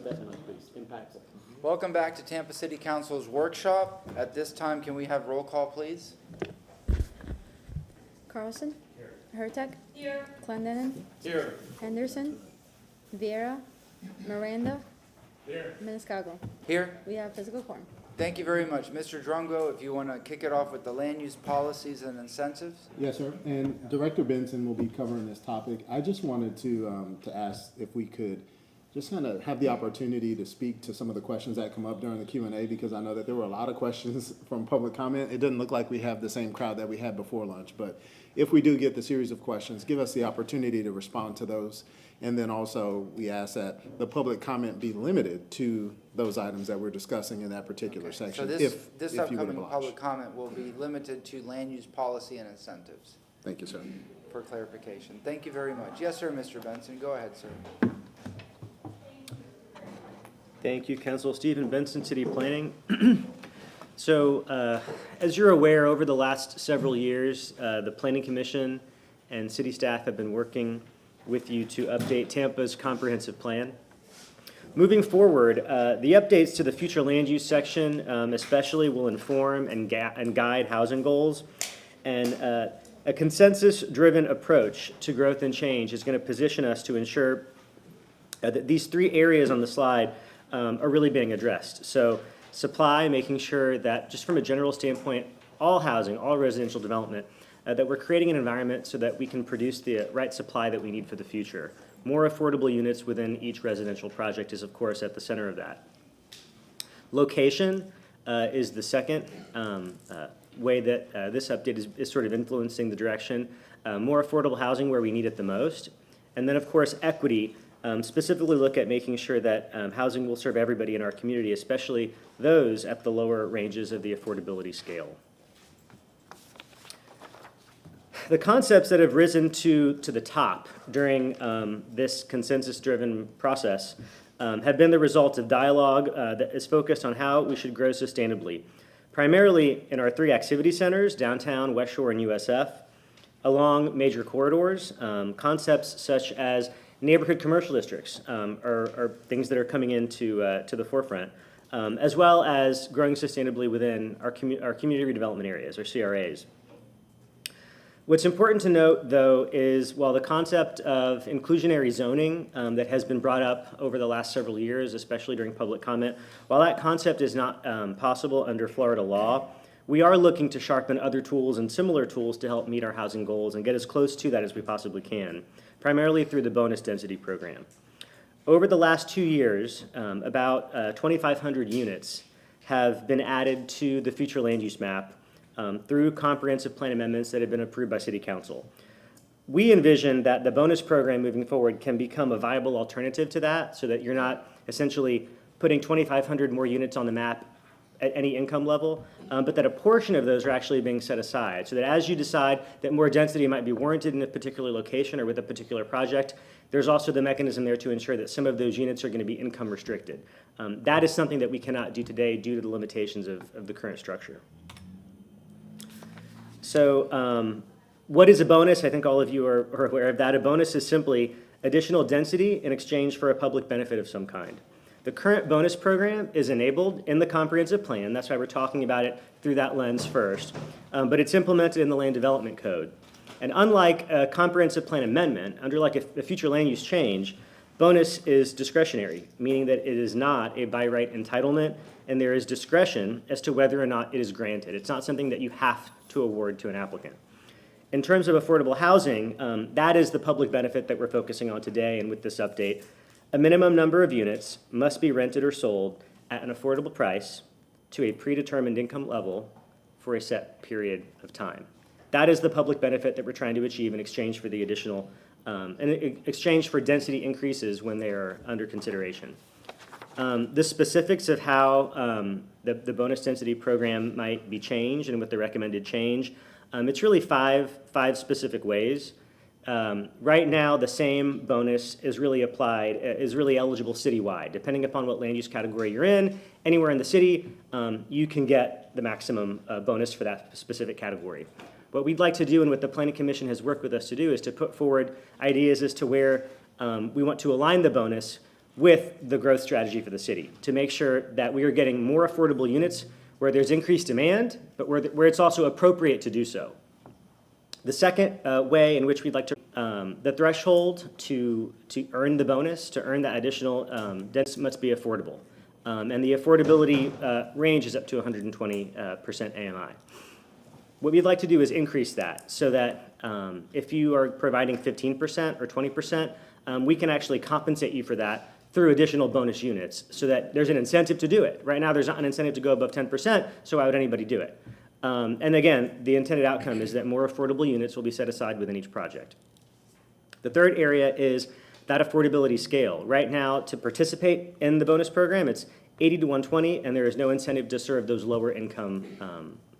definitely impacts it. Welcome back to Tampa City Council's workshop. At this time, can we have roll call, please? Carlson? Here. Hurtak? Here. Clendenin? Here. Henderson? Vieira? Miranda? Here. Maniscalco. Here. We have physical quorum. Thank you very much. Mr. Drungo, if you want to kick it off with the land use policies and incentives. Yes, sir. And Director Benson will be covering this topic. I just wanted to ask if we could just kind of have the opportunity to speak to some of the questions that come up during the Q&A, because I know that there were a lot of questions from public comment. It doesn't look like we have the same crowd that we had before lunch, but if we do get the series of questions, give us the opportunity to respond to those. And then also, we ask that the public comment be limited to those items that we're discussing in that particular section. So if you would upcoming oblige. public comment will be limited to land use policy and incentives Thank you, sir. for clarification. Thank you very much. Yes, sir, Mr. Benson. Go ahead, sir. Thank you, Council. Stephen Benson, City Planning. So, as you're aware, over the last several years, the Planning Commission and city staff have been working with you to update Tampa's comprehensive plan. Moving forward, the updates to the future land use section especially will inform and guide housing goals. And a consensus-driven approach to growth and change is going to position us to ensure that these three areas on the slide are really being addressed. So supply, making sure that just from a general standpoint, all housing, all residential development, that we're creating an environment so that we can produce the right supply that we need for the future. More affordable units within each residential project is, of course, at the center of that. Location is the second way that this update is sort of influencing the direction. More affordable housing where we need it the most. And then, of course, equity. Specifically look at making sure that housing will serve everybody in our community, especially those at the lower ranges of the affordability scale. The concepts that have risen to the top during this consensus-driven process have been the result of dialogue that is focused on how we should grow sustainably, primarily in our three activity centers, downtown, West Shore, and USF, along major corridors. Concepts such as neighborhood commercial districts are things that are coming into to the forefront, as well as growing sustainably within our community redevelopment areas, or CRAs. What's important to note, though, is while the concept of inclusionary zoning that has been brought up over the last several years, especially during public comment, while that concept is not possible under Florida law, we are looking to sharpen other tools and similar tools to help meet our housing goals and get as close to that as we possibly can, primarily through the bonus density program. Over the last 2 years, about 2,500 units have been added to the future land use map through comprehensive plan amendments that have been approved by City Council. We envision that the bonus program moving forward can become a viable alternative to that, so that you're not essentially putting 2,500 more units on the map at any income level, but that a portion of those are actually being set aside, so that as you decide that more density might be warranted in a particular location or with a particular project, there's also the mechanism there to ensure that some of those units are going to be income restricted. That is something that we cannot do today due to the limitations of the current structure. So what is a bonus? I think all of you are aware of that. A bonus is simply additional density in exchange for a public benefit of some kind. The current bonus program is enabled in the comprehensive plan. That's why we're talking about it through that lens first. But it's implemented in the land development code. And unlike a comprehensive plan amendment, under like a future land use change, bonus is discretionary, meaning that it is not a by right entitlement, and there is discretion as to whether or not it is granted. It's not something that you have to award to an applicant. In terms of affordable housing, that is the public benefit that we're focusing on today and with this update. A minimum number of units must be rented or sold at an affordable price to a predetermined income level for a set period of time. That is the public benefit that we're trying to achieve in exchange for the additional, in exchange for density increases when they are under consideration. The specifics of how the bonus density program might be changed and with the recommended change, it's really five specific ways. Right now, the same bonus is really applied, is really eligible citywide. Depending upon what land use category you're in, anywhere in the city, you can get the maximum bonus for that specific category. What we'd like to do, and what the Planning Commission has worked with us to do, is to put forward ideas as to where we want to align the bonus with the growth strategy for the city to make sure that we are getting more affordable units where there's increased demand, but where it's also appropriate to do so. The second way in which we'd like to, the threshold to earn the bonus, to earn that additional density must be affordable. And the affordability range is up to 120% AMI. What we'd like to do is increase that so that if you are providing 15% or 20%, we can actually compensate you for that through additional bonus units so that there's an incentive to do it. Right now, there's not an incentive to go above 10%, so why would anybody do it? And again, the intended outcome is that more affordable units will be set aside within each project. The third area is that affordability scale. Right now, to participate in the bonus program, it's 80 to 120, and there is no incentive to serve those lower income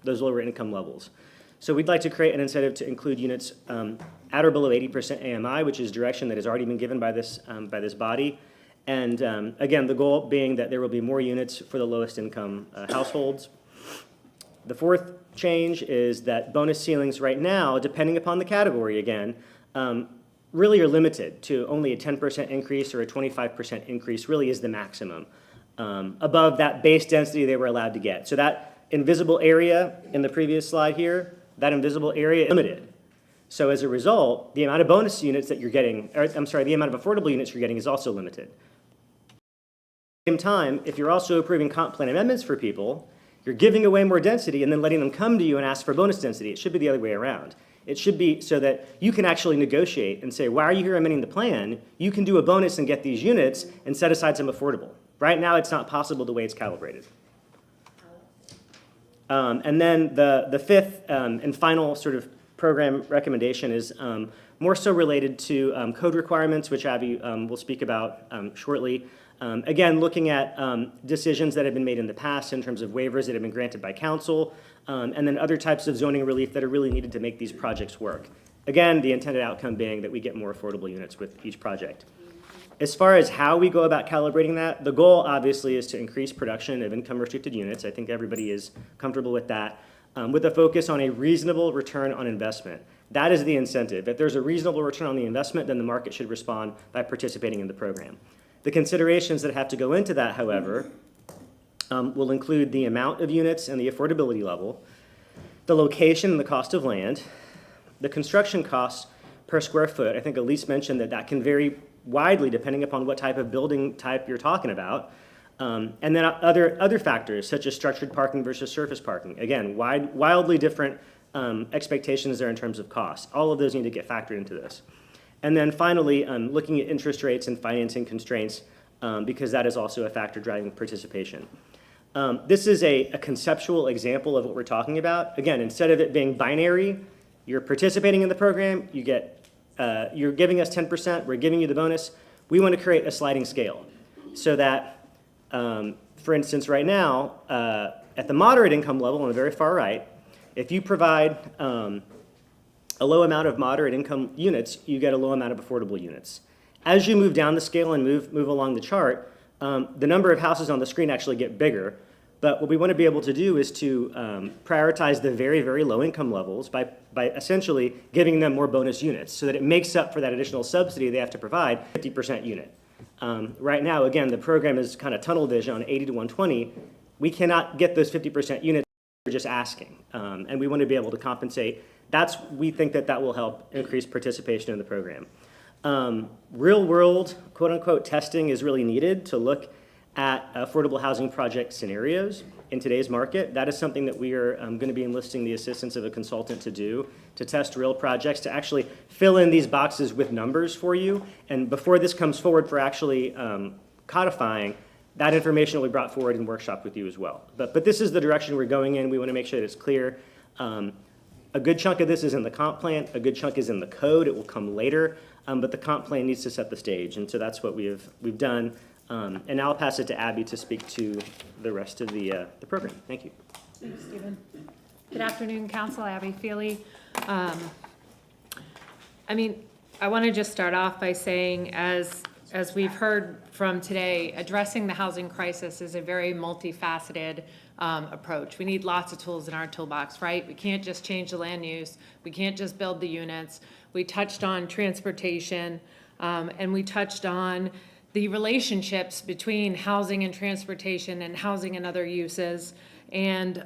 levels. So we'd like to create an incentive to include units at or below 80% AMI, which is direction that has already been given by this body. And again, the goal being that there will be more units for the lowest income households. The fourth change is that bonus ceilings right now, depending upon the category again, really are limited to only a 10% increase or a 25% increase really is the maximum above that base density they were allowed to get. So that invisible area in the previous slide here, that invisible area is limited. So as a result, the amount of bonus units that you're getting, or I'm sorry, the amount of affordable units you're getting is also limited. At the same time, if you're also approving comp plan amendments for people, you're giving away more density and then letting them come to you and ask for bonus density. It should be the other way around. It should be so that you can actually negotiate and say, why are you here amending the plan? You can do a bonus and get these units and set aside some affordable. Right now, it's not possible the way it's calibrated. And then the fifth and final sort of program recommendation is more so related to code requirements, which Abby will speak about shortly. Again, looking at decisions that have been made in the past in terms of waivers that have been granted by council, and then other types of zoning relief that are really needed to make these projects work. Again, the intended outcome being that we get more affordable units with each project. As far as how we go about calibrating that, the goal obviously is to increase production of income-restricted units. I think everybody is comfortable with that, with a focus on a reasonable return on investment. That is the incentive. If there's a reasonable return on the investment, then the market should respond by participating in the program. The considerations that have to go into that, however, will include the amount of units and the affordability level, the location and the cost of land, the construction costs per square foot. I think Elise mentioned that that can vary widely depending upon what type of building type you're talking about. And then other factors such as structured parking versus surface parking. Again, wildly different expectations there in terms of cost. All of those need to get factored into this. And then finally, looking at interest rates and financing constraints because that is also a factor driving participation. This is a conceptual example of what we're talking about. Again, instead of it being binary, you're participating in the program, you're giving us 10%, we're giving you the bonus. We want to create a sliding scale so that, for instance, right now, at the moderate income level on the very far right, if you provide a low amount of moderate income units, you get a low amount of affordable units. As you move down the scale and move along the chart, the number of houses on the screen actually get bigger. But what we want to be able to do is to prioritize the very, very low income levels by essentially giving them more bonus units so that it makes up for that additional subsidy they have to provide, 50% unit. Right now, again, the program is kind of tunnel vision on 80 to 120. We cannot get those 50% units, we're just asking. And we want to be able to compensate. We think that will help increase participation in the program. Real world, quote unquote, testing is really needed to look at affordable housing project scenarios in today's market. That is something that we are going to be enlisting the assistance of a consultant to do, to test real projects, to actually fill in these boxes with numbers for you. And before this comes forward for actually codifying, that information will be brought forward and workshopped with you as well. But this is the direction we're going in. We want to make sure that it's clear. A good chunk of this is in the comp plan. A good chunk is in the code. It will come later. But the comp plan needs to set the stage. And so that's what we've done. And now I'll pass it to Abby to speak to the rest of the program. Thank you. Thanks, Stephen. Good afternoon, Council. Abby Feely. I want to just start off by saying, as we've heard from today, addressing the housing crisis is a very multifaceted approach. We need lots of tools in our toolbox, right? We can't just change the land use. We can't just build the units. We touched on transportation, and we touched on the relationships between housing and transportation and housing and other uses. And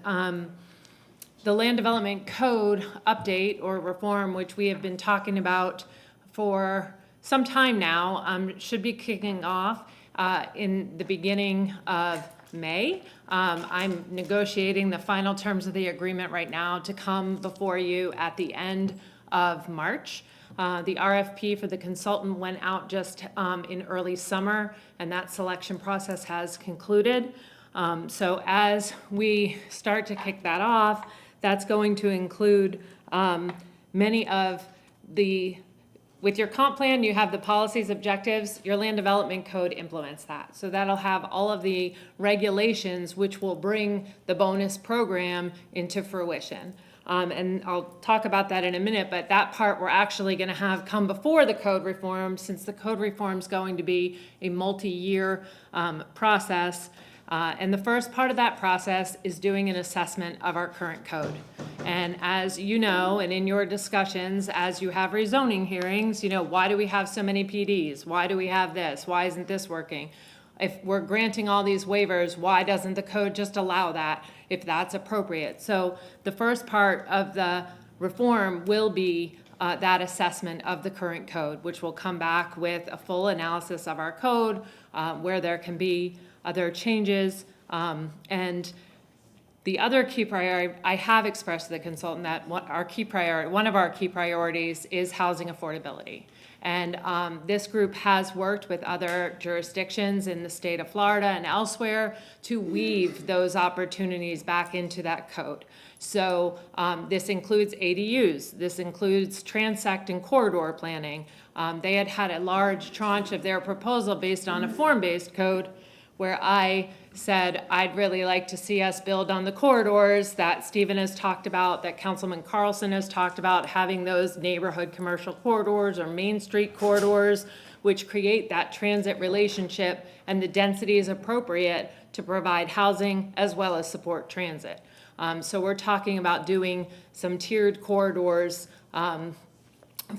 the Land Development Code update or reform, which we have been talking about for some time now, should be kicking off in the beginning of May. I'm negotiating the final terms of the agreement right now to come before you at the end of March. The RFP for the consultant went out just in early summer, and that selection process has concluded. So as we start to kick that off, that's going to include many of the, with your comp plan, you have the policies, objectives, your land development code implements that. So that'll have all of the regulations which will bring the bonus program into fruition. And I'll talk about that in a minute, but that part we're actually going to have come before the code reform, since the code reform is going to be a multi-year process. And the first part of that process is doing an assessment of our current code. And as you know, and in your discussions, as you have rezoning hearings, you know, why do we have so many PDs? Why do we have this? Why isn't this working? If we're granting all these waivers, why doesn't the code just allow that if that's appropriate? So the first part of the reform will be that assessment of the current code, which will come back with a full analysis of our code, where there can be other changes. And the other key priority, I have expressed to the consultant that one of our key priorities is housing affordability. And this group has worked with other jurisdictions in the state of Florida and elsewhere to weave those opportunities back into that code. So this includes ADUs, this includes transect and corridor planning. They had a large tranche of their proposal based on a form-based code, where I said I'd really like to see us build on the corridors that Stephen has talked about, that Councilman Carlson has talked about, having those neighborhood commercial corridors or Main Street corridors, which create that transit relationship, and the density is appropriate to provide housing as well as support transit. So we're talking about doing some tiered corridors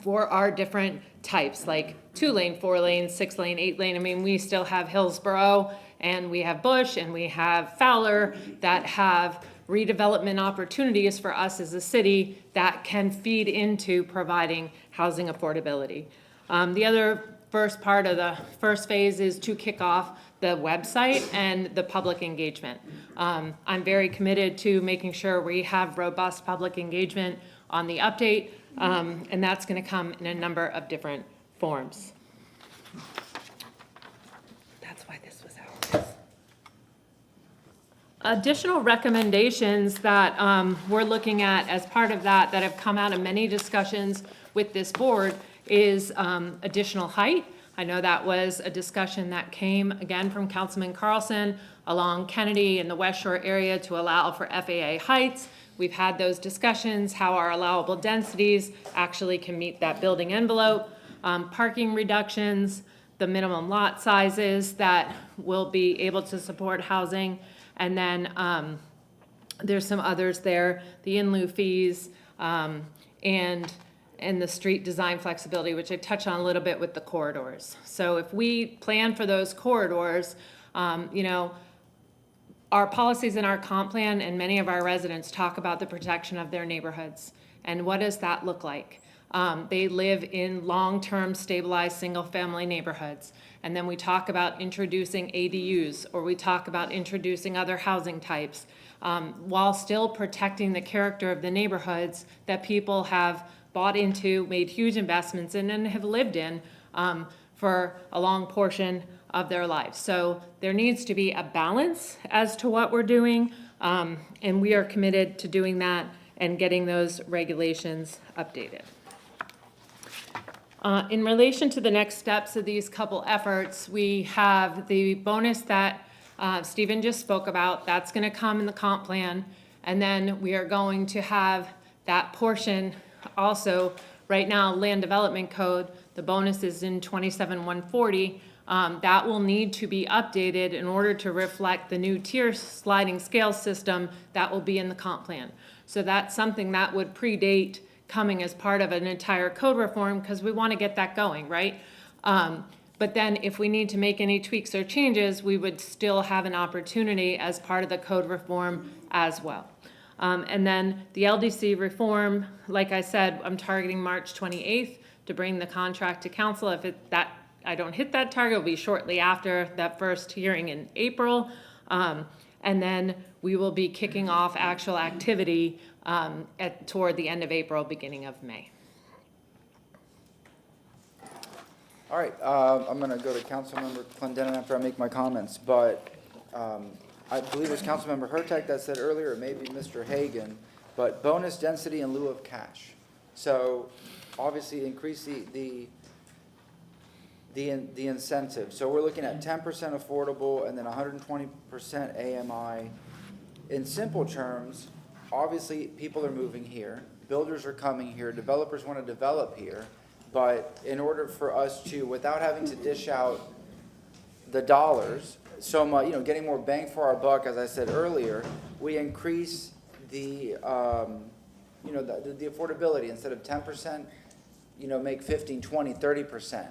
for our different types, like 2-lane, 4-lane, 6-lane, 8-lane. I mean, we still have Hillsborough, and we have Bush, and we have Fowler that have redevelopment opportunities for us as a city that can feed into providing housing affordability. The other first part of the first phase is to kick off the website and the public engagement. I'm very committed to making sure we have robust public engagement on the update, and that's going to come in a number of different forms. That's why this was out. Additional recommendations that we're looking at as part of that have come out of many discussions with this board is additional height. I know that was a discussion that came again from Councilman Carlson along Kennedy and the West Shore area to allow for FAA heights. We've had those discussions, how our allowable densities actually can meet that building envelope, parking reductions, the minimum lot sizes that will be able to support housing, and then there's some others there, the in lieu fees, and the street design flexibility, which I touch on a little bit with the corridors. So if we plan for those corridors, you know, our policies in our comp plan and many of our residents talk about the protection of their neighborhoods. And what does that look like? They live in long-term stabilized single-family neighborhoods. And then we talk about introducing ADUs, or we talk about introducing other housing types, while still protecting the character of the neighborhoods that people have bought into, made huge investments in, and have lived in for a long portion of their lives. So there needs to be a balance as to what we're doing, and we are committed to doing that and getting those regulations updated. In relation to the next steps of these couple efforts, we have the bonus that Stephen just spoke about. That's going to come in the comp plan, and then we are going to have that portion also. Right now, land development code, the bonus is in 27-140. That will need to be updated in order to reflect the new tier sliding scale system that will be in the comp plan. So that's something that would predate coming as part of an entire code reform, because we want to get that going, right? But then if we need to make any tweaks or changes, we would still have an opportunity as part of the code reform as well. And then the LDC reform, like I said, I'm targeting March 28th to bring the contract to council. If I don't hit that target, it'll be shortly after that first hearing in April. And then we will be kicking off actual activity toward the end of April, beginning of May. All right, I'm going to go to Councilmember Clendenin after I make my comments, but I believe it was Councilmember Hurtak that said earlier, or maybe Mr. Hagan, but bonus density in lieu of cash. So obviously increase the incentive. So we're looking at 10% affordable and then 120% AMI. In simple terms, obviously people are moving here, builders are coming here, developers want to develop here, but in order for us to, without having to dish out the dollars, so much, getting more bang for our buck, as I said earlier, we increase the affordability. Instead of 10%, make 15, 20, 30%.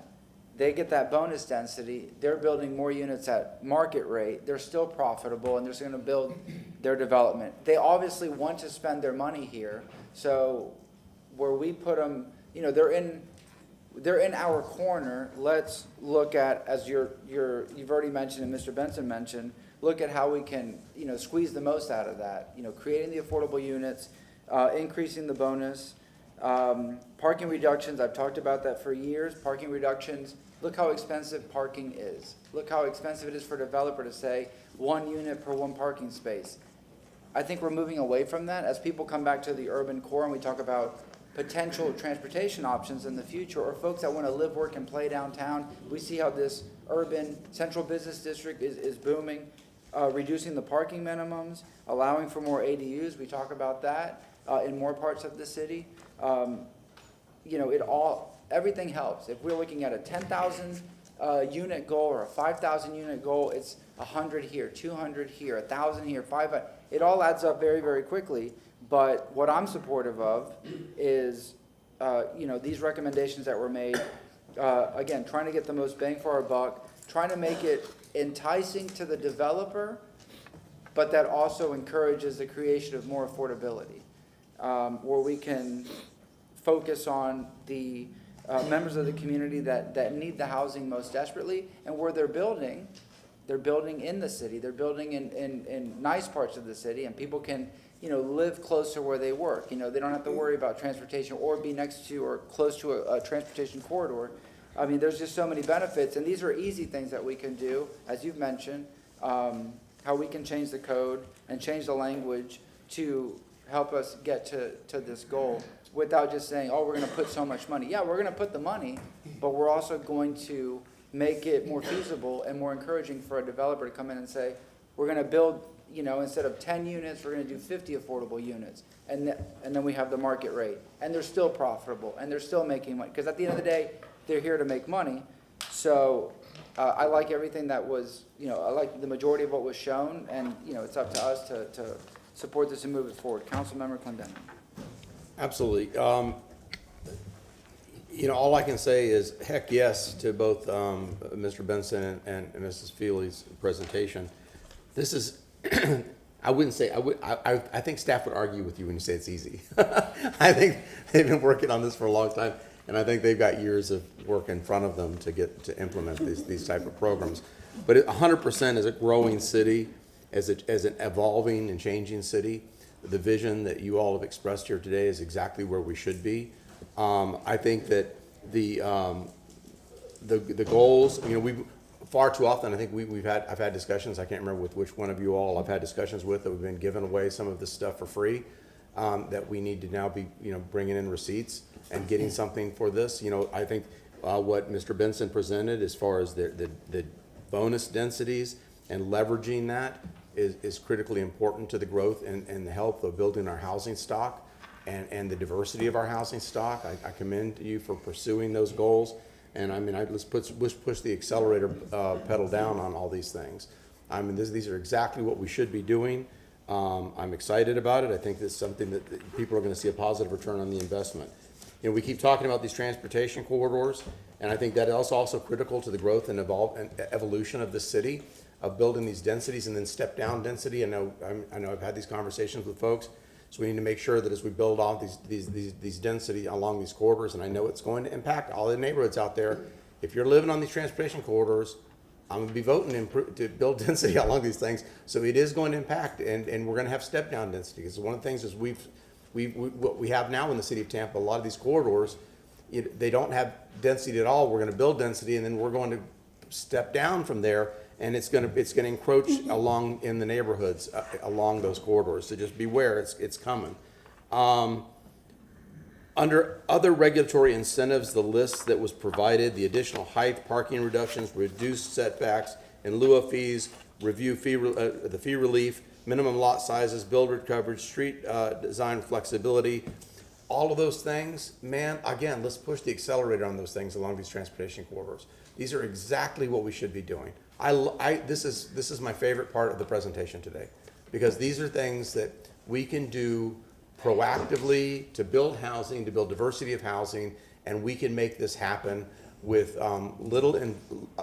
They get that bonus density. They're building more units at market rate. They're still profitable, and they're going to build their development. They obviously want to spend their money here. So where we put them, they're in our corner. Let's look at, as you've already mentioned and Mr. Benson mentioned, look at how we can, squeeze the most out of that. Creating the affordable units, increasing the bonus, parking reductions. I've talked about that for years. Parking reductions. Look how expensive parking is. Look how expensive it is for a developer to say 1 unit per 1 parking space. I think we're moving away from that as people come back to the urban core and we talk about potential transportation options in the future, or folks that want to live, work, and play downtown. We see how this urban central business district is booming, reducing the parking minimums, allowing for more ADUs. We talk about that in more parts of the city. Everything helps. If we're looking at a 10,000 unit goal or a 5,000 unit goal, it's 100 here, 200 here, 1,000 here, 500. It all adds up very, very quickly. But what I'm supportive of is, these recommendations that were made, again, trying to get the most bang for our buck, trying to make it enticing to the developer, but that also encourages the creation of more affordability, where we can focus on the members of the community that need the housing most desperately, and where they're building in the city, they're building in nice parts of the city, and people can live close to where they work. They don't have to worry about transportation or be next to or close to a transportation corridor. I mean, there's just so many benefits, and these are easy things that we can do, as you've mentioned, how we can change the code and change the language to help us get to this goal without just saying, oh, we're going to put so much money. Yeah, we're going to put the money, but we're also going to make it more feasible and more encouraging for a developer to come in and say, we're going to build, instead of 10 units, we're going to do 50 affordable units. And then we have the market rate. And they're still profitable, and they're still making money. Because at the end of the day, they're here to make money. So I like everything that was, I like the majority of what was shown. And, it's up to us to support this and move it forward. Councilmember Clendenin. Absolutely. All I can say is heck yes to both Mr. Benson and Mrs. Feely's presentation. This is, I wouldn't say, I think staff would argue with you when you say it's easy. I think they've been working on this for a long time, and I think they've got years of work in front of them to implement these type of programs. But 100% as a growing city, as an evolving and changing city, the vision that you all have expressed here today is exactly where we should be. I think that the goals, we've far too often, I think I've had discussions, I can't remember with which one of you all I've had discussions with, that we've been giving away some of this stuff for free, that we need to now be, bringing in receipts and getting something for this. I think what Mr. Benson presented as far as the bonus densities and leveraging that is critically important to the growth and the health of building our housing stock and the diversity of our housing stock. I commend you for pursuing those goals. And I mean, let's push the accelerator pedal down on all these things. I mean, these are exactly what we should be doing. I'm excited about it. I think this is something that people are going to see a positive return on the investment. We keep talking about these transportation corridors, And I think that is also critical to the growth and evolution of the city, of building these densities and then step down density. I know I've had these conversations with folks. So we need to make sure that as we build off these density along these corridors, and I know it's going to impact all the neighborhoods out there. If you're living on these transportation corridors, I'm gonna be voting to build density along these things. So it is going to impact, and we're gonna have step down density. Because one of the things is what we have now in the city of Tampa, a lot of these corridors, they don't have density at all. We're gonna build density, and then we're going to step down from there, and it's gonna encroach along in the neighborhoods along those corridors. So just beware, it's coming. Under other regulatory incentives, the list that was provided, the additional height, parking reductions, reduced setbacks in lieu of fees, the fee relief, minimum lot sizes, builder coverage, street design flexibility, all of those things, man, again, let's push the accelerator on those things along these transportation corridors. These are exactly what we should be doing. This is my favorite part of the presentation today, because these are things that we can do proactively to build housing, to build diversity of housing, and we can make this happen with little and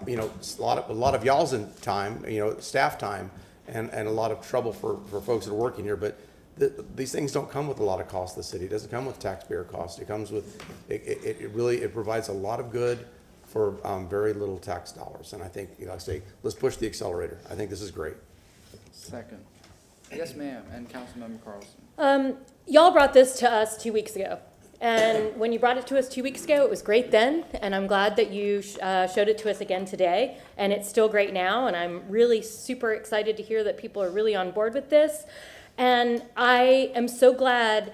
a lot of y'all's time, staff time, and a lot of trouble for folks that are working here. But these things don't come with a lot of cost to the city. It doesn't come with taxpayer cost. It comes with it provides a lot of good for very little tax dollars. And I think, I say, let's push the accelerator. I think this is great. Second. Yes, ma'am, and Councilmember Carlson. Y'all brought this to us 2 weeks ago. And when you brought it to us 2 weeks ago, it was great then. And I'm glad that you showed it to us again today. And it's still great now. And I'm really super excited to hear that people are really on board with this. And I am so glad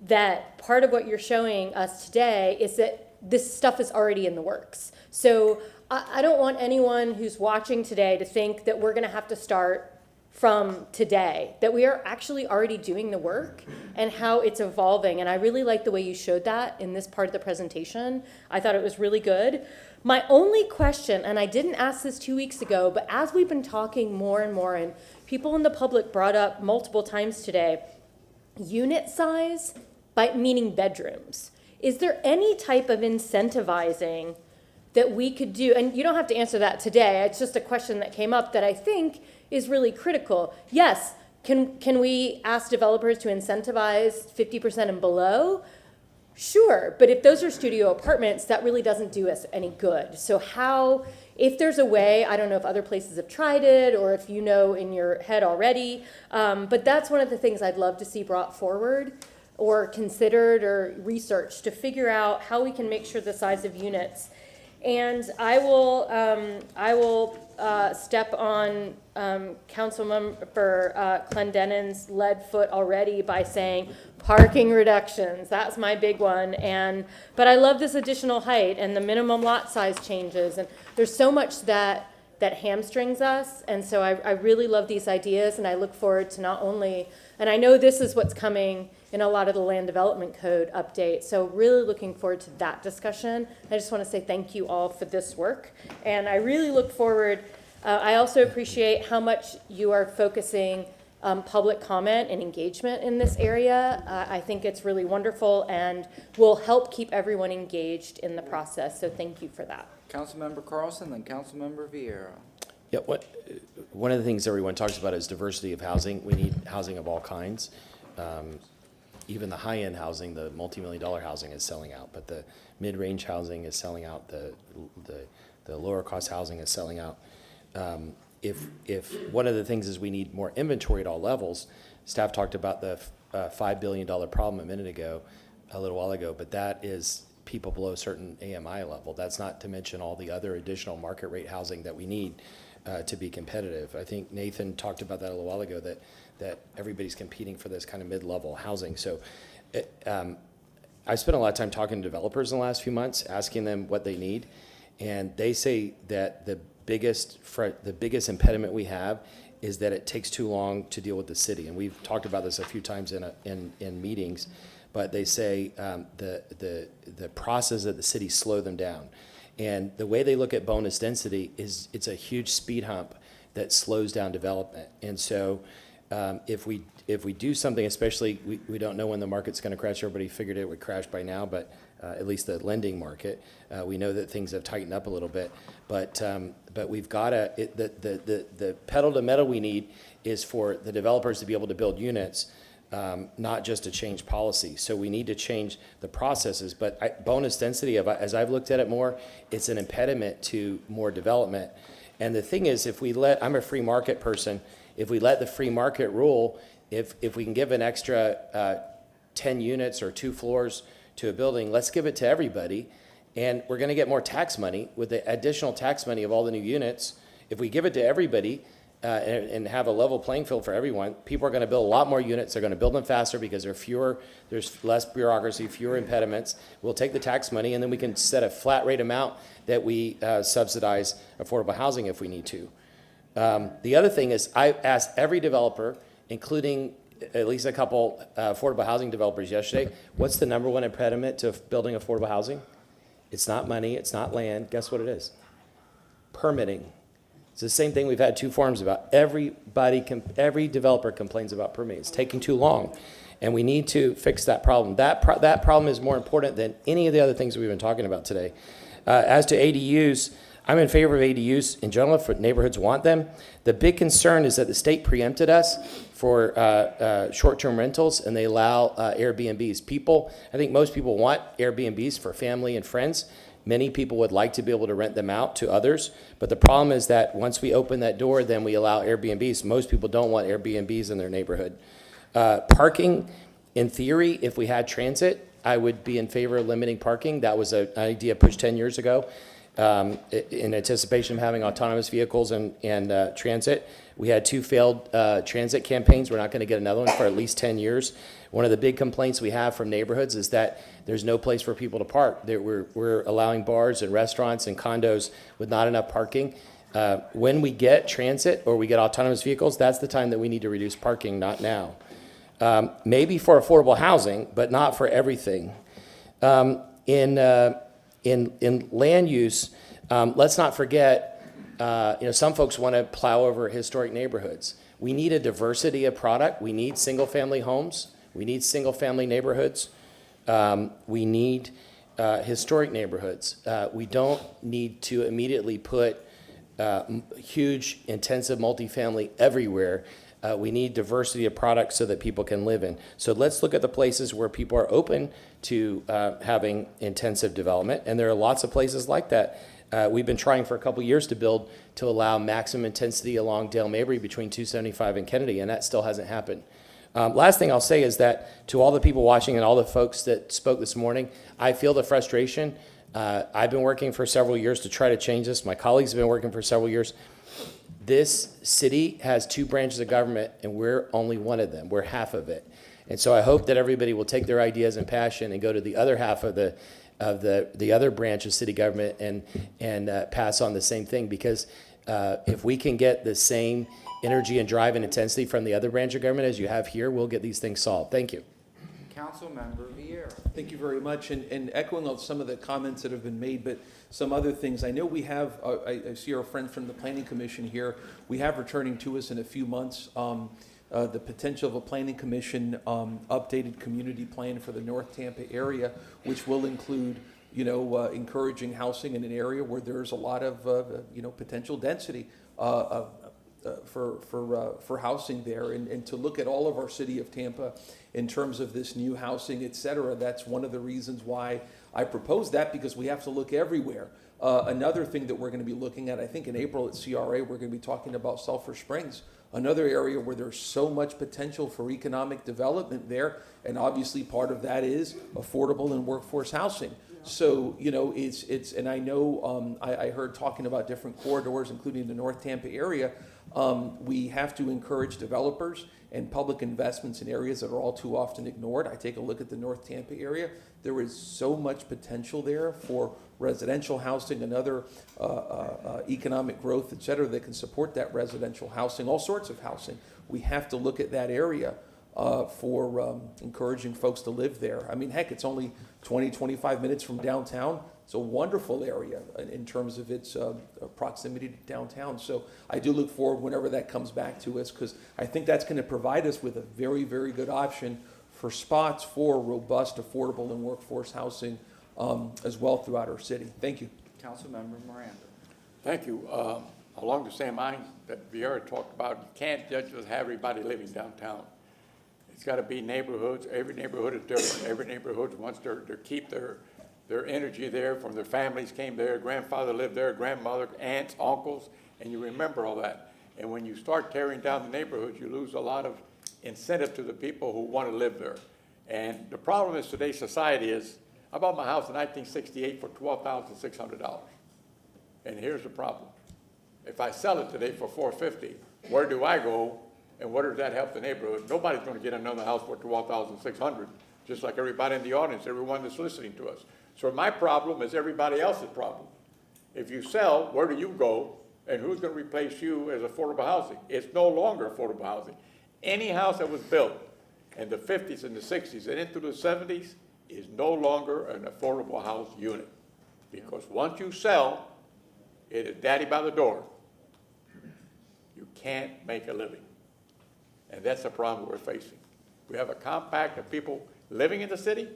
that part of what you're showing us today is that this stuff is already in the works. So I don't want anyone who's watching today to think that we're going to have to start from today, that we are actually already doing the work and how it's evolving. And I really like the way you showed that in this part of the presentation. I thought it was really good. My only question, and I didn't ask this 2 weeks ago, but as we've been talking more and more, and people in the public brought up multiple times today, unit size, meaning bedrooms. Is there any type of incentivizing that we could do? And you don't have to answer that today. It's just a question that came up that I think is really critical. Yes, can we ask developers to incentivize 50% and below? Sure, but if those are studio apartments, that really doesn't do us any good. So if there's a way, I don't know if other places have tried it or if you know in your head already, but that's one of the things I'd love to see brought forward or considered or researched to figure out how we can make sure the size of units. And I will step on Councilmember Clendenin's lead foot already by saying parking reductions. That's my big one. But I love this additional height and the minimum lot size changes. And there's so much that hamstrings us. And so I really love these ideas, and I look forward to not only, and I know this is what's coming in a lot of the land development code update. So really looking forward to that discussion. I just want to say thank you all for this work. And I really look forward, I also appreciate how much you are focusing public comment and engagement in this area. I think it's really wonderful and will help keep everyone engaged in the process. So thank you for that. Councilmember Carlson, then Councilmember Vieira. Yeah, one of the things everyone talks about is diversity of housing. We need housing of all kinds. Even the high-end housing, the multi-million-dollar housing is selling out, but the mid-range housing is selling out. The lower-cost housing is selling out. If one of the things is we need more inventory at all levels, staff talked about the $5 billion problem a little while ago, but that is people below a certain AMI level. That's not to mention all the other additional market rate housing that we need to be competitive. I think Nathan talked about that a little while ago, that everybody's competing for this kind of mid-level housing. So I spent a lot of time talking to developers in the last few months, asking them what they need. And they say that the biggest impediment we have is that it takes too long to deal with the city. And we've talked about this a few times in meetings, but they say the process of the city slow them down. And the way they look at bonus density is it's a huge speed hump that slows down development. And so if we do something, especially we don't know when the market's going to crash. Everybody figured it would crash by now, but at least the lending market. We know that things have tightened up a little bit, but we've got to, the pedal to metal we need is for the developers to be able to build units, not just to change policy. So we need to change the processes, but bonus density, as I've looked at it more, it's an impediment to more development. And the thing is, I'm a free market person, if we let the free market rule, if we can give an extra 10 units or 2 floors to a building, let's give it to everybody. And we're going to get more tax money with the additional tax money of all the new units. If we give it to everybody and have a level playing field for everyone, people are going to build a lot more units. They're going to build them faster because there's less bureaucracy, fewer impediments. We'll take the tax money and then we can set a flat rate amount that we subsidize affordable housing if we need to. The other thing is I asked every developer, including at least a couple affordable housing developers yesterday, what's the number one impediment to building affordable housing? It's not money, it's not land. Guess what it is? Permitting. It's the same thing we've had 2 forums about. Every developer complains about permitting. It's taking too long. And we need to fix that problem. That problem is more important than any of the other things we've been talking about today. As to ADUs, I'm in favor of ADUs in general if neighborhoods want them. The big concern is that the state preempted us for short-term rentals and they allow Airbnbs. I think most people want Airbnbs for family and friends. Many people would like to be able to rent them out to others. But the problem is that once we open that door, then we allow Airbnbs. Most people don't want Airbnbs in their neighborhood. Parking, in theory, if we had transit, I would be in favor of limiting parking. That was an idea pushed 10 years ago. In anticipation of having autonomous vehicles and transit. We had 2 failed transit campaigns. We're not going to get another one for at least 10 years. One of the big complaints we have from neighborhoods is that there's no place for people to park. We're allowing bars and restaurants and condos with not enough parking. When we get transit or we get autonomous vehicles, that's the time that we need to reduce parking, not now. Maybe for affordable housing, but not for everything. In land use, let's not forget, some folks want to plow over historic neighborhoods. We need a diversity of product. We need single-family homes. We need single-family neighborhoods. We need historic neighborhoods. We don't need to immediately put huge, intensive multifamily everywhere. We need diversity of products so that people can live in. So let's look at the places where people are open to having intensive development, and there are lots of places like that. We've been trying for a couple years to allow maximum intensity along Dale Mabry between 275 and Kennedy, and that still hasn't happened. Last thing I'll say is that to all the people watching and all the folks that spoke this morning, I feel the frustration. I've been working for several years to try to change this. My colleagues have been working for several years. This city has 2 branches of government, and we're only one of them. We're half of it. And so I hope that everybody will take their ideas and passion and go to the other half of the other branch of city government and pass on the same thing. Because if we can get the same energy and drive and intensity from the other branch of government as you have here, we'll get these things solved. Thank you. Councilmember Vieira. Thank you very much. And echoing on some of the comments that have been made, but some other things. I know we have, I see our friend from the Planning Commission here. We have returning to us in a few months the potential of a Planning Commission updated community plan for the North Tampa area, which will include encouraging housing in an area where there's a lot of potential density for housing there, and to look at all of our city of Tampa in terms of this new housing, et cetera. That's one of the reasons why I proposed that, because we have to look everywhere. Another thing that we're going to be looking at, I think in April at CRA, we're going to be talking about Sulphur Springs, another area where there's so much potential for economic development there, and obviously part of that is affordable and workforce housing. So, it's and I know I heard talking about different corridors, including the North Tampa area. We have to encourage developers and public investments in areas that are all too often ignored. I take a look at the North Tampa area. There is so much potential there for residential housing and other economic growth, et cetera, that can support that residential housing, all sorts of housing. We have to look at that area for encouraging folks to live there. I mean, heck, it's only 20, 25 minutes from downtown. It's a wonderful area in terms of its proximity to downtown. So I do look forward whenever that comes back to us, because I think that's going to provide us with a very, very good option for spots for robust, affordable, and workforce housing as well throughout our city. Thank you. Councilmember Miranda. Thank you. Along the same lines that Vieira talked about, you can't just have everybody living downtown. It's got to be neighborhoods. Every neighborhood is different. Every neighborhood wants to keep their energy there from their families came there, grandfather lived there, grandmother, aunts, uncles, and you remember all that. And when you start tearing down the neighborhoods, you lose a lot of incentive to the people who want to live there. And the problem in today's society is, I bought my house in 1968 for $12,600. And here's the problem. If I sell it today for $450, where do I go and where does that help the neighborhood? Nobody's going to get another house for $12,600, just like everybody in the audience, everyone that's listening to us. So my problem is everybody else's problem. If you sell, where do you go and who's going to replace you as affordable housing? It's no longer affordable housing. Any house that was built in the 50s and the 60s and into the 70s is no longer an affordable house unit. Because once you sell, it is daddy by the door. You can't make a living. And that's the problem we're facing. We have a compact of people living in the city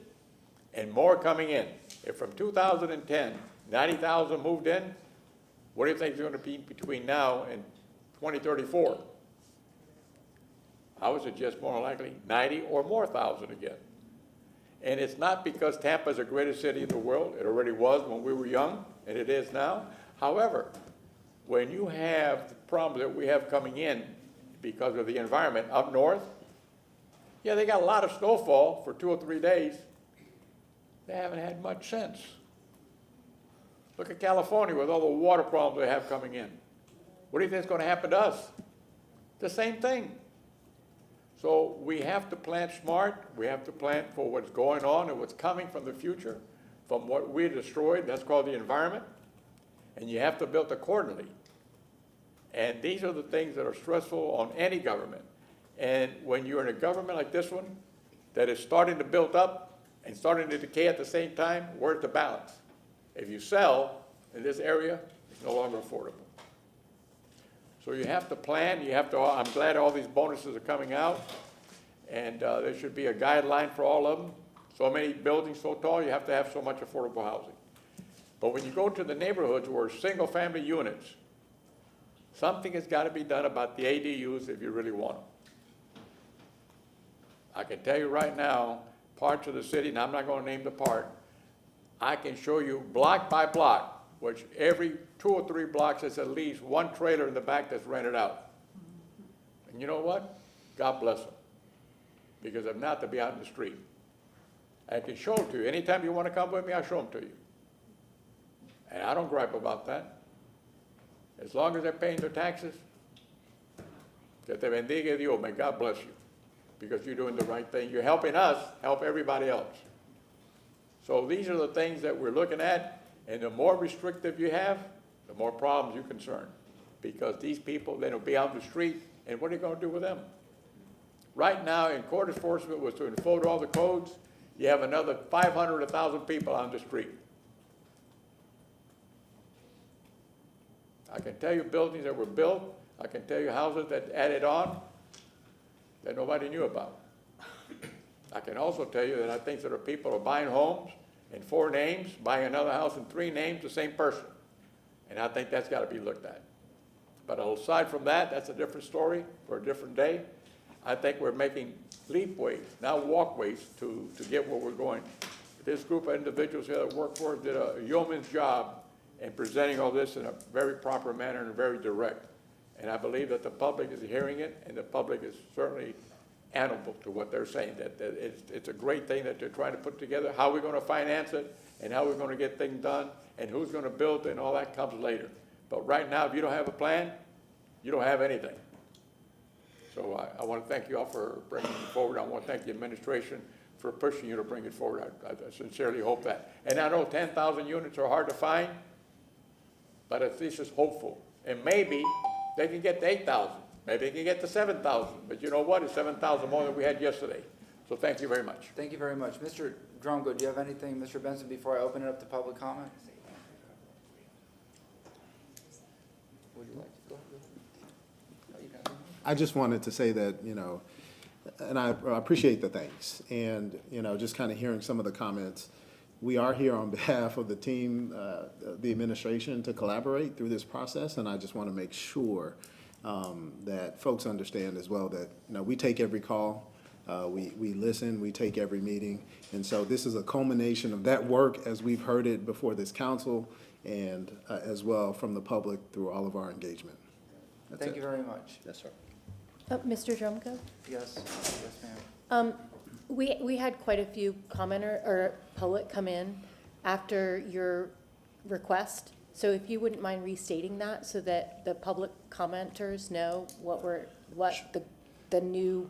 and more coming in. If from 2010, 90,000 moved in, what do you think is going to be between now and 2034? I would suggest more likely 90 or more thousand again. And it's not because Tampa is the greatest city in the world. It already was when we were young, and it is now. However, when you have the problems that we have coming in because of the environment up north, yeah, they got a lot of snowfall for 2 or 3 days. They haven't had much since. Look at California with all the water problems they have coming in. What do you think is going to happen to us? The same thing. So we have to plant smart. We have to plant for what's going on and what's coming from the future, from what we destroyed. That's called the environment. And you have to build accordingly. And these are the things that are stressful on any government. And when you're in a government like this one, that is starting to build up and starting to decay at the same time, where's the balance? If you sell in this area, it's no longer affordable. So you have to plan, you have to, I'm glad all these bonuses are coming out, and there should be a guideline for all of them. So many buildings so tall, you have to have so much affordable housing. But when you go to the neighborhoods where single-family units, something has got to be done about the ADUs if you really want them. I can tell you right now, parts of the city, and I'm not going to name the part, I can show you block by block, which every 2 or 3 blocks there's at least one trailer in the back that's rented out. And you know what? God bless them. Because if not, they'll be out in the street. I can show them to you. Anytime you want to come with me, I'll show them to you. And I don't gripe about that. As long as they're paying their taxes, que te bendiga Dios, may God bless you. Because you're doing the right thing. You're helping us help everybody else. So these are the things that we're looking at, and the more restrictive you have, the more problems you concern. Because these people, they'll be out in the street, and what are you going to do with them? Right now, in court enforcement was to enforce all the codes, you have another 500 or 1,000 people on the street. I can tell you buildings that were built, I can tell you houses that added on that nobody knew about. I can also tell you that I think there are people who are buying homes in 4 names, buying another house in 3 names, the same person. And I think that's got to be looked at. But aside from that, that's a different story for a different day. I think we're making leapways, now walkways, to get where we're going. This group of individuals here that work for us did a yeoman's job in presenting all this in a very proper manner and very direct. And I believe that the public is hearing it, and the public is certainly amenable to what they're saying, that it's a great thing that they're trying to put together. How we're going to finance it, and how we're going to get things done, and who's going to build it, and all that comes later. But right now, if you don't have a plan, you don't have anything. So I want to thank you all for bringing it forward. I want to thank the administration for pushing you to bring it forward. I sincerely hope that. And I know 10,000 units are hard to find, but at least it's hopeful. And maybe they can get to 8,000. Maybe they can get to 7,000. But you know what? It's 7,000 more than we had yesterday. So thank you very much. Thank you very much. Mr. Drongo, do you have anything, Mr. Benson, before I open it up to public comment? Would you like to go ahead? Oh, you got it. I just wanted to say that, you know, and I appreciate the thanks. And, you know, just kind of hearing some of the comments, we are here on behalf of the team, the administration, to collaborate through this process, and I just want to make sure that folks understand as well that, you know, we take every call, we listen, we take every meeting, and so this is a culmination of that work as we've heard it before this council, and as well from the public through all of our engagement. That's Thank it. you very much. Yes, sir. Mr. Drumko? Yes, yes, ma'am. We had quite a few commenter or public come in after your request. So if you wouldn't mind restating that so that the public commenters know what the new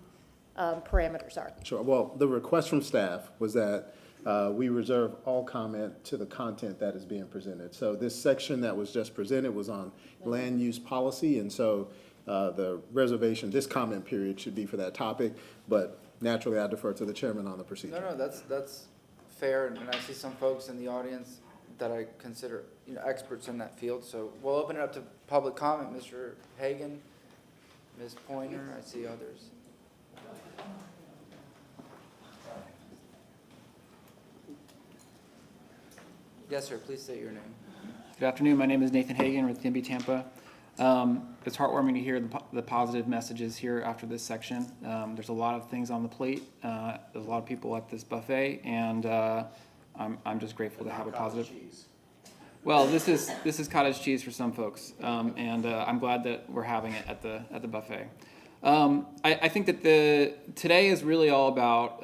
parameters are. Sure. Well, the request from staff was that we reserve all comment to the content that is being presented. So this section that was just presented was on land use policy, and so the reservation, this comment period should be for that topic, but naturally I defer to the chairman on the procedure. No, that's fair, and I see some folks in the audience that I consider, you know, experts in that field, so we'll open it up to public comment. Mr. Hagan, Ms. Pointer, I see others. Yes, sir, please state your name. Good afternoon. My name is Nathan Hagan with TMB Tampa. It's heartwarming to hear the positive messages here after this section. There's a lot of things on the plate. There's a lot of people at this buffet, and I'm just grateful to have a positive. Well, this is cottage cheese for some folks, and I'm glad that we're having it at the buffet. I think that today is really all about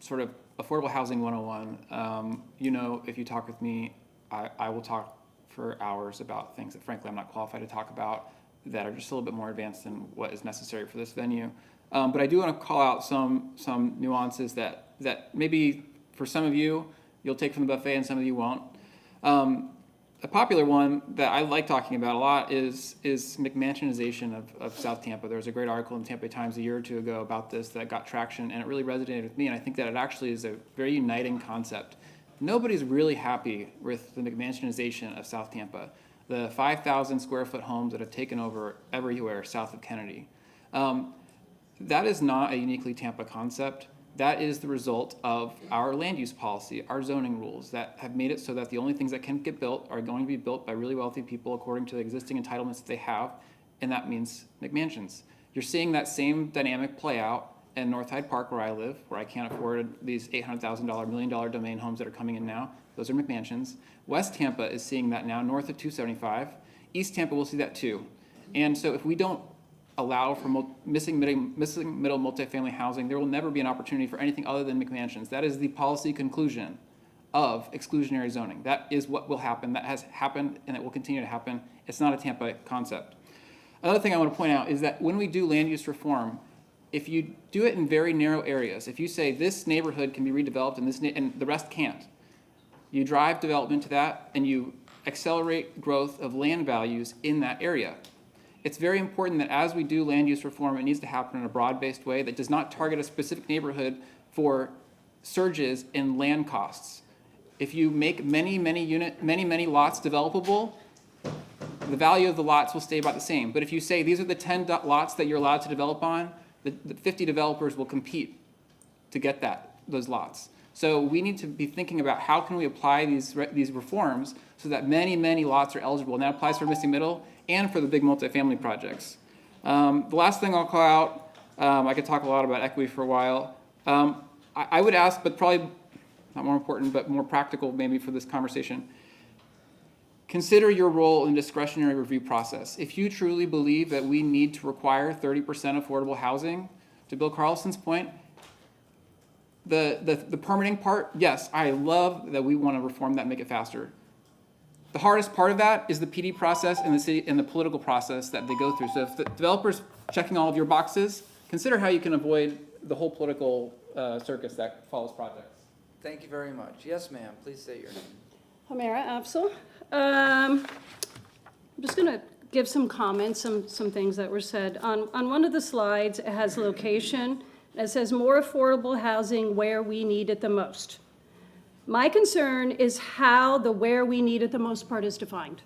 sort of affordable housing 101. You know, if you talk with me, I will talk for hours about things that frankly I'm not qualified to talk about that are just a little bit more advanced than what is necessary for this venue. But I do want to call out some nuances that maybe for some of you you'll take from the buffet and some of you won't. A popular one that I like talking about a lot is McMansionization of South Tampa. There was a great article in Tampa Times a year or two ago about this that got traction, and it really resonated with me, and I think that it actually is a very uniting concept. Nobody's really happy with the McMansionization of South Tampa, the 5,000 square foot homes that have taken over everywhere south of Kennedy. That is not a uniquely Tampa concept. That is the result of our land use policy, our zoning rules that have made it so that the only things that can get built are going to be built by really wealthy people according to the existing entitlements that they have, and that means McMansions. You're seeing that same dynamic play out in North Hyde Park, where I live, where I can't afford these $800,000, $1 million domain homes that are coming in now. Those are McMansions. West Tampa is seeing that now, north of 275. East Tampa will see that too. And so if we don't allow for missing middle multifamily housing, there will never be an opportunity for anything other than McMansions. That is the policy conclusion of exclusionary zoning. That is what will happen. That has happened, and it will continue to happen. It's not a Tampa concept. Another thing I want to point out is that when we do land use reform, if you do it in very narrow areas, if you say this neighborhood can be redeveloped and the rest can't, you drive development to that and you accelerate growth of land values in that area. It's very important that as we do land use reform, it needs to happen in a broad-based way that does not target a specific neighborhood for surges in land costs. If you make many lots developable, the value of the lots will stay about the same. But if you say these are the 10 lots that you're allowed to develop on, the 50 developers will compete to get those lots. So we need to be thinking about how can we apply these reforms so that many lots are eligible, and that applies for missing middle and for the big multifamily projects. The last thing I'll call out, I could talk a lot about equity for a while. I would ask, but probably not more important, but more practical maybe for this conversation, consider your role in the discretionary review process. If you truly believe that we need to require 30% affordable housing, to Bill Carlson's point, the permitting part, yes, I love that we want to reform that, make it faster. The hardest part of that is the PD process and the city and the political process that they go through. So if the developer's checking all of your boxes, consider how you can avoid the whole political circus that follows projects. Thank you very much. Yes, ma'am, please state your name. Homera Apsel. I'm just going to give some comments, some things that were said. On one of the slides, it has location. It says more affordable housing where we need it the most. My concern is how the where we need it the most part is defined.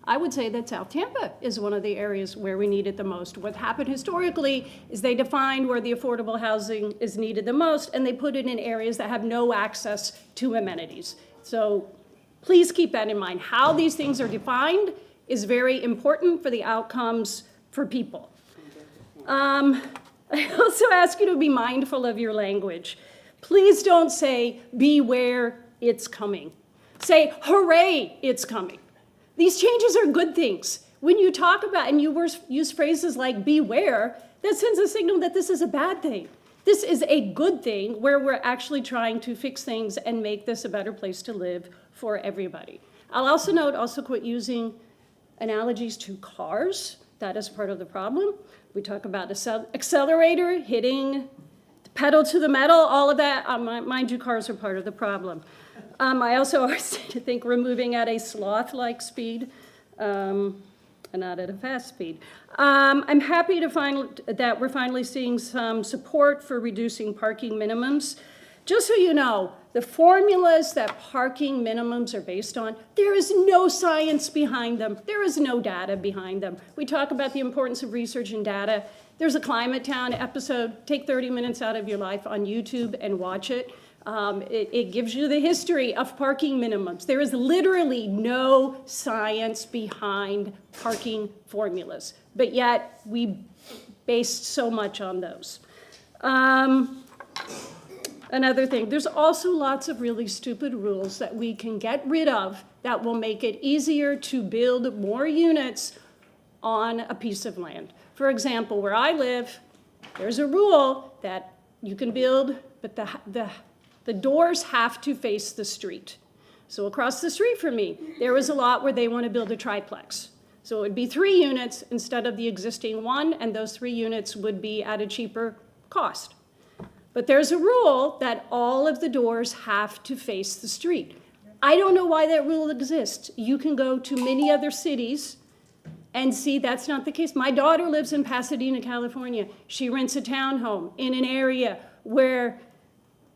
I would say that South Tampa is one of the areas where we need it the most. What happened historically is they defined where the affordable housing is needed the most, and they put it in areas that have no access to amenities. So please keep that in mind. How these things are defined is very important for the outcomes for people. I also ask you to be mindful of your language. Please don't say, beware, it's coming. Say, hooray, it's coming. These changes are good things. When you talk about, and you use phrases like beware, that sends a signal that this is a bad thing. This is a good thing where we're actually trying to fix things and make this a better place to live for everybody. I'll also note, also quit using analogies to cars. That is part of the problem. We talk about accelerator, hitting the pedal to the metal, all of that. Mind you, cars are part of the problem. I also always think we're moving at a sloth-like speed, and not at a fast speed. I'm happy to find that we're finally seeing some support for reducing parking minimums. Just so you know, the formulas that parking minimums are based on, there is no science behind them. There is no data behind them. We talk about the importance of research and data. There's a Climate Town episode. Take 30 minutes out of your life on YouTube and watch it. It gives you the history of parking minimums. There is literally no science behind parking formulas, but yet we based so much on those. Another thing, there's also lots of really stupid rules that we can get rid of that will make it easier to build more units on a piece of land. For example, where I live, there's a rule that you can build, but the doors have to face the street. So across the street from me, there was a lot where they want to build a triplex. So it would be 3 units instead of the existing 1, and those 3 units would be at a cheaper cost. But there's a rule that all of the doors have to face the street. I don't know why that rule exists. You can go to many other cities and see that's not the case. My daughter lives in Pasadena, California. She rents a townhome in an area where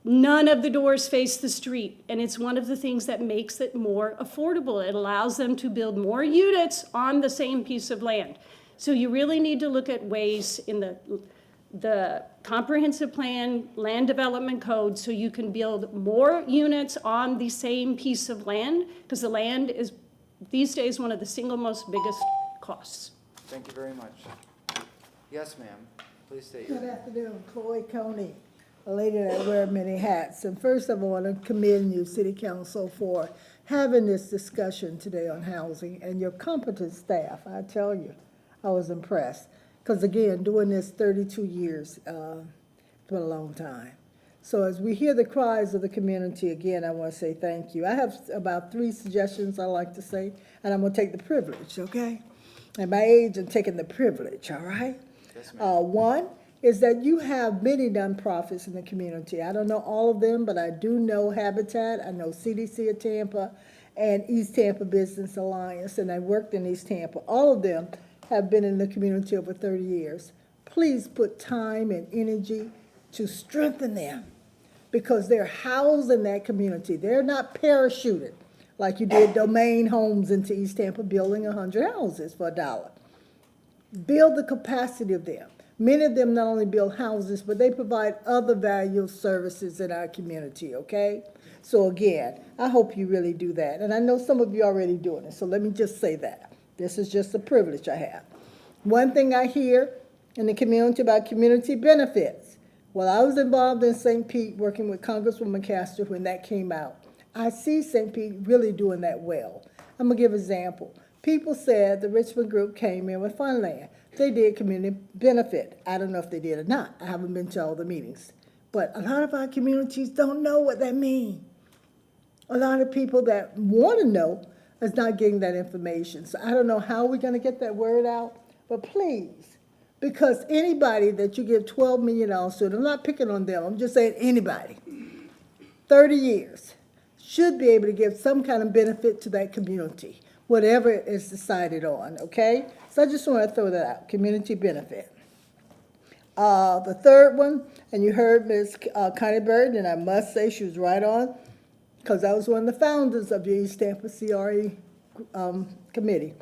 none of the doors face the street, and it's one of the things that makes it more affordable. It allows them to build more units on the same piece of land. So you really need to look at ways in the comprehensive plan, land development code, so you can build more units on the same piece of land, because the land is, these days, one of the single most biggest costs. Thank you very much. Yes, ma'am. Please state your Good name. afternoon, Chloe Coney, a lady that wears many hats. And first of all, I want to commend you, City Council, for having this discussion today on housing and your competent staff. I tell you, I was impressed. Because again, doing this 32 years, it's been a long time. So as we hear the cries of the community, again, I want to say thank you. I have about 3 suggestions I like to say, and I'm going to take the privilege, okay? At my age, I'm taking the privilege, all right? Yes, ma'am. One is that you have many nonprofits in the community. I don't know all of them, but I do know Habitat, I know CDC of Tampa, and East Tampa Business Alliance, and I worked in East Tampa. All of them have been in the community over 30 years. Please put time and energy to strengthen them, because they're housed in that community. They're not parachuted like you did Domain Homes into East Tampa, building 100 houses for $1. Build the capacity of them. Many of them not only build houses, but they provide other valuable services in our community, okay? So again, I hope you really do that. And I know some of you are already doing it, so let me just say that. This is just a privilege I have. One thing I hear in the community about community benefits. Well, I was involved in St. Pete working with Congresswoman Castor when that came out. I see St. Pete really doing that well. I'm going to give an example. People said the Richmond group came in with Funland. They did community benefit. I don't know if they did or not. I haven't been to all the meetings. But a lot of our communities don't know what that means. A lot of people that want to know is not getting that information. So I don't know how we're going to get that word out, but please, because anybody that you give $12 million to, and I'm not picking on them, I'm just saying anybody, 30 years, should be able to give some kind of benefit to that community, whatever is decided on, okay? So I just want to throw that out, community benefit. The third one, and you heard Ms. Connie Burton, and I must say she was right on, because I was one of the founders of the East Tampa CRE committee.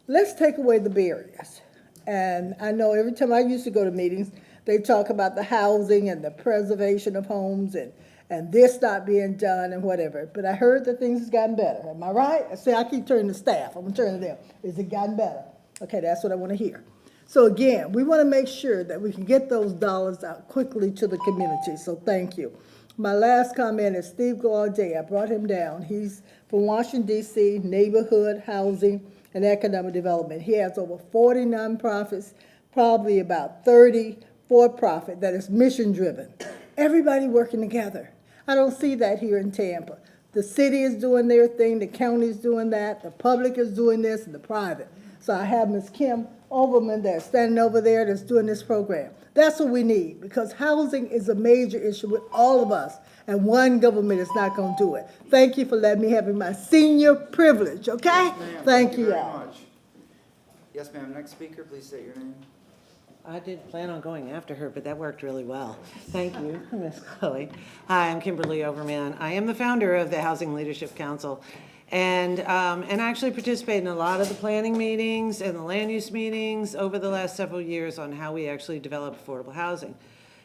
Let's take away the barriers. And I know every time I used to go to meetings, they talk about the housing and the preservation of homes and and this not being done and whatever. But I heard that things has gotten better. Am I right? I say I keep turning to staff. I'm gonna turn to them. Is it gotten better? Okay, that's what I want to hear. So again, we want to make sure that we can get those dollars out quickly to the community. So thank you. My last comment is Steve Gaudet. I brought him down. He's from Washington, D.C., neighborhood, housing, and economic development. He has over 40 nonprofits, probably about 30 for-profit that is mission-driven. Everybody working together. I don't see that here in Tampa. The city is doing their thing, the county is doing that, the public is doing this, and the private. So I have Ms. Kim Overman that's standing over there that's doing this program. That's what we need, because housing is a major issue with all of us, and one government is not going to do it. Thank you for letting me have my senior privilege, okay? Ma'am, Thank you, very y'all. much. Yes, ma'am. Next speaker, please state your name. I didn't plan on going after her, but that worked really well. Thank you, Ms. Chloe. Hi, I'm Kimberly Overman. I am the founder of the Housing Leadership Council, and actually participate in a lot of the planning meetings and the land use meetings over the last several years on how we actually develop affordable housing.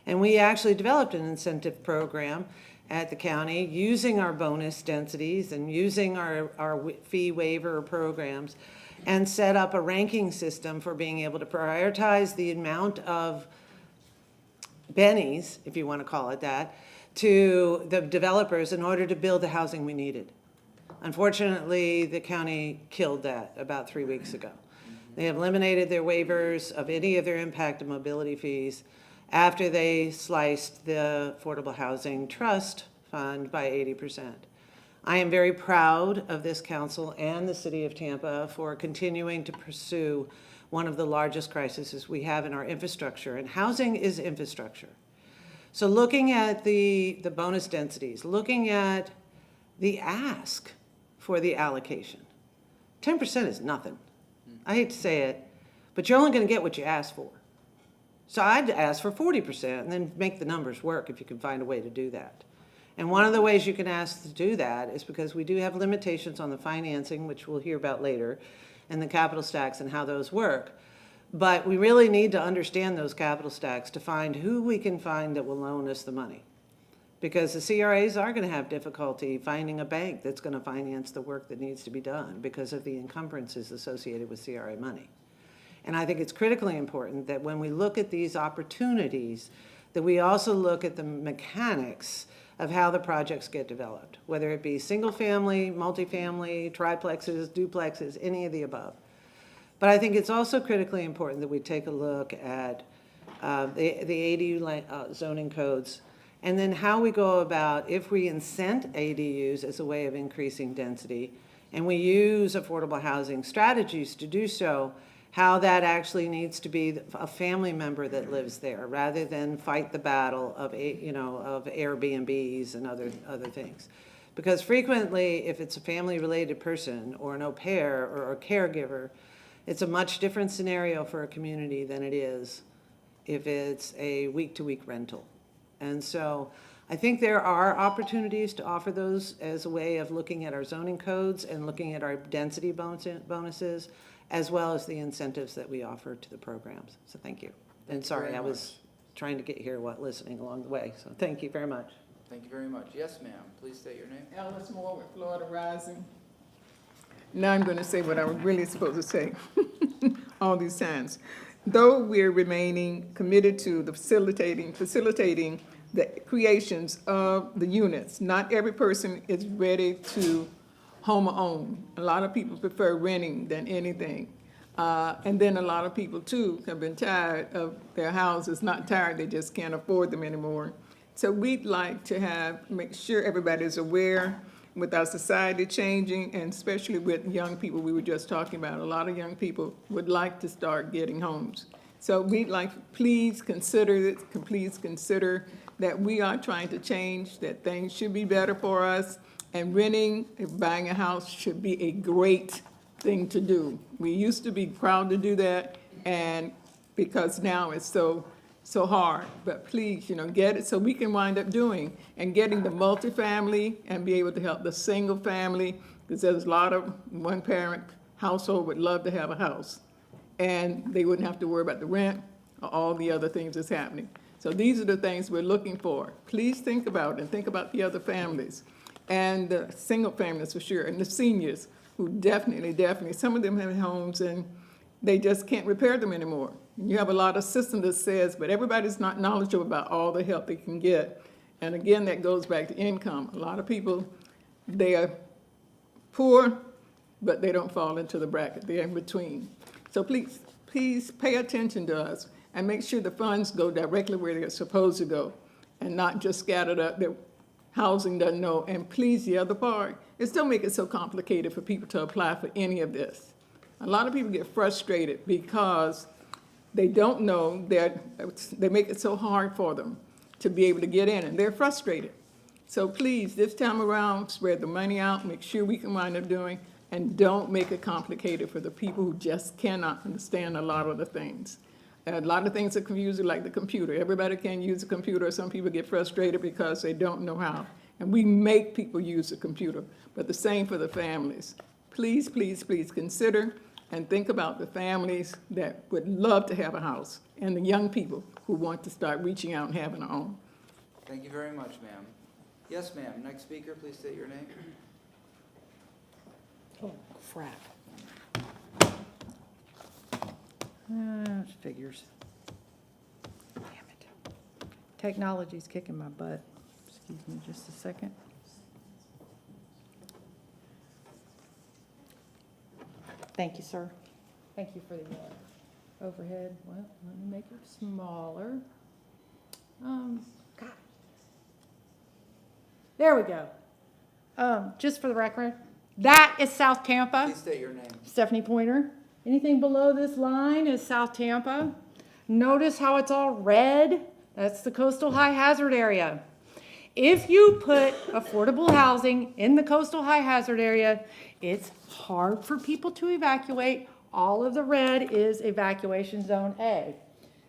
And we actually developed an incentive program at the county using our bonus densities and using our fee waiver programs, and set up a ranking system for being able to prioritize the amount of bennies, if you want to call it that, to the developers in order to build the housing we needed. Unfortunately, the county killed that about 3 weeks ago. They have eliminated their waivers of any of their impact and mobility fees after they sliced the Affordable Housing Trust Fund by 80%. I am very proud of this council and the city of Tampa for continuing to pursue one of the largest crises we have in our infrastructure, and housing is infrastructure. So looking at the bonus densities, looking at the ask for the allocation, 10% is nothing. I hate to say it, but you're only going to get what you ask for. So I'd ask for 40% and then make the numbers work if you can find a way to do that. And one of the ways you can ask to do that is because we do have limitations on the financing, which we'll hear about later, and the capital stacks and how those work. But we really need to understand those capital stacks to find who we can find that will loan us the money. Because the CRAs are going to have difficulty finding a bank that's going to finance the work that needs to be done because of the encumbrances associated with CRA money. And I think it's critically important that when we look at these opportunities, that we also look at the mechanics of how the projects get developed, whether it be single family, multifamily, triplexes, duplexes, any of the above. But I think it's also critically important that we take a look at the ADU zoning codes, and then how we go about, if we incent ADUs as a way of increasing density, and we use affordable housing strategies to do so, how that actually needs to be a family member that lives there, rather than fight the battle of, of Airbnbs and other things. Because frequently, if it's a family-related person or an au pair or a caregiver, it's a much different scenario for a community than it is if it's a week-to-week rental. And so I think there are opportunities to offer those as a way of looking at our zoning codes and looking at our density bonuses, as well as the incentives that we offer to the programs. So thank you. And sorry, I was trying to get here while listening along the way. So thank you very much. Thank you very much. Yes, ma'am. Please state your name. Alice Moore with Florida Rising. Now I'm going to say what I was really supposed to say all these times. Though we're remaining committed to the facilitating the creations of the units, not every person is ready to home own. A lot of people prefer renting than anything. And then a lot of people too have been tired of their houses, not tired, they just can't afford them anymore. So we'd like to make sure everybody's aware with our society changing, and especially with young people we were just talking about. A lot of young people would like to start getting homes. So we'd like, please consider that we are trying to change, that things should be better for us, and renting, buying a house should be a great thing to do. We used to be proud to do that, and because now it's so hard. But please, get it so we can wind up doing and getting the multifamily and be able to help the single family, because there's a lot of one-parent household would love to have a house, and they wouldn't have to worry about the rent or all the other things that's happening. So these are the things we're looking for. Please think about it and think about the other families and the single families for sure, and the seniors who definitely, some of them have homes and they just can't repair them anymore. You have a lot of system that says, but everybody's not knowledgeable about all the help they can get. And again, that goes back to income. A lot of people, they are poor, but they don't fall into the bracket. They're in between. So please pay attention to us and make sure the funds go directly where they're supposed to go and not just scattered up that housing doesn't know. And please, the other part is don't make it so complicated for people to apply for any of this. A lot of people get frustrated because they don't know that they make it so hard for them to be able to get in, and they're frustrated. So please, this time around, spread the money out, make sure we can wind up doing, and don't make it complicated for the people who just cannot understand a lot of the things. A lot of things are confusing, like the computer. Everybody can use a computer. Some people get frustrated because they don't know how. And we make people use a computer, but the same for the families. Please, please, please consider and think about the families that would love to have a house and the young people who want to start reaching out and having a home. Thank you very much, ma'am. Yes, ma'am. Next speaker, please state your name. Oh, crap. Figures. Damn it. Technology's kicking my butt. Excuse me just a second. Thank you, sir. Thank you for the overhead. Well, let me make it smaller. God. There we go. Just for the record, that is South Tampa. Please state your name. Stephanie Pointer. Anything below this line is South Tampa. Notice how it's all red? That's the coastal high hazard area. If you put affordable housing in the coastal high hazard area, it's hard for people to evacuate. All of the red is evacuation zone A.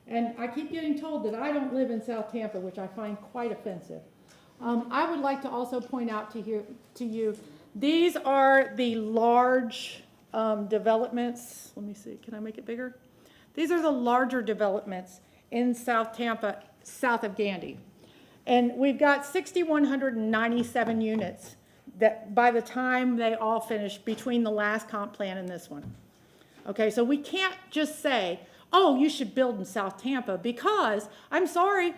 And I keep getting told that I don't live in South Tampa, which I find quite offensive. I would like to also point out to you, these are the large developments. Let me see, can I make it bigger? These are the larger developments in South Tampa, south of Gandy. And we've got 6,197 units that by the time they all finish between the last comp plan and this one. Okay, so we can't just say, oh, you should build in South Tampa because, I'm sorry,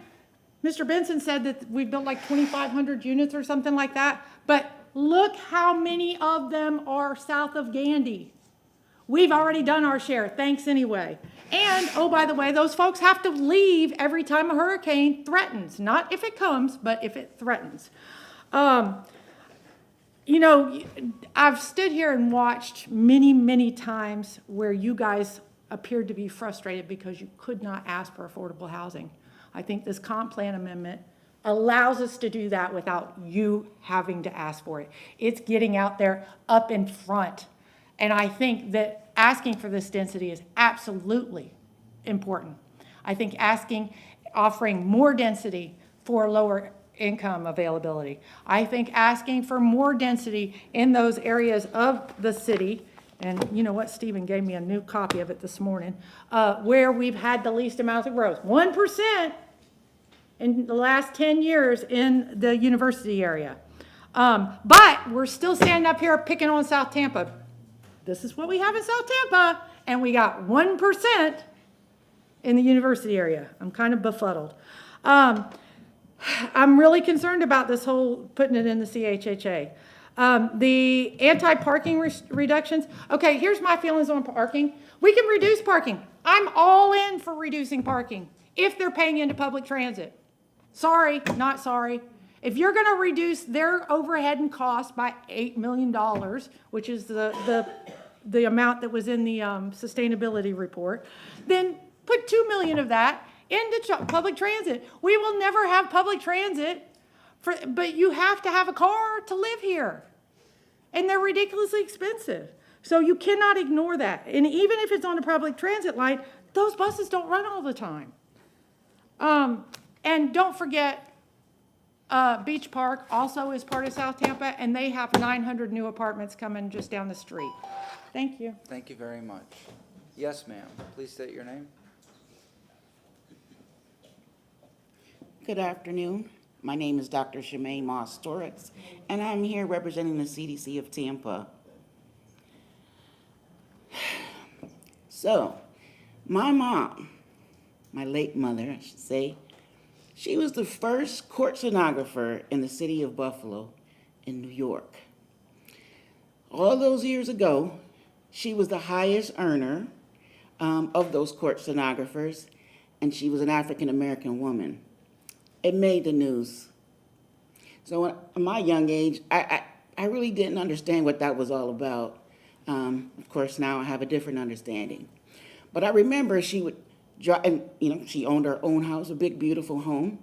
Mr. Benson said that we built like 2,500 units or something like that, but look how many of them are south of Gandy. We've already done our share, thanks anyway. And, oh, by the way, those folks have to leave every time a hurricane threatens. Not if it comes, but if it threatens. You know, I've stood here and watched many, many times where you guys appeared to be frustrated because you could not ask for affordable housing. I think this comp plan amendment allows us to do that without you having to ask for it. It's getting out there up in front. And I think that asking for this density is absolutely important. I think offering more density for lower income availability. I think asking for more density in those areas of the city, and you know what, Stephen gave me a new copy of it this morning, where we've had the least amount of growth. 1% in the last 10 years in the university area. But we're still standing up here picking on South Tampa. This is what we have in South Tampa, and we got 1% in the university area. I'm kind of befuddled. I'm really concerned about this whole putting it in the CHHA. The anti-parking reductions. Okay, here's my feelings on parking. We can reduce parking. I'm all in for reducing parking if they're paying into public transit. Sorry, not sorry. If you're going to reduce their overhead and cost by $8 million, which is the amount that was in the sustainability report, then put $2 million of that into public transit. We will never have public transit, but you have to have a car to live here. And they're ridiculously expensive. So you cannot ignore that. And even if it's on a public transit line, those buses don't run all the time. And don't forget, Beach Park also is part of South Tampa, and they have 900 new apartments coming just down the street. Thank you. Thank you very much. Yes, ma'am. Please state your name. Good afternoon. My name is Dr. Shemaine Moss-Torres, and I'm here representing the CDC of Tampa. So, my mom, my late mother, I should say, she was the first court stenographer in the city of Buffalo in New York. All those years ago, she was the highest earner of those court stenographers, and she was an African-American woman. It made the news. So at my young age, I really didn't understand what that was all about. Of course, now I have a different understanding. But I remember she would drive, and she owned her own house, a big, beautiful home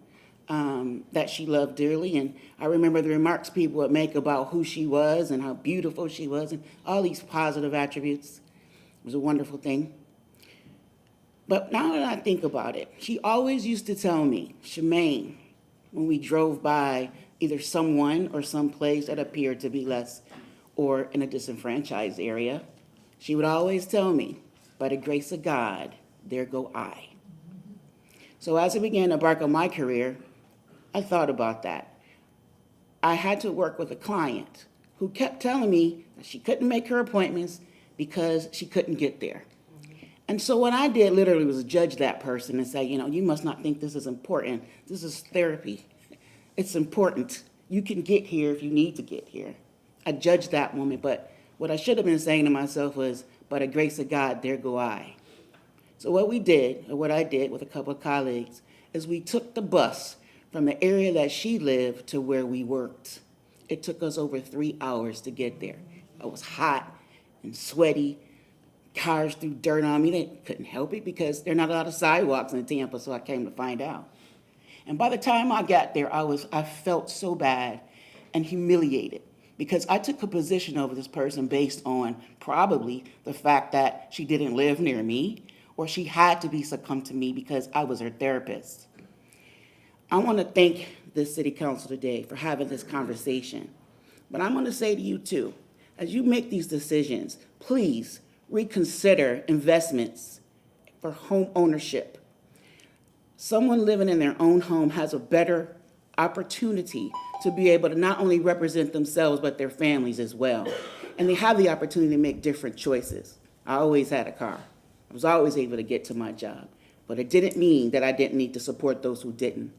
that she loved dearly. And I remember the remarks people would make about who she was and how beautiful she was and all these positive attributes. It was a wonderful thing. But now that I think about it, she always used to tell me, Shemaine, when we drove by either someone or some place that appeared to be less or in a disenfranchised area, she would always tell me, by the grace of God, there go I. So as I began to embark on my career, I thought about that. I had to work with a client who kept telling me that she couldn't make her appointments because she couldn't get there. And so what I did literally was judge that person and say, you must not think this is important. This is therapy. It's important. You can get here if you need to get here. I judged that woman, but what I should have been saying to myself was, by the grace of God, there go I. So what I did with a couple of colleagues, is we took the bus from the area that she lived to where we worked. It took us over 3 hours to get there. It was hot and sweaty. Cars threw dirt on me. They couldn't help it because there are not a lot of sidewalks in Tampa, so I came to find out. And by the time I got there, I felt so bad and humiliated because I took a position over this person based on probably the fact that she didn't live near me or she had to be succumb to me because I was her therapist. I want to thank this city council today for having this conversation. But I'm going to say to you too, as you make these decisions, please reconsider investments for home ownership. Someone living in their own home has a better opportunity to be able to not only represent themselves, but their families as well. And they have the opportunity to make different choices. I always had a car. I was always able to get to my job. But it didn't mean that I didn't need to support those who didn't.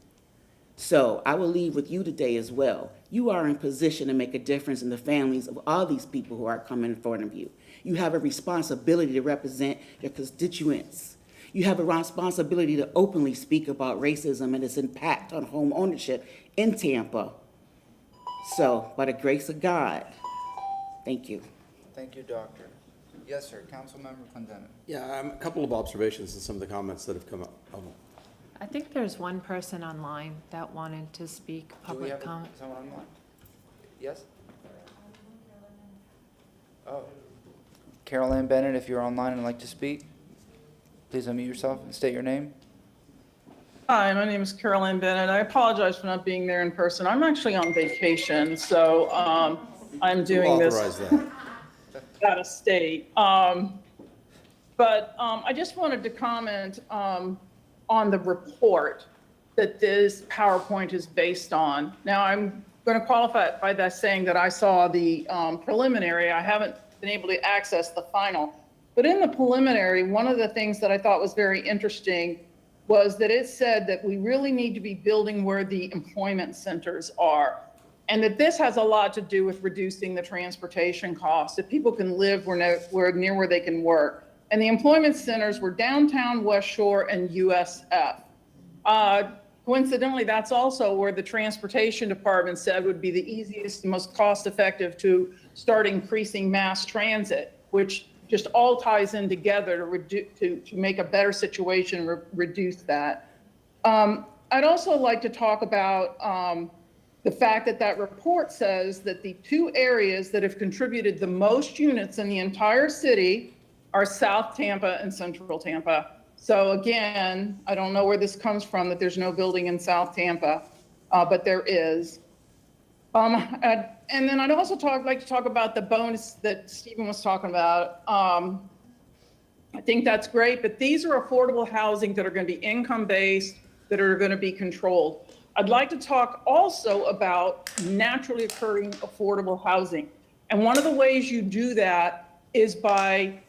So I will leave with you today as well. You are in position to make a difference in the families of all these people who are coming in front of you. You have a responsibility to represent your constituents. You have a responsibility to openly speak about racism and its impact on home ownership in Tampa. So, by the grace of God, thank you. Thank you, Doctor. Yes, sir. Councilmember Clendenin. Yeah, a couple of observations and some of the comments that have come up. I think there's one person online that wanted to speak public comment. Someone online? Yes? Oh. Carol Ann Bennett, if you're online and like to speak, please unmute yourself and state your name. Hi, my name is Carol Ann Bennett. I apologize for not being there in person. I'm actually on vacation, so I'm doing this out of state. But I just wanted to comment on the report that this PowerPoint is based on. Now, I'm going to qualify it by that saying that I saw the preliminary. I haven't been able to access the final. But in the preliminary, one of the things that I thought was very interesting was that it said that we really need to be building where the employment centers are. And that this has a lot to do with reducing the transportation costs, that people can live near where they can work. And the employment centers were downtown, West Shore, and USF. Coincidentally, that's also where the transportation department said would be the easiest, most cost-effective to start increasing mass transit, which just all ties in together to make a better situation, reduce that. I'd also like to talk about the fact that that report says that the two areas that have contributed the most units in the entire city are South Tampa and Central Tampa. So again, I don't know where this comes from, that there's no building in South Tampa, but there is. And then I'd also like to talk about the bonus that Stephen was talking about. I think that's great, but these are affordable housing that are going to be income-based, that are going to be controlled. I'd like to talk also about naturally occurring affordable housing. And one of the ways you do that is by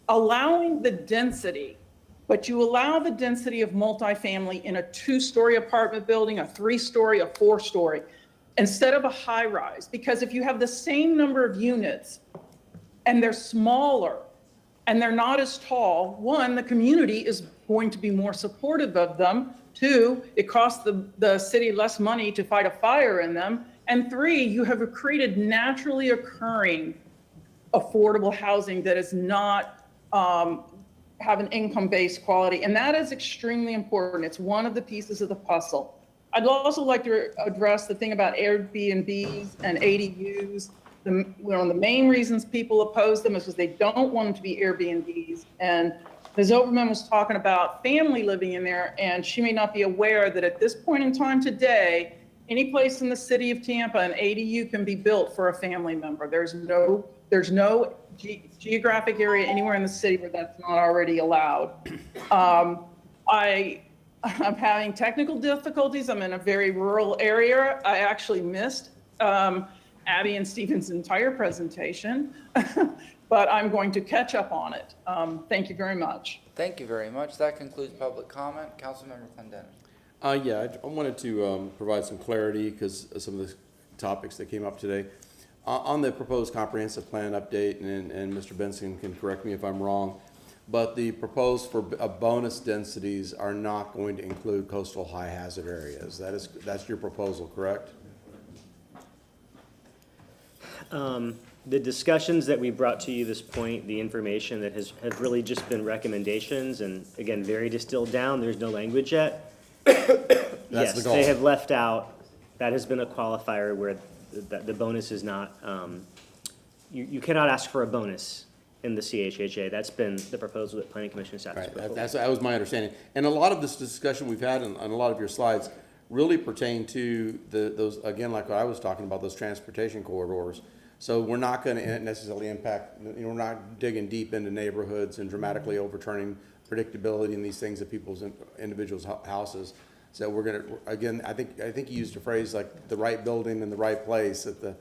allowing the density, but you allow the density of multifamily in a 2-story apartment building, a 3-story, a 4-story, instead of a high rise. Because if you have the same number of units and they're smaller and they're not as tall, one, the community is going to be more supportive of them. 2, it costs the city less money to fight a fire in them. And 3, you have created naturally occurring affordable housing that is not have an income-based quality. And that is extremely important. It's one of the pieces of the puzzle. I'd also like to address the thing about Airbnbs and ADUs. One of the main reasons people oppose them is because they don't want them to be Airbnbs. And Ms. Overman was talking about family living in there, and she may not be aware that at this point in time today, any place in the city of Tampa, an ADU can be built for a family member. There's no geographic area anywhere in the city where that's not already allowed. I'm having technical difficulties. I'm in a very rural area. I actually missed Abby and Stephen's entire presentation, but I'm going to catch up on it. Thank you very much. Thank you very much. That concludes public comment. Councilmember Clendenin. Yeah, I wanted to provide some clarity because of some of the topics that came up today. On the proposed comprehensive plan update, and Mr. Benson can correct me if I'm wrong, but the proposed for bonus densities are not going to include coastal high hazard areas. That's your proposal, correct? The discussions that we brought to you this point, the information that have really just been recommendations, and again, very distilled down, there's no language yet. Yes, the goal. they have left out, that has been a qualifier where the bonus is not, you cannot ask for a bonus in the CHHA. That's been the proposal that Planning Commission staff has put forward. That was my understanding. And a lot of this discussion we've had on a lot of your slides really pertain to those, again, like what I was talking about, those transportation corridors. So we're not going to necessarily impact, we're not digging deep into neighborhoods and dramatically overturning predictability in these things at people's individuals' houses. So we're going to, again, I think you used a phrase like the right building in the right place at the,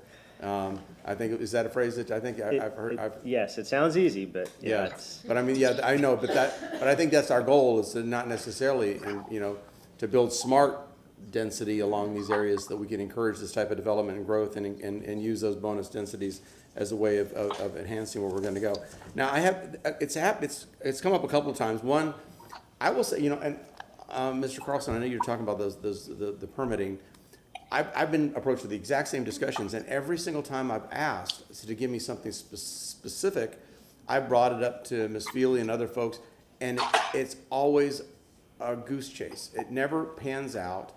I think, is that a phrase that I think I've heard? Yes, it sounds easy, but yeah. But I mean, yeah, I know, but I think that's our goal, is to not necessarily, to build smart density along these areas, that we can encourage this type of development and growth and use those bonus densities as a way of enhancing where we're going to go. Now, it's come up a couple of times. One, I will say, and Mr. Carlson, I know you're talking about the permitting. I've been approached with the exact same discussions, and every single time I've asked to give me something specific, I brought it up to Ms. Feely and other folks, and it's always a goose chase. It never pans out.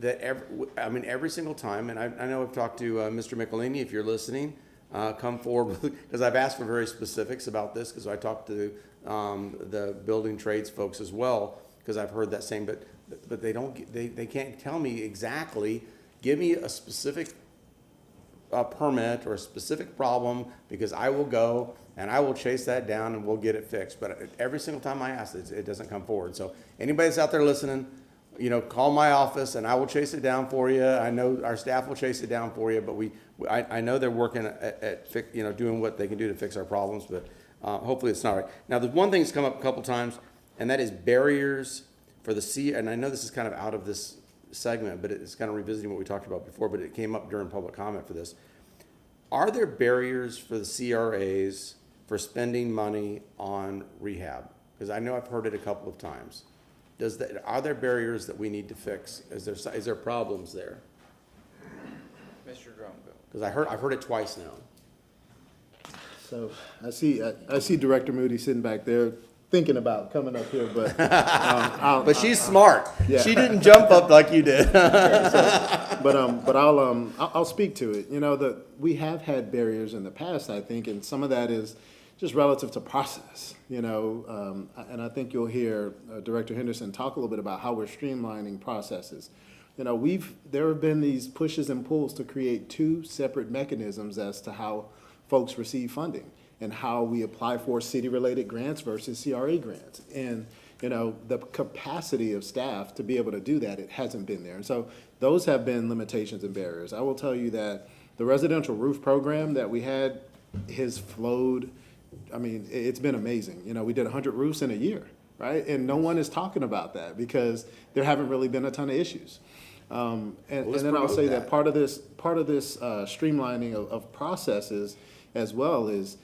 Every single time, and I know I've talked to Mr. Michelini, if you're listening, come forward, because I've asked for very specifics about this, because I talked to the building trades folks as well, because I've heard that same, but they can't tell me exactly. Give me a specific permit or a specific problem, because I will go and I will chase that down and we'll get it fixed. But every single time I ask, it doesn't come forward. So anybody that's out there listening, call my office and I will chase it down for you. I know our staff will chase it down for you, but I know they're working at doing what they can do to fix our problems, but hopefully it's not right. Now, there's one thing that's come up a couple times, and that is barriers for the C, and I know this is kind of out of this segment, but it's kind of revisiting what we talked about before, but it came up during public comment for this. Are there barriers for the CRAs for spending money on rehab? Because I know I've heard it a couple of times. Are there barriers that we need to fix? Is there problems there? Mr. Drumgo. Because I've heard it twice now. So I see Director Moody sitting back there thinking about coming up here, but but she's smart. Yeah. She didn't jump up like you did. But I'll speak to it. We have had barriers in the past, I think, and some of that is just relative to process. And I think you'll hear Director Henderson talk a little bit about how we're streamlining processes. There have been these pushes and pulls to create 2 separate mechanisms as to how folks receive funding and how we apply for city-related grants versus CRA grants. And, the capacity of staff to be able to do that, it hasn't been there. And so those have been limitations and barriers. I will tell you that the residential roof program that we had has flowed. I mean, it's been amazing. We did 100 roofs in a year, right? And no one is talking about that because there haven't really been a ton of issues. And then I'll say that part of this streamlining of processes as well is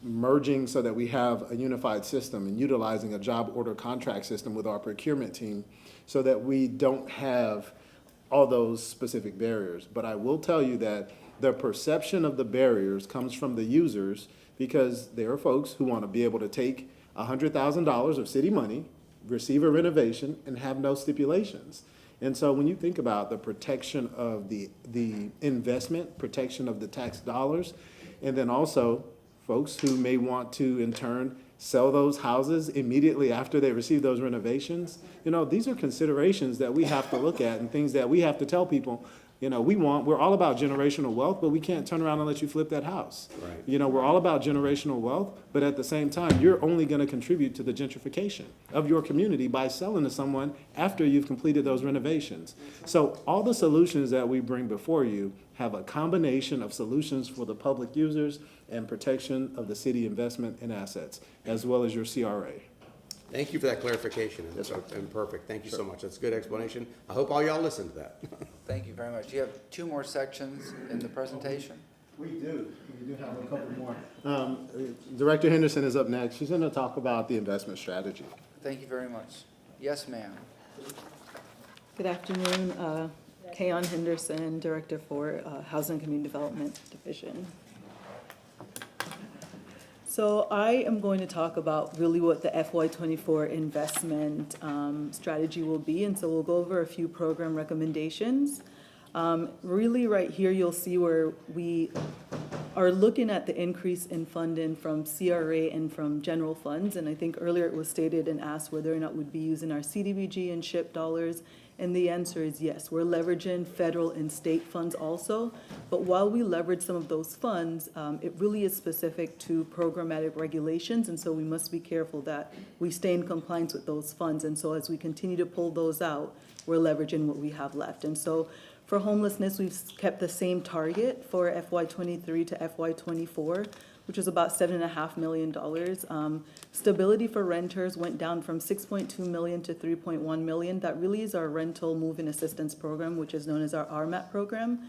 merging so that we have a unified system and utilizing a job order contract system with our procurement team so that we don't have all those specific barriers. But I will tell you that the perception of the barriers comes from the users because there are folks who want to be able to take $100,000 of city money, receive a renovation, and have no stipulations. And so when you think about the protection of the investment, protection of the tax dollars, and then also folks who may want to, in turn, sell those houses immediately after they receive those renovations, these are considerations that we have to look at and things that we have to tell people, we're all about generational wealth, but we can't turn around and let you flip that house. Right. We're all about generational wealth, but at the same time, you're only going to contribute to the gentrification of your community by selling to someone after you've completed those renovations. So all the solutions that we bring before you have a combination of solutions for the public users and protection of the city investment and assets, as well as your CRA. Thank you for that clarification. And perfect. Thank you so much. That's a good explanation. I hope all y'all listened to that. Thank you very much. You have 2 more sections in the presentation? We do. We do have a couple more. Director Henderson is up next. She's going to talk about the investment strategy. Thank you very much. Yes, ma'am. Good afternoon. Kayon Henderson, Director for Housing and Community Development Division. So I am going to talk about really what the FY24 investment strategy will be, and so we'll go over a few program recommendations. Really right here you'll see where we are looking at the increase in funding from CRA and from general funds, and I think earlier it was stated and asked whether or not we'd be using our CDBG and SHIP dollars. And the answer is yes. We're leveraging federal and state funds also, but while we leverage some of those funds, it really is specific to programmatic regulations, and so we must be careful that we stay in compliance with those funds. And so as we continue to pull those out, we're leveraging what we have left. And so for homelessness, we've kept the same target for FY23 to FY24, which was about $7.5 million. Stability for renters went down from $6.2 million to $3.1 million. That really is our rental move-in assistance program, which is known as our RMAP program.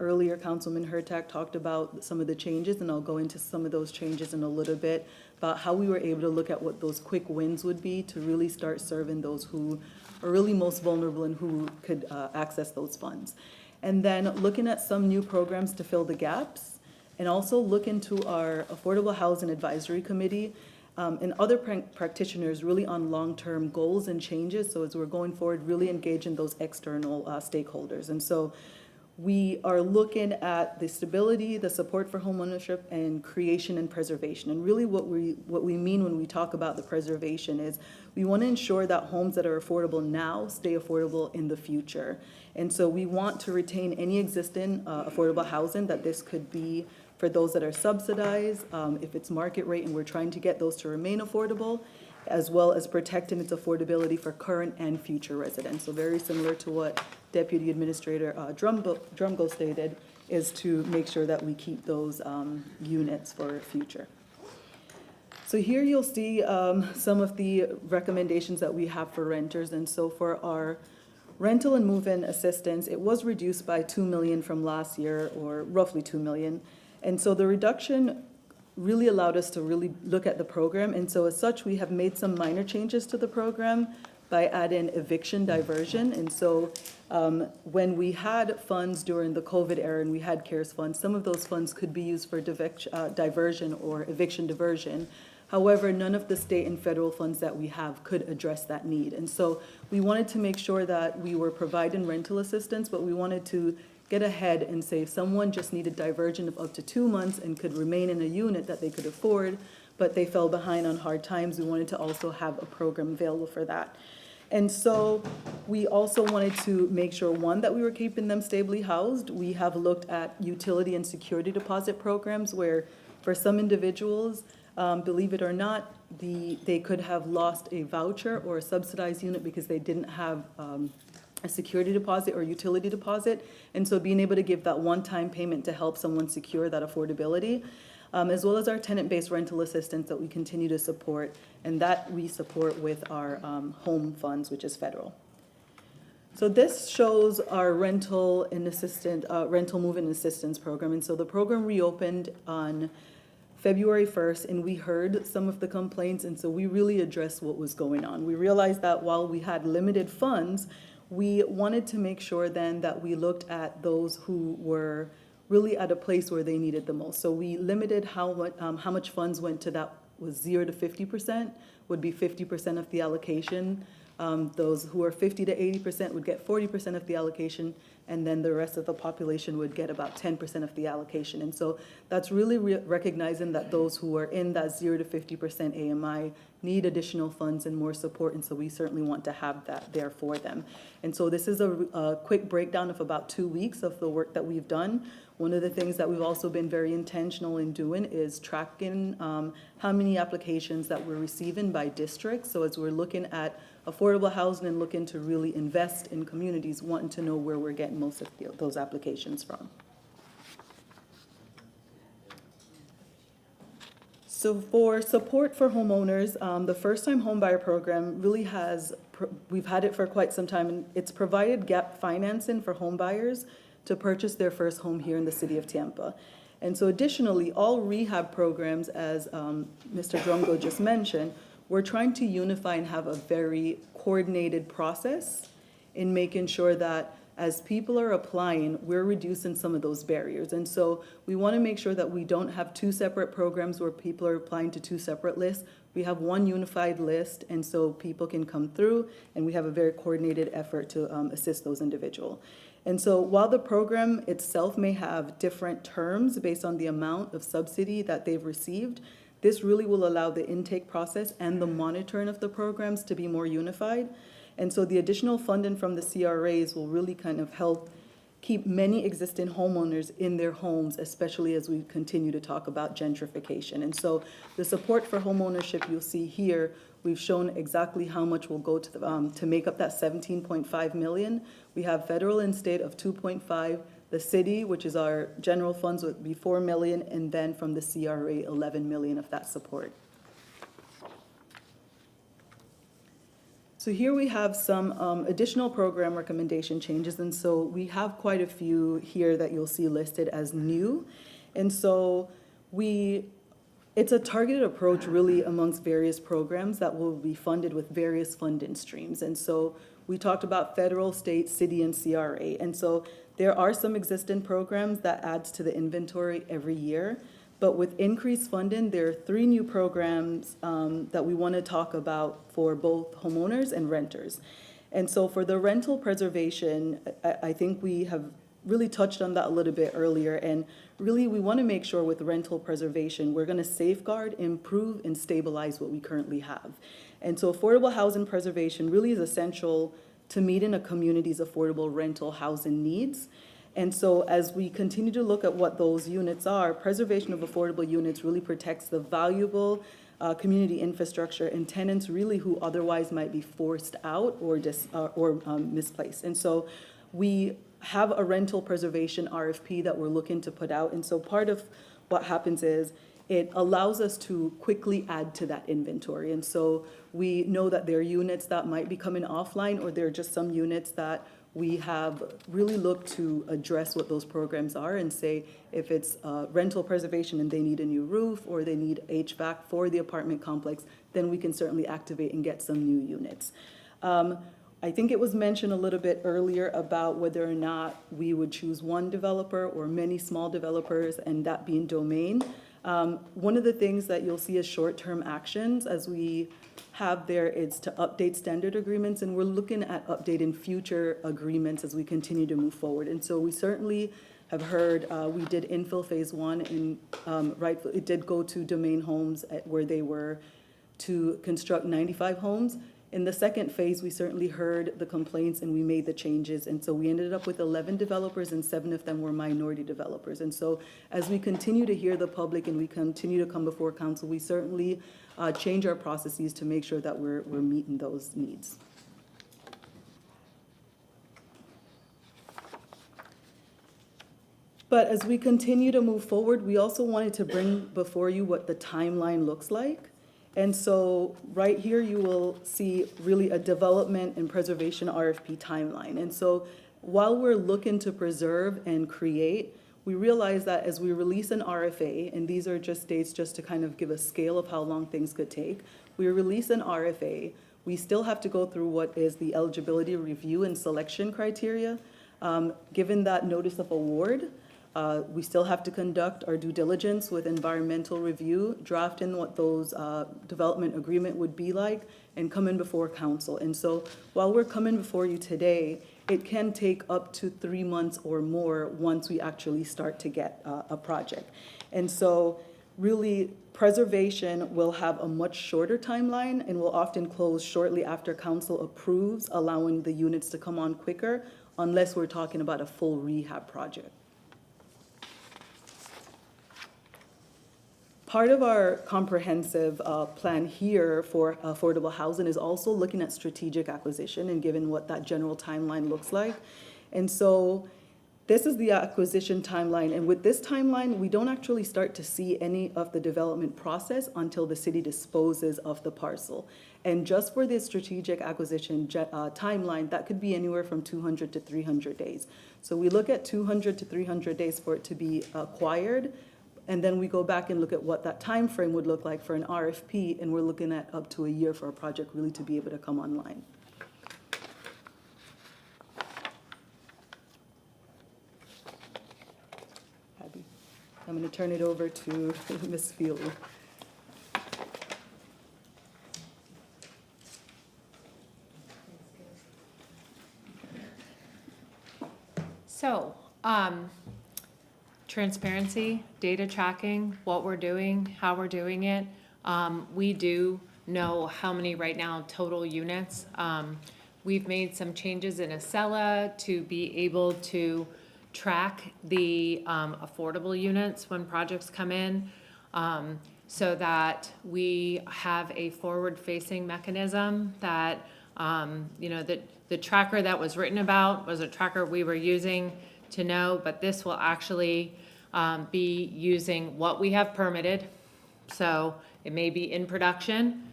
Earlier, Councilman Hurtak talked about some of the changes, and I'll go into some of those changes in a little bit, about how we were able to look at what those quick wins would be to really start serving those who are really most vulnerable and who could access those funds. And then looking at some new programs to fill the gaps, and also look into our Affordable Housing Advisory Committee and other practitioners really on long-term goals and changes. So as we're going forward, really engage in those external stakeholders. And so we are looking at the stability, the support for homeownership, and creation and preservation. And really what we mean when we talk about the preservation is we want to ensure that homes that are affordable now stay affordable in the future. And so we want to retain any existing affordable housing, that this could be for those that are subsidized, if it's market rate, and we're trying to get those to remain affordable, as well as protecting its affordability for current and future residents. So very similar to what Deputy Administrator Drumgo stated, is to make sure that we keep those units for future. So here you'll see some of the recommendations that we have for renters. And so for our rental and move-in assistance, it was reduced by $2 million from last year, or roughly $2 million. And so the reduction really allowed us to really look at the program. And so as such, we have made some minor changes to the program by adding eviction diversion. And so when we had funds during the COVID era and we had CARES funds, some of those funds could be used for diversion or eviction diversion. However, none of the state and federal funds that we have could address that need. And so we wanted to make sure that we were providing rental assistance, but we wanted to get ahead and say if someone just needed diversion of up to 2 months and could remain in a unit that they could afford, but they fell behind on hard times, we wanted to also have a program available for that. And so we also wanted to make sure, one, that we were keeping them stably housed. We have looked at utility and security deposit programs where for some individuals, believe it or not, they could have lost a voucher or a subsidized unit because they didn't have a security deposit or utility deposit. And so being able to give that one-time payment to help someone secure that affordability, as well as our tenant-based rental assistance that we continue to support, and that we support with our home funds, which is federal. So this shows our rental move-in assistance program. And so the program reopened on February 1st, and we heard some of the complaints, and so we really addressed what was going on. We realized that while we had limited funds, we wanted to make sure then that we looked at those who were really at a place where they needed the most. So we limited how much funds went to that was 0 to 50%, would be 50% of the allocation. Those who are 50 to 80% would get 40% of the allocation, and then the rest of the population would get about 10% of the allocation. And so that's really recognizing that those who are in that 0 to 50% AMI need additional funds and more support, and so we certainly want to have that there for them. And so this is a quick breakdown of about 2 weeks of the work that we've done. One of the things that we've also been very intentional in doing is tracking how many applications that we're receiving by district. So as we're looking at affordable housing and looking to really invest in communities, wanting to know where we're getting most of those applications from. So for support for homeowners, the first-time homebuyer program really we've had it for quite some time, and it's provided gap financing for homebuyers to purchase their first home here in the city of Tampa. And so additionally, all rehab programs, as Mr. Drongo just mentioned, we're trying to unify and have a very coordinated process in making sure that as people are applying, we're reducing some of those barriers. And so we want to make sure that we don't have two separate programs where people are applying to two separate lists. We have one unified list, and so people can come through, and we have a very coordinated effort to assist those individuals. And so while the program itself may have different terms based on the amount of subsidy that they've received, this really will allow the intake process and the monitoring of the programs to be more unified. And so the additional funding from the CRAs will really kind of help keep many existing homeowners in their homes, especially as we continue to talk about gentrification. And so the support for homeownership you'll see here, we've shown exactly how much will go to make up that 17.5 million. We have federal and state of 2.5. The city, which is our general funds, would be 4 million, and then from the CRA, 11 million of that support. So here we have some additional program recommendation changes, and so we have quite a few here that you'll see listed as new. And so it's a targeted approach really amongst various programs that will be funded with various funding streams. And so we talked about federal, state, city, and CRA. And so there are some existing programs that adds to the inventory every year. But with increased funding, there are 3 new programs that we want to talk about for both homeowners and renters. And so for the rental preservation, I think we have really touched on that a little bit earlier. And really, we want to make sure with rental preservation, we're going to safeguard, improve, and stabilize what we currently have. And so affordable housing preservation really is essential to meeting a community's affordable rental housing needs. And so as we continue to look at what those units are, preservation of affordable units really protects the valuable community infrastructure and tenants really who otherwise might be forced out or misplaced. And so we have a rental preservation RFP that we're looking to put out. And so part of what happens is it allows us to quickly add to that inventory. And so we know that there are units that might be coming offline, or there are just some units that we have really looked to address what those programs are and say if it's rental preservation and they need a new roof or they need HVAC for the apartment complex, then we can certainly activate and get some new units. I think it was mentioned a little bit earlier about whether or not we would choose one developer or many small developers, and that being domain. One of the things that you'll see as short-term actions as we have there is to update standard agreements, and we're looking at updating future agreements as we continue to move forward. And so we certainly have heard, we did infill phase 1, and it did go to Domain Homes where they were to construct 95 homes. In the second phase, we certainly heard the complaints and we made the changes. And so we ended up with 11 developers, and 7 of them were minority developers. And so as we continue to hear the public and we continue to come before council, we certainly change our processes to make sure that we're meeting those needs. But as we continue to move forward, we also wanted to bring before you what the timeline looks like. And so right here, you will see really a development and preservation RFP timeline. And so while we're looking to preserve and create, we realize that as we release an RFA, and these are just dates just to kind of give a scale of how long things could take, we release an RFA, we still have to go through what is the eligibility review and selection criteria. Given that notice of award, we still have to conduct our due diligence with environmental review, draft in what those development agreement would be like, and come in before council. And so while we're coming before you today, it can take up to 3 months or more once we actually start to get a project. And so really, preservation will have a much shorter timeline and will often close shortly after council approves, allowing the units to come on quicker, unless we're talking about a full rehab project. Part of our comprehensive plan here for affordable housing is also looking at strategic acquisition and given what that general timeline looks like. And so this is the acquisition timeline. And with this timeline, we don't actually start to see any of the development process until the city disposes of the parcel. And just for this strategic acquisition timeline, that could be anywhere from 200 to 300 days. So we look at 200 to 300 days for it to be acquired. And then we go back and look at what that time frame would look like for an RFP, and we're looking at up to a year for a project really to be able to come online. Happy. I'm going to turn it over to Ms. Field. So, transparency, data tracking, what we're doing, how we're doing it. We do know how many right now total units. We've made some changes in Acela to be able to track the affordable units when projects come in, so that we have a forward-facing mechanism that, that the tracker that was written about was a tracker we were using to know, but this will actually be using what we have permitted. So it may be in production,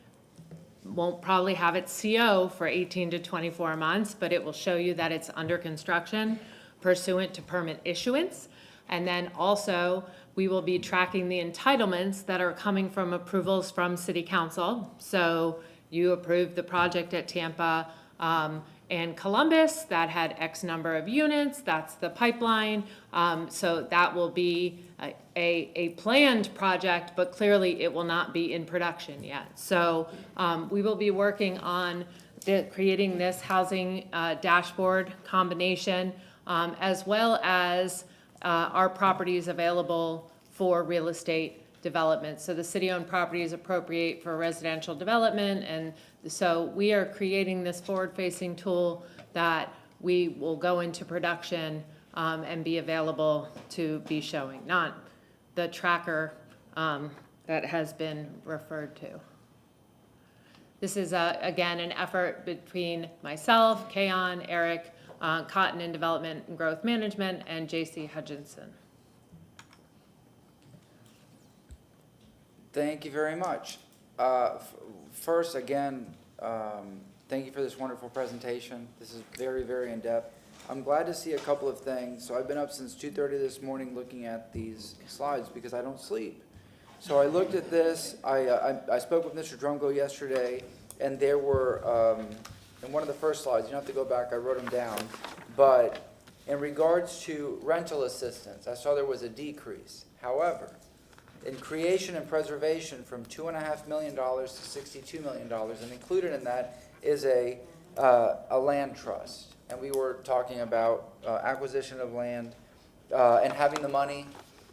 won't probably have its CO for 18 to 24 months, but it will show you that it's under construction pursuant to permit issuance. And then also, we will be tracking the entitlements that are coming from approvals from City Council. So you approved the project at Tampa, and Columbus that had X number of units, that's the pipeline. So that will be a planned project, but clearly it will not be in production yet. So we will be working on creating this housing dashboard combination, as well as our properties available for real estate development. So the city-owned properties appropriate for residential development, and so we are creating this forward-facing tool that we will go into production and be available to be showing, not the tracker that has been referred to. This is, again, an effort between myself, Kayon, Eric, Cotton in Development and Growth Management, and J.C. Hutchinson. Thank you very much. First, again, thank you for this wonderful presentation. This is very, very in-depth. I'm glad to see a couple of things. So I've been up since 2:30 this morning looking at these slides because I don't sleep. So I looked at this. I spoke with Mr. Drumgo yesterday, and there were, in one of the first slides, you don't have to go back, I wrote them down, but in regards to rental assistance, I saw there was a decrease. However, in creation and preservation from $2.5 million to $62 million, and included in that is a land trust. And we were talking about acquisition of land and having the money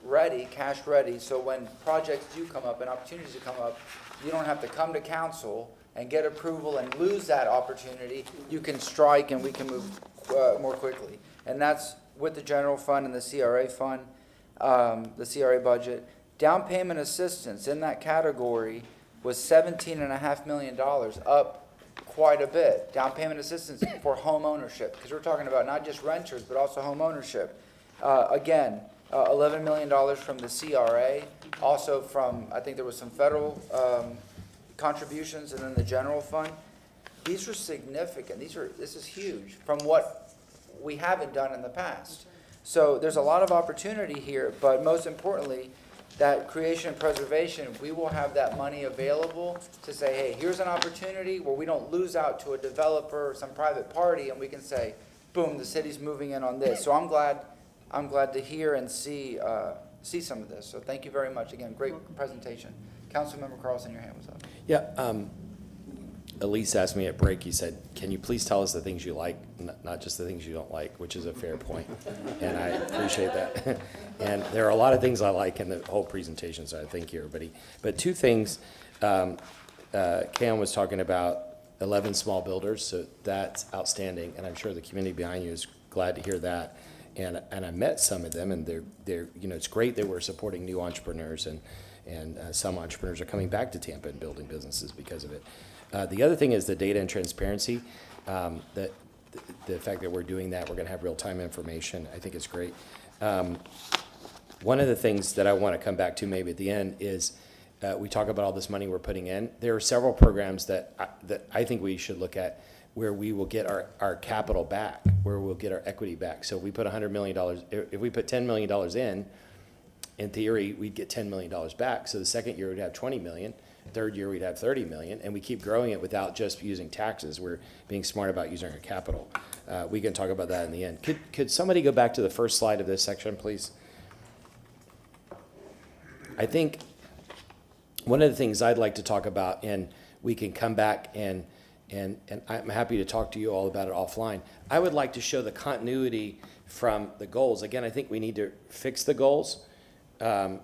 ready, cash ready, so when projects do come up and opportunities do come up, you don't have to come to council and get approval and lose that opportunity. You can strike and we can move more quickly. And that's with the general fund and the CRA fund, the CRA budget. Down payment assistance in that category, was $17.5 million, up quite a bit. Down payment assistance for home ownership, because we're talking about not just renters, but also home ownership. Again, $11 million from the CRA, also from, I think there was some federal contributions, and then the general fund. These are significant. This is huge from what we haven't done in the past. So there's a lot of opportunity here, but most importantly, that creation and preservation, we will have that money available to say, hey, here's an opportunity where we don't lose out to a developer or some private party, and we can say, boom, the city's moving in on this. So I'm glad to hear and see some of this. So thank you very much. Again, great presentation. Councilmember Carlson, your hand was up. Yeah, Elise asked me at break, he said, can you please tell us the things you like, not just the things you don't like, which is a fair point, and I appreciate that. And there are a lot of things I like in the whole presentation, so I thank you, everybody. But two things, Cam was talking about 11 small builders, so that's outstanding, and I'm sure the community behind you is glad to hear that. And I met some of them, and they're you know, it's great that we're supporting new entrepreneurs, and some entrepreneurs are coming back to Tampa and building businesses because of it. The other thing is the data and transparency. The fact that we're doing that, we're going to have real-time information. I think it's great. One of the things that I want to come back to maybe at the end is we talk about all this money we're putting in. There are several programs that I think we should look at where we will get our capital back, where we'll get our equity back. So if we put $100 million, if we put $10 million in theory, we'd get $10 million back. So the second year we'd have $20 million. Third year we'd have 30 million, and we keep growing it without just using taxes. We're being smart about using our capital. We can talk about that in the end. Could somebody go back to the first slide of this section, please? I think one of the things I'd like to talk about, and we can come back and I'm happy to talk to you all about it offline. I would like to show the continuity from the goals. Again, I think we need to fix the goals and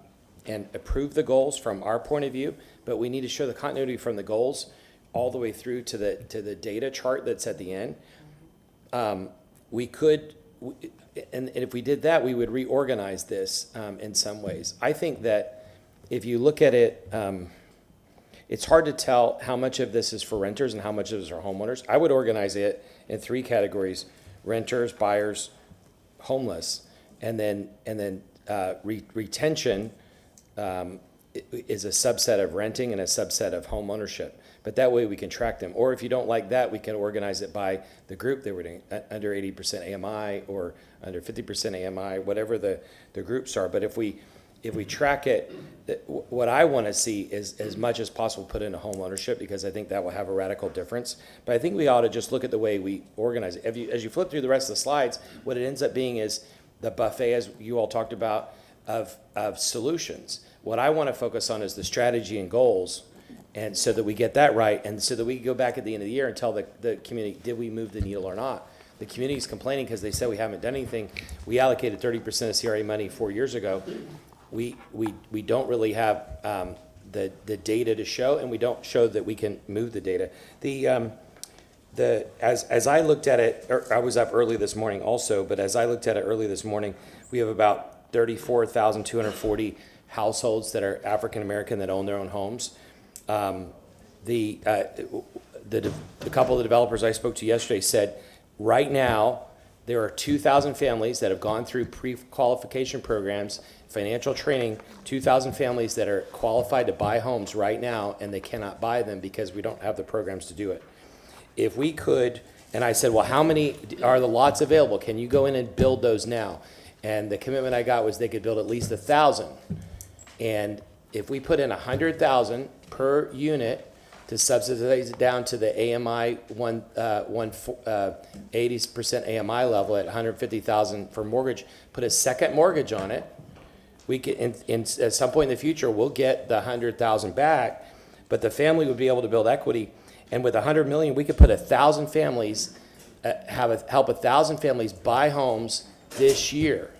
approve the goals from our point of view, but we need to show the continuity from the goals all the way through to the data chart that's at the end. We could, and if we did that, we would reorganize this in some ways. I think that if you look at it, it's hard to tell how much of this is for renters and how much of this are homeowners. I would organize it in three categories: renters, buyers, homeless, and then retention is a subset of renting and a subset of home ownership. But that way we can track them. Or if you don't like that, we can organize it by the group they were doing, under 80% AMI or under 50% AMI, whatever the groups are. But if we track it, what I want to see is as much as possible put into home ownership, because I think that will have a radical difference. But I think we ought to just look at the way we organize it. As you flip through the rest of the slides, what it ends up being is the buffet, as you all talked about, of solutions. What I want to focus on is the strategy and goals, and so that we get that right, and so that we can go back at the end of the year and tell the community, did we move the needle or not? The community is complaining because they said we haven't done anything. We allocated 30% of CRA money 4 years ago. We don't really have the data to show, and we don't show that we can move the data. As I looked at it, I was up early this morning also, but as I looked at it early this morning, we have about 34,240 households that are African American that own their own homes. The couple of the developers I spoke to yesterday said, right now, there are 2,000 families that have gone through pre-qualification programs, financial training, 2,000 families that are qualified to buy homes right now, and they cannot buy them because we don't have the programs to do it. If we could, and I said, well, how many are the lots available? Can you go in and build those now? And the commitment I got was they could build at least 1,000. And if we put in 100,000 per unit to subsidize it down to the AMI 80% AMI level at 150,000 for mortgage, put a second mortgage on it, we can, at some point in the future, we'll get the 100,000 back, but the family would be able to build equity. And with 100 million, we could put 1,000 families, help 1,000 families buy homes this year.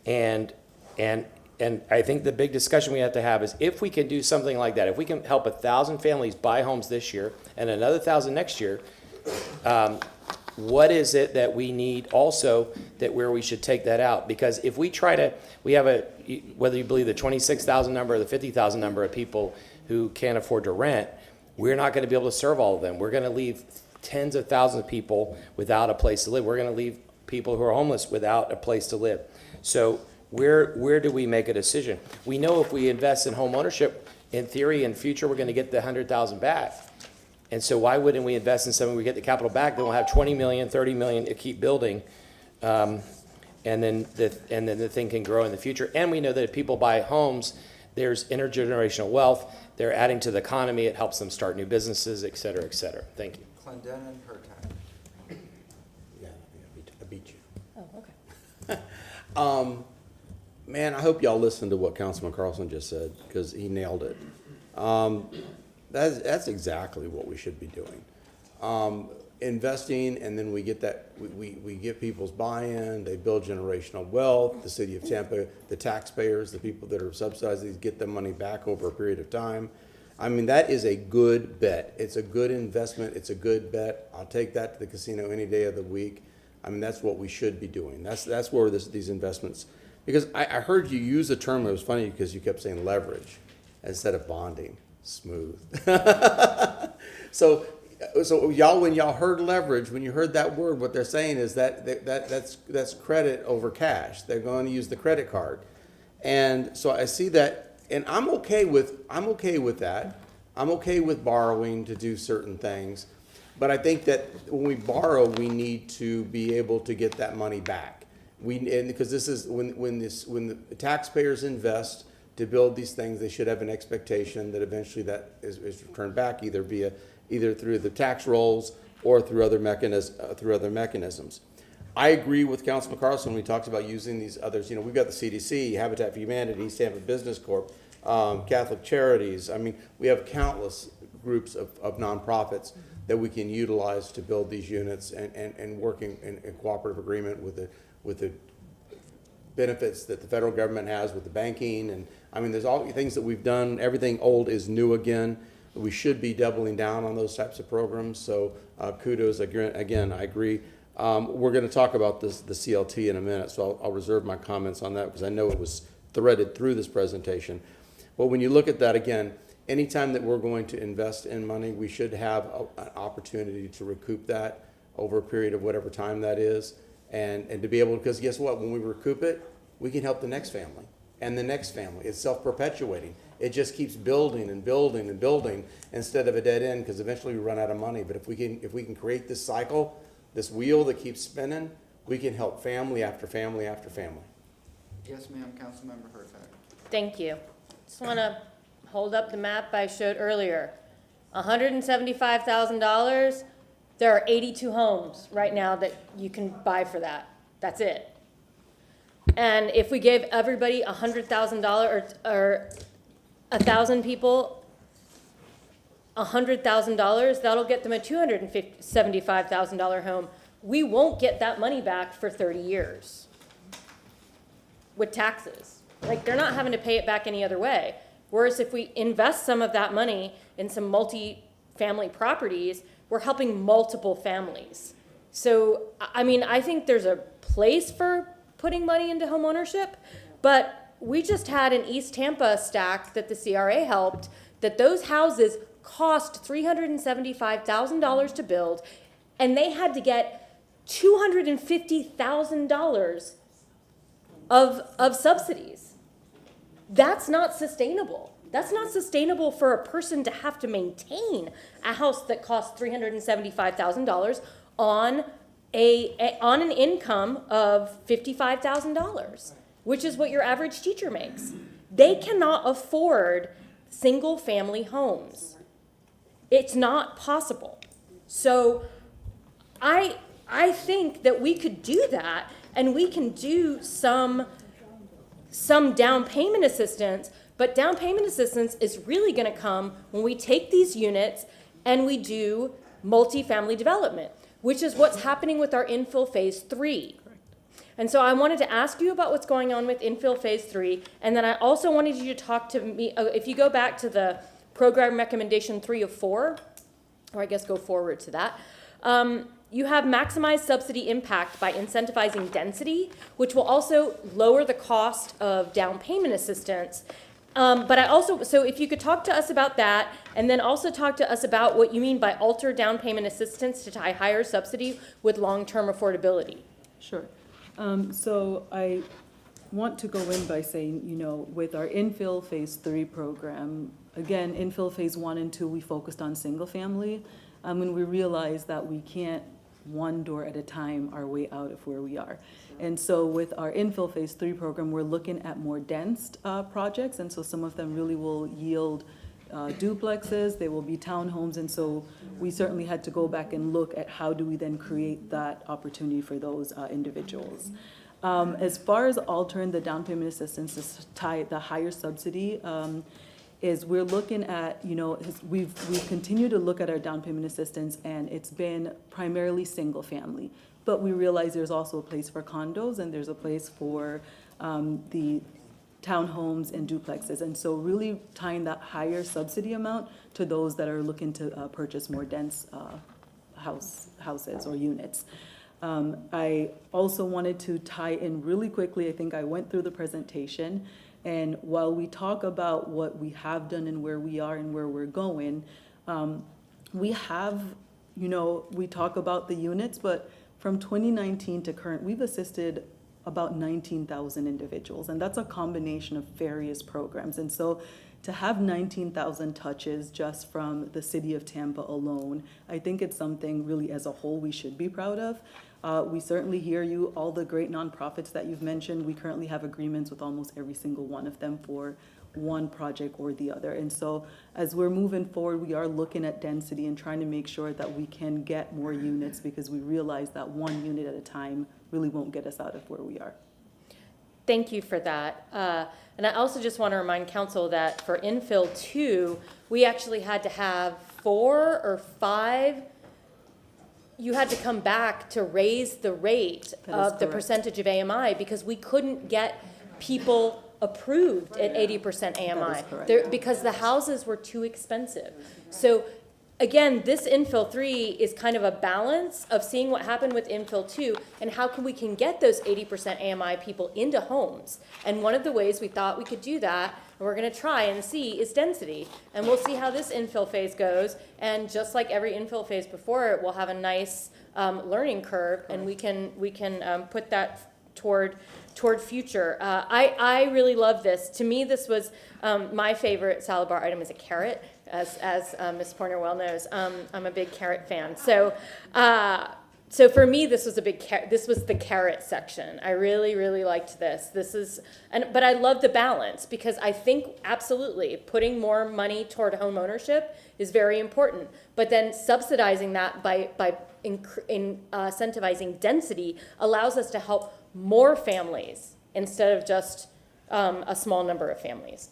And I think the big discussion we have to have is, if we can do something like that, if we can help 1,000 families buy homes this year and another 1,000 next year, what is it that we need also that where we should take that out? Because if we try to, we have whether you believe the 26,000 number or the 50,000 number of people who can't afford to rent, we're not going to be able to serve all of them. We're going to leave tens of thousands of people without a place to live. We're going to leave people who are homeless without a place to live. So where do we make a decision? We know if we invest in home ownership, in theory, in future, we're going to get the 100,000 back. And so why wouldn't we invest in something we get the capital back? Then we'll have 20 million, 30 million to keep building. And then the thing can grow in the future. And we know that if people buy homes, there's intergenerational wealth. They're adding to the economy. It helps them start new businesses, et cetera, et cetera. Thank you. Clendenin Hurtak. Yeah, I beat you. Oh, okay. Man, I hope y'all listened to what Councilman Carlson just said, because he nailed it. That's exactly what we should be doing. Investing, and then we get that, we get people's buy-in, they build generational wealth, the city of Tampa, the taxpayers, the people that are subsidized, these get the money back over a period of time. I mean, that is a good bet. It's a good investment. It's a good bet. I'll take that to the casino any day of the week. I mean, that's what we should be doing. That's where these investments, because I heard you use a term that was funny because you kept saying leverage instead of bonding. Smooth. So y'all, when y'all heard leverage, when you heard that word, what they're saying is that's credit over cash. They're going to use the credit card. And so I see that, and I'm okay with that. I'm okay with borrowing to do certain things. But I think that when we borrow, we need to be able to get that money back. Because this is when the taxpayers invest to build these things, they should have an expectation that eventually that is returned back either through the tax rolls or through other mechanisms. I agree with Councilman Carlson when he talks about using these others. You know, we've got the CDC, Habitat for Humanity, East Tampa Business Corp, Catholic Charities. I mean, we have countless groups of nonprofits that we can utilize to build these units and working in cooperative agreement with the benefits that the federal government has with the banking. And I mean, there's all things that we've done. Everything old is new again. We should be doubling down on those types of programs. So kudos again. I agree. We're going to talk about the CLT in a minute, so I'll reserve my comments on that because I know it was threaded through this presentation. But when you look at that again, anytime that we're going to invest in money, we should have an opportunity to recoup that over a period of whatever time that is, and to be able, because guess what? When we recoup it, we can help the next family and the next family. It's self-perpetuating. It just keeps building and building and building instead of a dead end, because eventually we run out of money. But if we can create this cycle, this wheel that keeps spinning, we can help family after family after family. Yes, ma'am, Councilmember Hurtak. Thank you. Just want to hold up the map I showed earlier. $175,000. There are 82 homes right now that you can buy for that. That's it. And if we gave everybody $100,000 or 1,000 people $100,000, that'll get them a $275,000 home. We won't get that money back for 30 years with taxes. Like, they're not having to pay it back any other way. Whereas if we invest some of that money in some multi-family properties, we're helping multiple families. So, I mean, I think there's a place for putting money into home ownership, but we just had an East Tampa stack that the CRA helped, that those houses cost $375,000 to build, and they had to get $250,000 of subsidies. That's not sustainable. That's not sustainable for a person to have to maintain a house that costs $375,000 on an income of $55,000, which is what your average teacher makes. They cannot afford single-family homes. It's not possible. So I think that we could do that, and we can do some down payment assistance, but down payment assistance is really going to come when we take these units and we do multifamily development, which is what's happening with our infill phase 3. And so I wanted to ask you about what's going on with infill phase 3, and then I also wanted you to talk to me, if you go back to the program recommendation 3 of 4, or I guess go forward to that, you have maximized subsidy impact by incentivizing density, which will also lower the cost of down payment assistance. But I also, so if you could talk to us about that, and then also talk to us about what you mean by alter down payment assistance to tie higher subsidy with long-term affordability. Sure. So I want to go in by saying, with our infill phase 3 program, again, infill phase 1 and 2, we focused on single family. And we realized that we can't one door at a time our way out of where we are. And so with our infill phase 3 program, we're looking at more dense projects. And so some of them really will yield duplexes, they will be townhomes. And so we certainly had to go back and look at how do we then create that opportunity for those individuals. As far as altering the down payment assistance to tie the higher subsidy, is we're looking at, we've continued to look at our down payment assistance, and it's been primarily single family. But we realize there's also a place for condos, and there's a place for the townhomes and duplexes. And so really tying that higher subsidy amount to those that are looking to purchase more dense houses or units. I also wanted to tie in really quickly, I think I went through the presentation, and while we talk about what we have done and where we are and where we're going, we have, we talk about the units, but from 2019 to current, we've assisted about 19,000 individuals, and that's a combination of various programs. And so to have 19,000 touches just from the city of Tampa alone, I think it's something really as a whole we should be proud of. We certainly hear you, all the great nonprofits that you've mentioned. We currently have agreements with almost every single one of them for one project or the other. And so as we're moving forward, we are looking at density and trying to make sure that we can get more units, because we realize that one unit at a time really won't get us out of where we are. Thank you for that. And I also just want to remind council that for infill 2, we actually had to have 4 or 5, you had to come back to raise the rate of the percentage of AMI, because we couldn't get people approved at 80% AMI because the houses were too expensive. So again, this infill 3 is kind of a balance of seeing what happened with infill 2 and how we can get those 80% AMI people into homes. And one of the ways we thought we could do that, and we're going to try and see, is density. And we'll see how this infill phase goes. And just like every infill phase before it, we'll have a nice learning curve, and we can put that toward future. I really love this. To me, this was my favorite salad bar item is a carrot. As Ms. Pointer well knows, I'm a big carrot fan. So for me, this was this was the carrot section. I really, really liked this. But I love the balance, because I think absolutely putting more money toward home ownership is very important. But then subsidizing that by incentivizing density allows us to help more families instead of just a small number of families.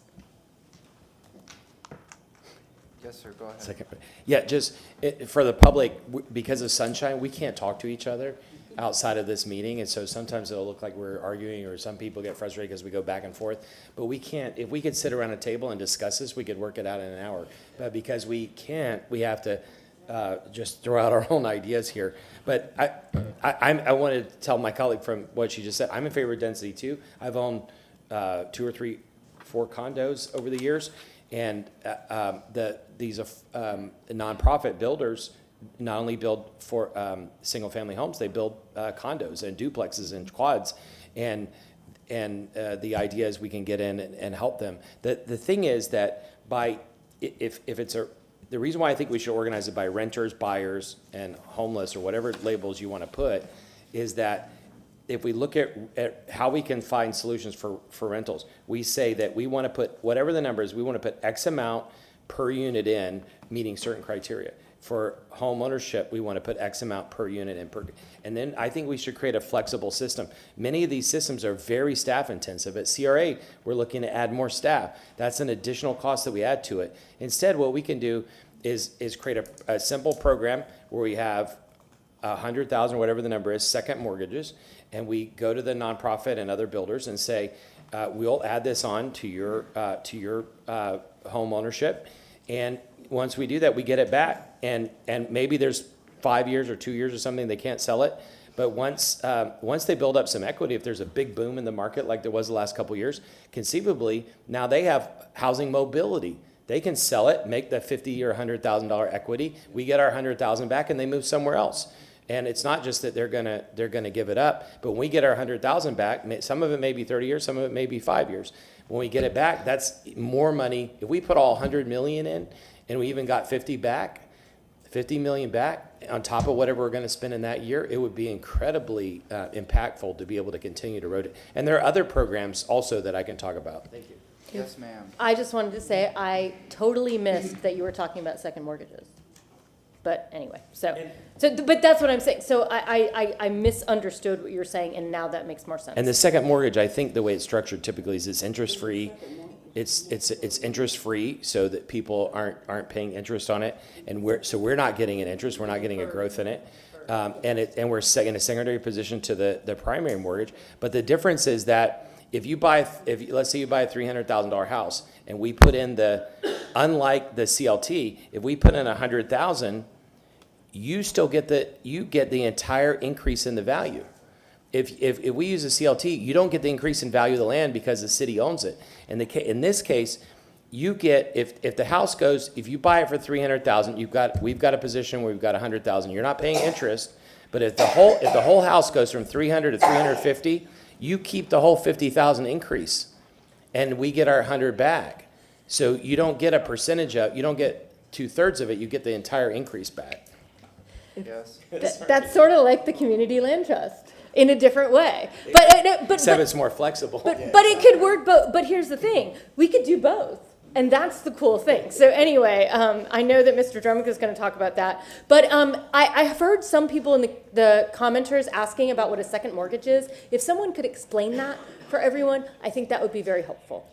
Yes, sir, go ahead. Second, yeah, just for the public, because of sunshine, we can't talk to each other outside of this meeting, and so sometimes it'll look like we're arguing, or some people get frustrated because we go back and forth. But we can't. If we could sit around a table and discuss this, we could work it out in an hour. But because we can't, we have to just throw out our own ideas here. But I wanted to tell my colleague from what she just said, I'm in favor of density too. I've owned 2 or 3, 4 condos over the years. And these nonprofit builders not only build for single-family homes, they build condos and duplexes and quads, and the idea is we can get in and help them. The thing is that if it's the reason why I think we should organize it by renters, buyers, and homeless, or whatever labels you want to put, is that if we look at how we can find solutions for rentals, we say that we want to put, whatever the number is, we want to put X amount per unit in, meeting certain criteria. For home ownership, we want to put X amount per unit in. And then I think we should create a flexible system. Many of these systems are very staff intensive. At CRA, we're looking to add more staff. That's an additional cost that we add to it. Instead, what we can do is create a simple program where we have 100,000, whatever the number is, second mortgages, and we go to the nonprofit and other builders and say, we'll add this on to your home ownership, and once we do that, we get it back, and maybe there's 5 years or 2 years or something they can't sell it, But once they build up some equity, if there's a big boom in the market like there was the last couple of years, conceivably, now they have housing mobility. They can sell it, make the $50,000 or $100,000 equity. We get our $100,000 back, and they move somewhere else. And it's not just that they're gonna give it up, but when we get our $100,000 back, some of it may be 30 years, some of it may be 5 years. When we get it back, that's more money. If we put all 100 million in, and we even got 50 million back on top of whatever we're going to spend in that year, it would be incredibly impactful to be able to continue to rotate. And there are other programs also that I can talk about. Thank you. Yes, ma'am. I just wanted to say I totally missed that you were talking about second mortgages. But anyway, but that's what I'm saying. So I misunderstood what you were saying, and now that makes more sense. And the second mortgage, I think the way it's structured typically is it's interest-free. It's interest-free so that people aren't paying interest on it, and we're not getting an interest, we're not getting a growth in it, and we're in a secondary position to the primary mortgage. But the difference is that if let's say you buy a $300,000 house, and we put in unlike the CLT, if we put in $100,000, you still get the entire increase in the value. If we use a CLT, you don't get the increase in value of the land because the city owns it. In this case, you get, if the house goes, if you buy it for $300,000, we've got a position where we've got $100,000. You're not paying interest, but if the whole house goes from 300 to 350, you keep the whole 50,000 increase, and we get our 100 back. So you don't get a percentage you don't get 2/3 of it. You get the entire increase back. Yes. That's sort of like the community land trust in a different way. But Except it's more flexible. But it could work both. But here's the thing: we could do both, and that's the cool thing. So anyway, I know that Mr. Drummond is going to talk about that. But I have heard some people in the commenters asking about what a second mortgage is. If someone could explain that for everyone, I think that would be very helpful.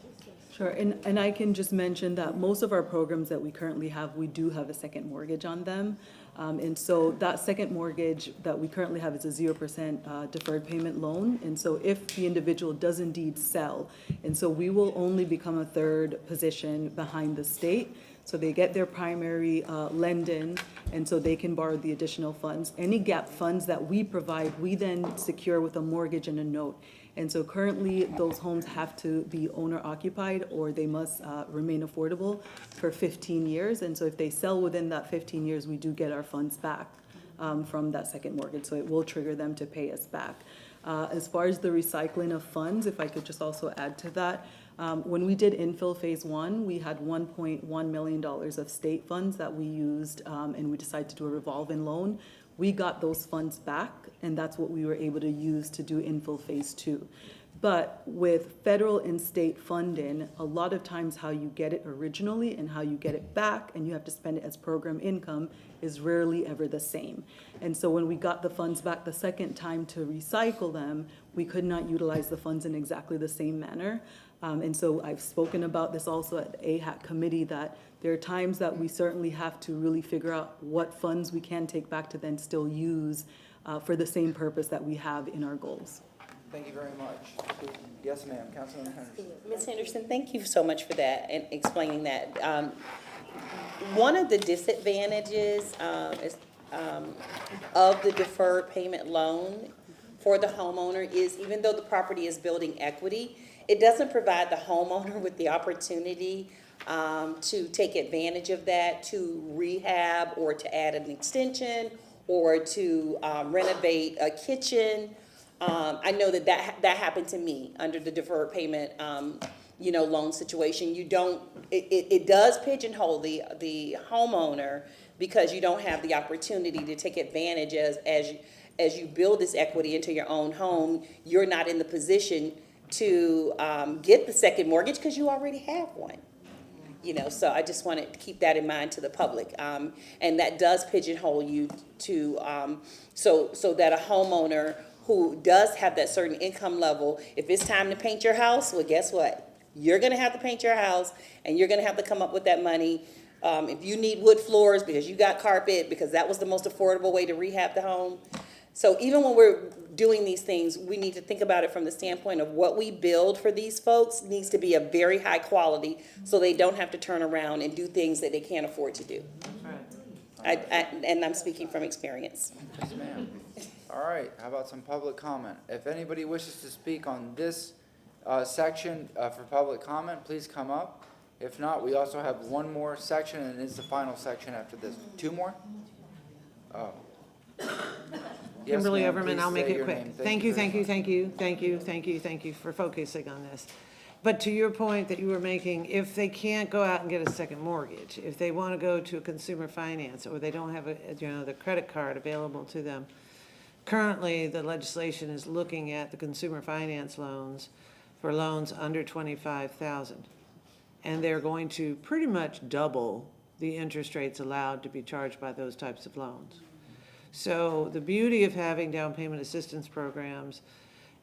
Sure, and I can just mention that most of our programs that we currently have, we do have a second mortgage on them. And so that second mortgage that we currently have is a 0% deferred payment loan. And so if the individual does indeed sell, and so we will only become a third position behind the state. So they get their primary lend-in, and so they can borrow the additional funds. Any gap funds that we provide, we then secure with a mortgage and a note. And so currently, those homes have to be owner-occupied, or they must remain affordable for 15 years. And so if they sell within that 15 years, we do get our funds back from that second mortgage. So it will trigger them to pay us back. As far as the recycling of funds, if I could just also add to that, when we did infill phase 1, we had $1.1 million of state funds that we used, and we decided to do a revolving loan. We got those funds back, and that's what we were able to use to do infill phase 2. But with federal and state funding, a lot of times how you get it originally and how you get it back, and you have to spend it as program income, is rarely ever the same. And so when we got the funds back the second time to recycle them, we could not utilize the funds in exactly the same manner. And so I've spoken about this also at the AHAC committee, that there are times that we certainly have to really figure out what funds we can take back to then still use for the same purpose that we have in our goals. Thank you very much. Yes, ma'am. Councilman Henderson. Ms. Henderson, thank you so much for that and explaining that. One of the disadvantages of the deferred payment loan for the homeowner is, even though the property is building equity, it doesn't provide the homeowner with the opportunity to take advantage of that, to rehab or to add an extension or to renovate a kitchen. I know that happened to me under the deferred payment loan situation. It does pigeonhole the homeowner, because you don't have the opportunity to take advantage as you build this equity into your own home. You're not in the position to get the second mortgage because you already have one. So I just wanted to keep that in mind to the public. And that does pigeonhole you to, so that a homeowner who does have that certain income level, if it's time to paint your house, well, guess what? You're gonna have to paint your house, and you're gonna have to come up with that money. If you need wood floors because you got carpet, because that was the most affordable way to rehab the home. So even when we're doing these things, we need to think about it from the standpoint of what we build for these folks needs to be a very high quality, so they don't have to turn around and do things that they can't afford to do. And I'm speaking from experience. Yes, ma'am. All right, how about some public comment? If anybody wishes to speak on this section for public comment, please come up. If not, we also have one more section, and it's the final section after this. Two more? Oh. Yes, Kimberly ma'am, Everman, please I'll make say it your quick. name. Thank you, thank you, thank you, thank you, thank you, thank you for focusing on this. But to your point that you were making, if they can't go out and get a second mortgage, if they want to go to a consumer finance, or they don't have the credit card available to them, currently the legislation is looking at the consumer finance loans for loans under 25,000. And they're going to pretty much double the interest rates allowed to be charged by those types of loans. So the beauty of having down payment assistance programs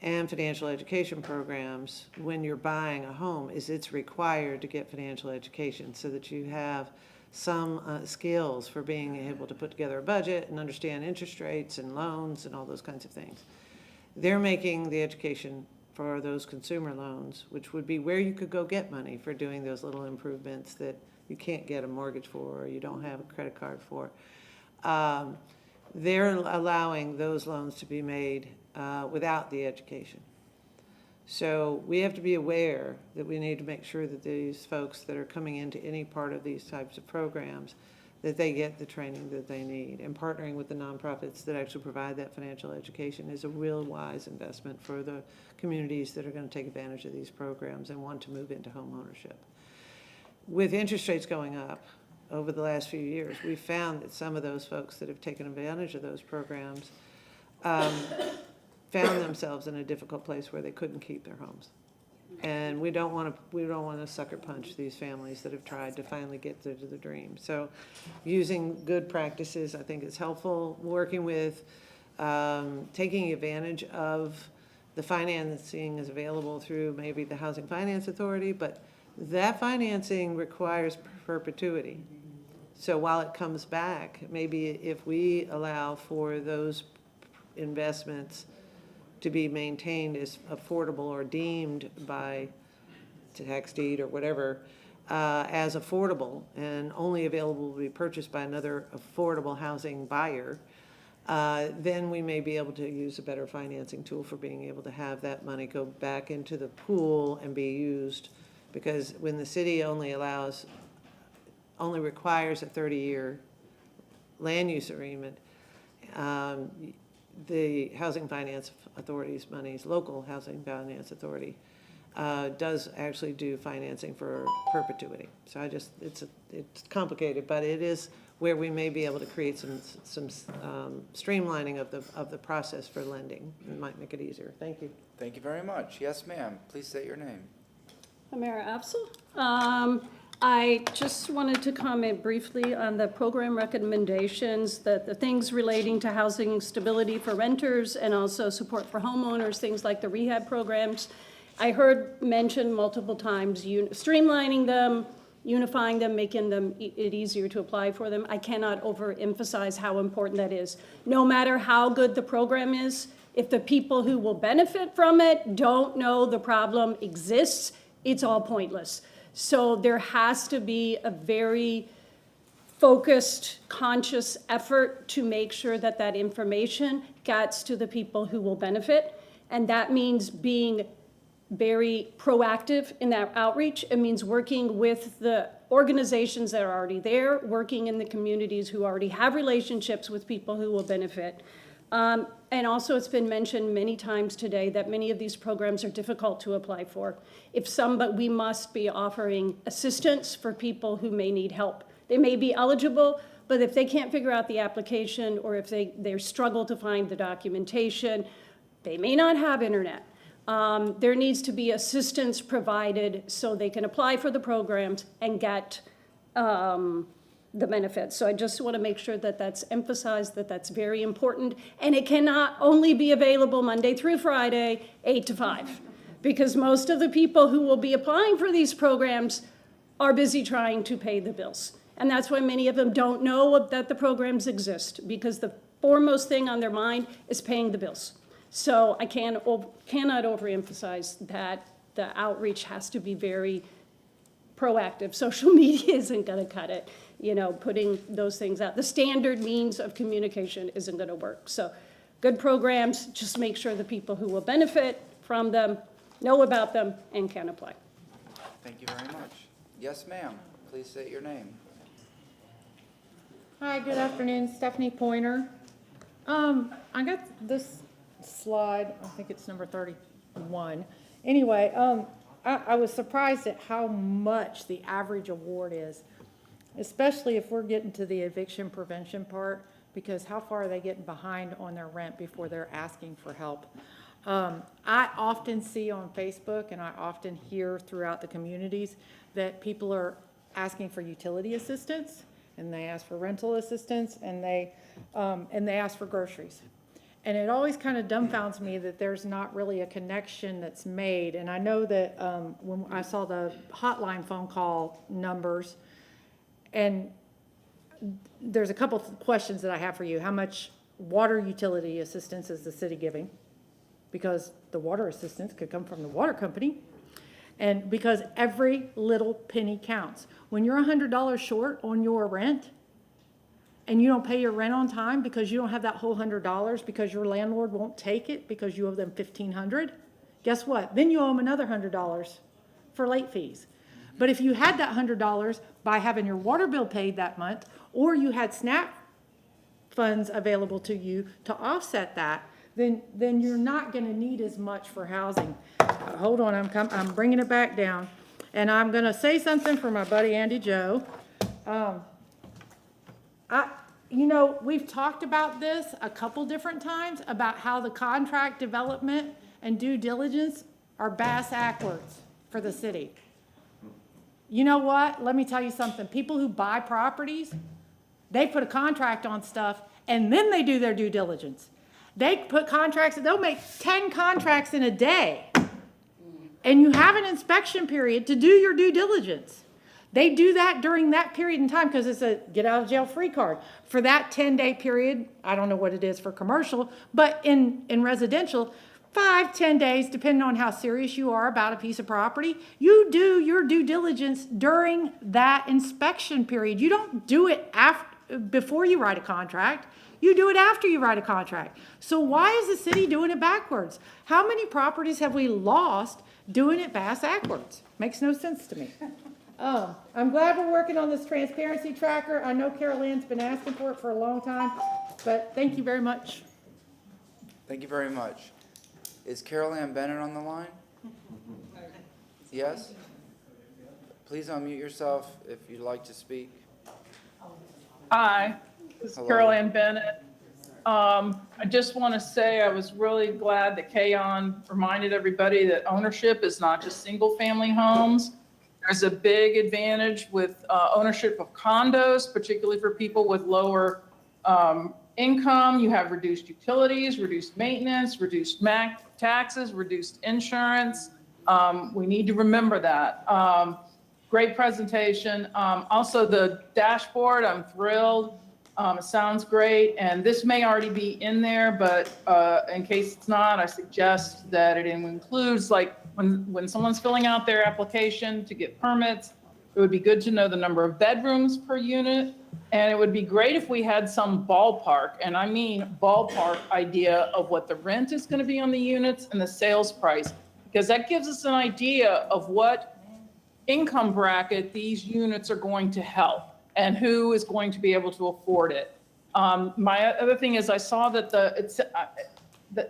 and financial education programs when you're buying a home is it's required to get financial education so that you have some skills for being able to put together a budget and understand interest rates and loans and all those kinds of things. They're making the education for those consumer loans, which would be where you could go get money for doing those little improvements that you can't get a mortgage for or you don't have a credit card for. They're allowing those loans to be made without the education. So we have to be aware that we need to make sure that these folks that are coming into any part of these types of programs, that they get the training that they need. And partnering with the nonprofits that actually provide that financial education is a real wise investment for the communities that are going to take advantage of these programs and want to move into home ownership. With interest rates going up over the last few years, we've found that some of those folks that have taken advantage of those programs found themselves in a difficult place where they couldn't keep their homes. And we don't want to sucker punch these families that have tried to finally get to the dream. So using good practices, I think, is helpful. Working with, taking advantage of the financing is available through maybe the Housing Finance Authority, but that financing requires perpetuity. So while it comes back, maybe if we allow for those investments to be maintained as affordable or deemed by tax deed or whatever as affordable and only available to be purchased by another affordable housing buyer, then we may be able to use a better financing tool for being able to have that money go back into the pool and be used. Because when the city only requires a 30-year land use agreement, the Housing Finance Authority's monies, local Housing Finance Authority, does actually do financing for perpetuity. So it's complicated, but it is where we may be able to create some streamlining of the process for lending. It might make it easier. Thank you. Thank you very much. Yes, ma'am. Please state your name. Amara Afzal. I just wanted to comment briefly on the program recommendations, the things relating to housing stability for renters and also support for homeowners, things like the rehab programs. I heard mentioned multiple times streamlining them, unifying them, making them it easier to apply for them. I cannot overemphasize how important that is. No matter how good the program is, if the people who will benefit from it don't know the problem exists, it's all pointless. So there has to be a very focused, conscious effort to make sure that that information gets to the people who will benefit. And that means being very proactive in that outreach. It means working with the organizations that are already there, working in the communities who already have relationships with people who will benefit. And also, it's been mentioned many times today that many of these programs are difficult to apply for. But we must be offering assistance for people who may need help. They may be eligible, but if they can't figure out the application or if they struggle to find the documentation, they may not have internet. There needs to be assistance provided so they can apply for the programs and get the benefits. So I just want to make sure that that's emphasized, that that's very important. And it cannot only be available Monday through Friday, 8 to 5, because most of the people who will be applying for these programs are busy trying to pay the bills. And that's why many of them don't know that the programs exist, because the foremost thing on their mind is paying the bills. So I cannot overemphasize that the outreach has to be very proactive. Social media isn't going to cut it. Putting those things out. The standard means of communication isn't going to work. So good programs, just make sure the people who will benefit from them know about them and can apply. Thank you very much. Yes, ma'am. Please state your name. Hi, good afternoon, Stephanie Pointer. I got this slide, I think it's number 31. Anyway, I was surprised at how much the average award is, especially if we're getting to the eviction prevention part, because how far are they getting behind on their rent before they're asking for help? I often see on Facebook and I often hear throughout the communities that people are asking for utility assistance, and they ask for rental assistance, and they ask for groceries. And it always kind of dumbfounds me that there's not really a connection that's made. And I know that when I saw the hotline phone call numbers, and there's a couple of questions that I have for you. How much water utility assistance is the city giving? Because the water assistance could come from the water company. And because every little penny counts. When you're $100 short on your rent, and you don't pay your rent on time because you don't have that whole $100 because your landlord won't take it because you owe them $1,500, guess what? Then you owe them another $100 for late fees. But if you had that $100 by having your water bill paid that month, or you had SNAP funds available to you to offset that, then you're not going to need as much for housing. Hold on, I'm bringing it back down. And I'm going to say something for my buddy Andy Joe. You know, we've talked about this a couple different times, about how the contract development and due diligence are backwards for the city. You know what? Let me tell you something. People who buy properties, they put a contract on stuff, and then they do their due diligence. They put contracts, they'll make 10 contracts in a day. And you have an inspection period to do your due diligence. They do that during that period in time because it's a get out of jail free card. For that 10-day period, I don't know what it is for commercial, but in residential, 5-10 days, depending on how serious you are about a piece of property, you do your due diligence during that inspection period. You don't do it before you write a contract. You do it after you write a contract. So why is the city doing it backwards? How many properties have we lost doing it backwards? Makes no sense to me. I'm glad we're working on this transparency tracker. I know Carol Ann's been asking for it for a long time, but thank you very much. Thank you very much. Is Carol Ann Bennett on the line? Yes? Please unmute yourself if you'd like to speak. Hi, this is Hello. Carol Ann Bennett. I just want to say I was really glad that Kayon reminded everybody that ownership is not just single-family homes. There's a big advantage with ownership of condos, particularly for people with lower income. You have reduced utilities, reduced maintenance, reduced taxes, reduced insurance. We need to remember that. Great presentation. Also, the dashboard, I'm thrilled. It sounds great, and this may already be in there, but in case it's not, I suggest that it includes, like, when someone's filling out their application to get permits, it would be good to know the number of bedrooms per unit, and it would be great if we had some ballpark, and I mean ballpark idea of what the rent is going to be on the units and the sales price, because that gives us an idea of what income bracket these units are going to help and who is going to be able to afford it. My other thing is I saw that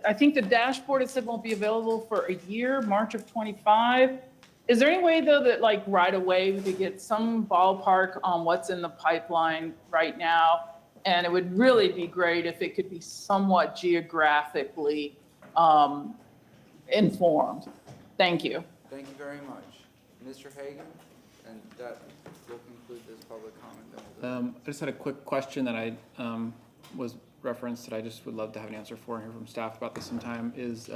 I think the dashboard, it said won't be available for a year, March of 25. Is there any way though that like right away we could get some ballpark on what's in the pipeline right now? And it would really be great if it could be somewhat geographically informed. Thank you. Thank you very much. Mr. Hagan, and that will conclude this public comment. I just had a quick question that I was referenced that I just would love to have an answer for and hear from staff about this sometime is, we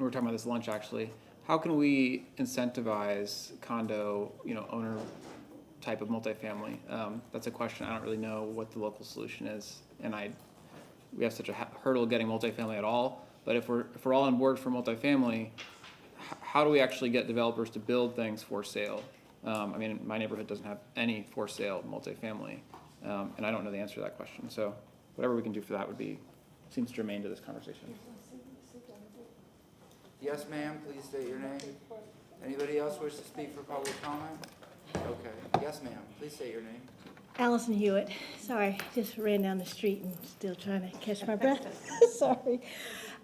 were talking about this lunch actually, how can we incentivize condo, owner type of multifamily? That's a question. I don't really know what the local solution is. And we have such a hurdle getting multifamily at all, but if we're all on board for multifamily, how do we actually get developers to build things for sale? I mean, my neighborhood doesn't have any for sale multifamily, and I don't know the answer to that question. So whatever we can do for that would be seems germane to this conversation. Yes, ma'am, please state your name. Anybody else wish to speak for public comment? Okay, yes, ma'am, please state your name. Allison Hewitt. Sorry, just ran down the street and still trying to catch my breath. Sorry.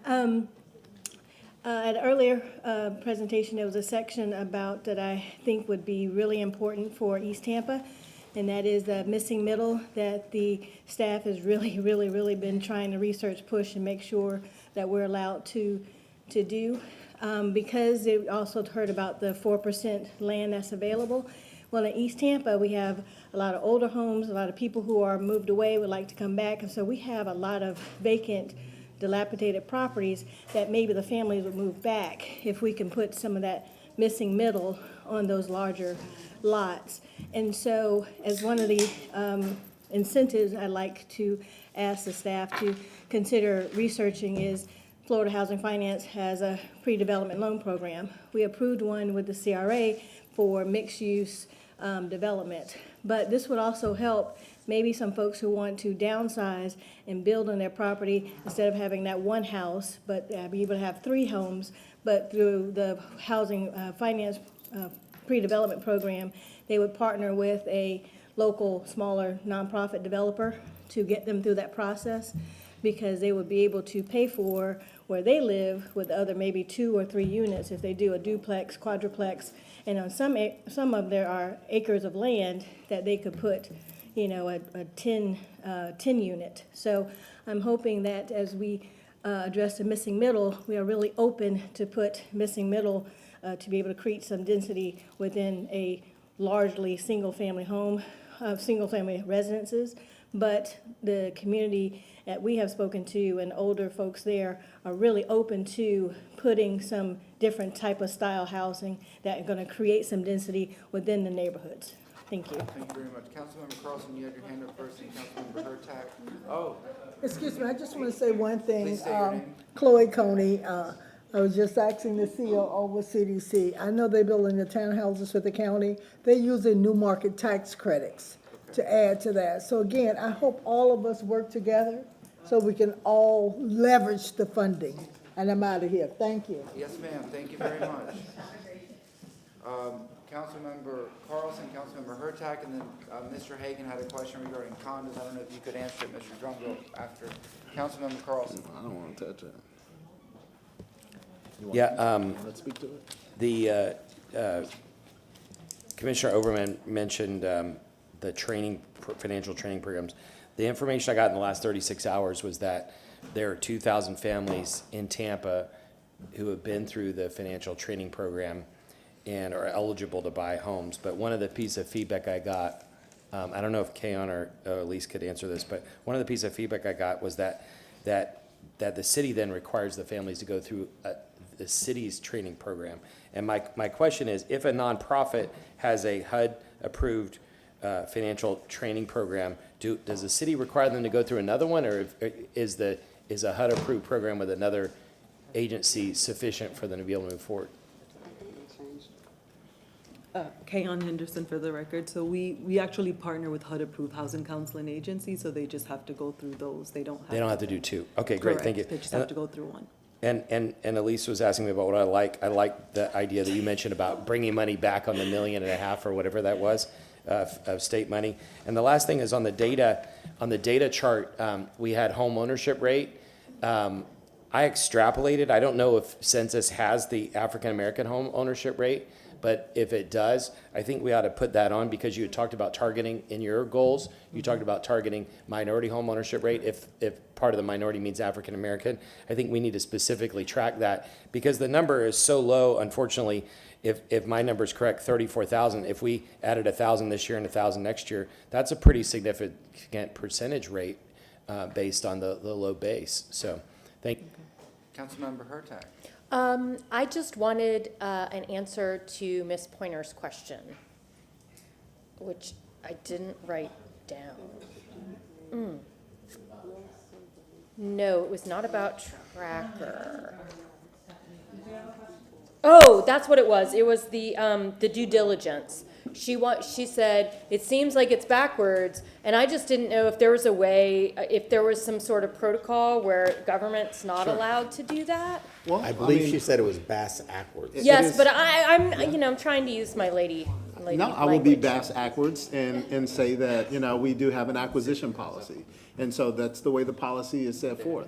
At an earlier presentation, there was a section about that I think would be really important for East Tampa, and that is the missing middle that the staff has really been trying to research, push, and make sure that we're allowed to do. Because they also heard about the 4% land that's available. Well, in East Tampa, we have a lot of older homes, a lot of people who are moved away would like to come back, and so we have a lot of vacant, dilapidated properties that maybe the families would move back if we can put some of that missing middle on those larger lots. And so as one of the incentives I'd like to ask the staff to consider researching is Florida Housing Finance has a pre-development loan program. We approved one with the CRA for mixed-use development. But this would also help maybe some folks who want to downsize and build on their property instead of having that one house, but be able to have 3 homes. But through the Housing Finance pre-development program, they would partner with a local, smaller nonprofit developer to get them through that process, because they would be able to pay for where they live with other maybe 2 or 3 units if they do a duplex, quadruplex, and on some of there are acres of land that they could put, you know, a 10 unit. So I'm hoping that as we address the missing middle, we are really open to put missing middle to be able to create some density within a largely single-family home, single-family residences. But the community that we have spoken to and older folks there are really open to putting some different type of style housing that are going to create some density within the neighborhoods. Thank you. Thank you very much. Councilmember Carlson, you had your hand up first, and Councilmember Hurtak. Oh. Excuse me, I just want to say one thing. Please state your name. Chloe Coney, I was just asking the COO with CDC. I know they're building the townhouses for the county. They're using new market tax credits to add to that. So again, I hope all of us work together so we can all leverage the funding. And I'm out of here. Thank you. Yes, ma'am. Thank you very much. Councilmember Carlson, Councilmember Hurtak, and then Mr. Hagan had a question regarding condos. I don't know if you could answer it, Mr. Drumgo, after Councilmember Carlson. I don't want to touch it. Yeah, Let's speak to it. the Commissioner Overman mentioned the financial training programs. The information I got in the last 36 hours was that there are 2,000 families in Tampa who have been through the financial training program and are eligible to buy homes. But one of the pieces of feedback I got, I don't know if Kayon or Elise could answer this, but one of the pieces of feedback I got was that the city then requires the families to go through the city's training program. And my question is, if a nonprofit has a HUD-approved financial training program, does the city require them to go through another one, or is a HUD-approved program with another agency sufficient for them to be able to move forward? Kayon Henderson for the record. So we actually partner with HUD-approved housing counseling agencies, so they just have to go through those. They don't have to do 2. Okay, great, thank you. They just have to go through one. And Elise was asking me about what I like. I like the idea that you mentioned about bringing money back on the $1.5 million or whatever that was of state money. And the last thing is on the data chart, we had home ownership rate. I extrapolated. I don't know if census has the African American home ownership rate, but if it does, I think we ought to put that on, because you had talked about targeting in your goals. You talked about targeting minority home ownership rate. If part of the minority means African American, I think we need to specifically track that, because the number is so low. Unfortunately, if my number is correct, 34,000. If we added 1,000 this year and 1,000 next year, that's a pretty significant percentage rate based on the low base. So, thank you. Councilmember Hurtak. I just wanted an answer to Ms. Pointer's question, which I didn't write down. No, it was not about tracker. Oh, that's what it was. It was the due diligence. she said, it seems like it's backwards, and I just didn't know if there was a way, if there was some sort of protocol where government's not Sure. allowed to do that. Well, I believe she said it was bass-ackwards. Yes, but I'm trying to use my lady No, I will be language. backwards and say that, we do have an acquisition policy. And so that's the way the policy is set forth.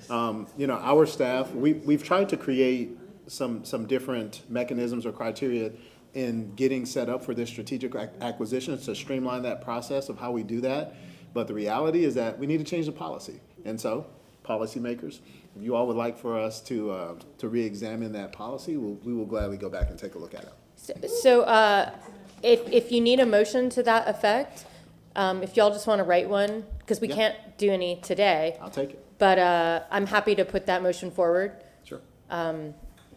Our staff, we've tried to create some different mechanisms or criteria in getting set up for this strategic acquisition to streamline that process of how we do that. But the reality is that we need to change the policy. And so, policymakers, if you all would like for us to re-examine that policy, we will gladly go back and take a look at it. So, if you need a motion to that effect, if y'all just want to write one, because we Yeah. can't do any today. I'll take it. But I'm happy to put that motion forward. Sure.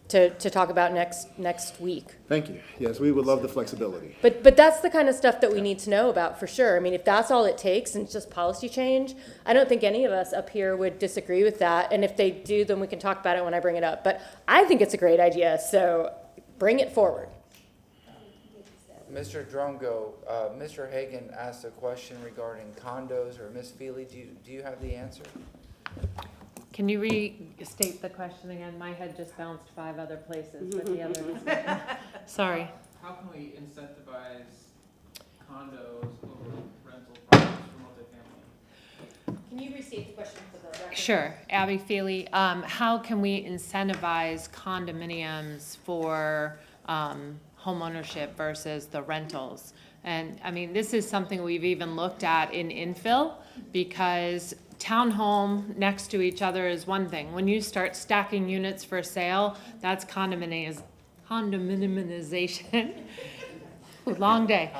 To talk about next week. Thank you. Yes, we would love the flexibility. But that's the kind of stuff that we need to know about for sure. I mean, if that's all it takes and it's just policy change, I don't think any of us up here would disagree with that. And if they do, then we can talk about it when I bring it up. But I think it's a great idea, so bring it forward. Mr. Drongo, Mr. Hagan asked a question regarding condos, or Ms. Feely, do you have the answer? Can you restate the question again? My head just bounced 5 other places, but the other was sorry. How can we incentivize condos over rental properties for multifamily? Can you restate the question for the record? Sure, Abby Feely. How can we incentivize condominiums for home ownership versus the rentals? And I mean, this is something we've even looked at in infill, because townhome next to each other is one thing. When you start stacking units for sale, that's condominiumization. Long day.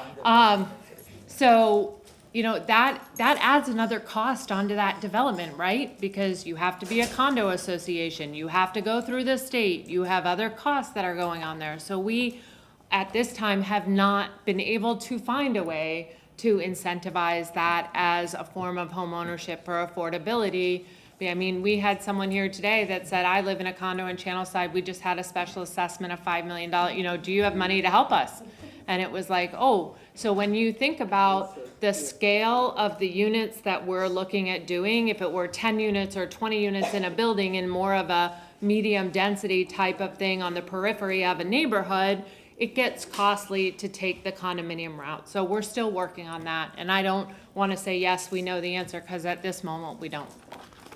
So, that adds another cost onto that development, right? Because you have to be a condo association, you have to go through the state, you have other costs that are going on there. So we, at this time, have not been able to find a way to incentivize that as a form of home ownership for affordability. I mean, we had someone here today that said, I live in a condo in Channelside, we just had a special assessment of $5 million, do you have money to help us? And it was like, oh, so when you think about the scale of the units that we're looking at doing, if it were 10 units or 20 units in a building in more of a medium density type of thing on the periphery of a neighborhood, it gets costly to take the condominium route. So we're still working on that. And I don't want to say, yes, we know the answer, because at this moment, we don't.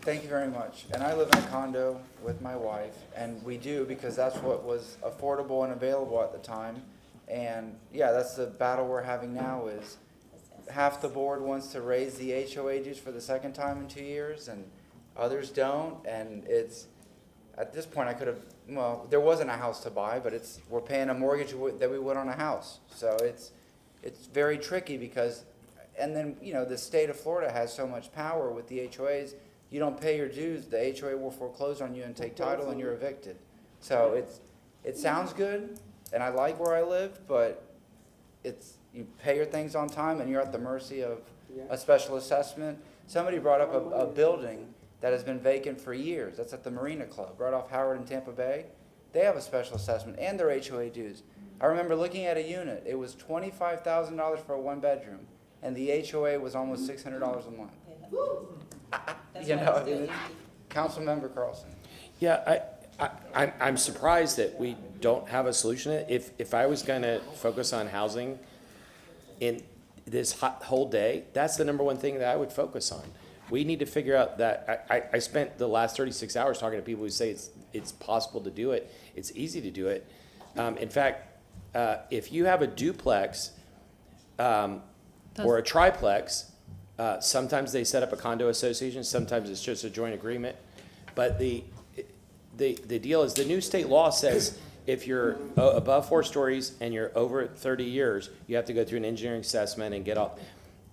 Thank you very much. And I live in a condo with my wife, and we do because that's what was affordable and available at the time. And yeah, that's the battle we're having now. Is half the board wants to raise the HOA dues for the second time in 2 years, and others don't. And it's, at this point, I could have, well, there wasn't a house to buy, but we're paying a mortgage that we would on a house. So it's very tricky because, and then, the state of Florida has so much power with the HOAs. You don't pay your dues, the HOA will foreclose on you and take title, and you're evicted. So it sounds good, and I like where I live, but you pay your things on time, and you're at the mercy of a special assessment. Somebody brought up a building that has been vacant for years. That's at the Marina Club, right off Howard in Tampa Bay. They have a special assessment and their HOA dues. I remember looking at a unit. It was $25,000 for a 1-bedroom, and the HOA was almost $600 a month. Councilmember Carlson. Yeah, I'm surprised that we don't have a solution. If I was going to focus on housing in this whole day, that's the number one thing that I would focus on. We need to figure out that, I spent the last 36 hours talking to people who say it's possible to do it. It's easy to do it. In fact, if you have a duplex or a triplex, sometimes they set up a condo association, sometimes it's just a joint agreement. But the deal is, the new state law says if you're above 4 stories and you're over 30 years, you have to go through an engineering assessment and get off.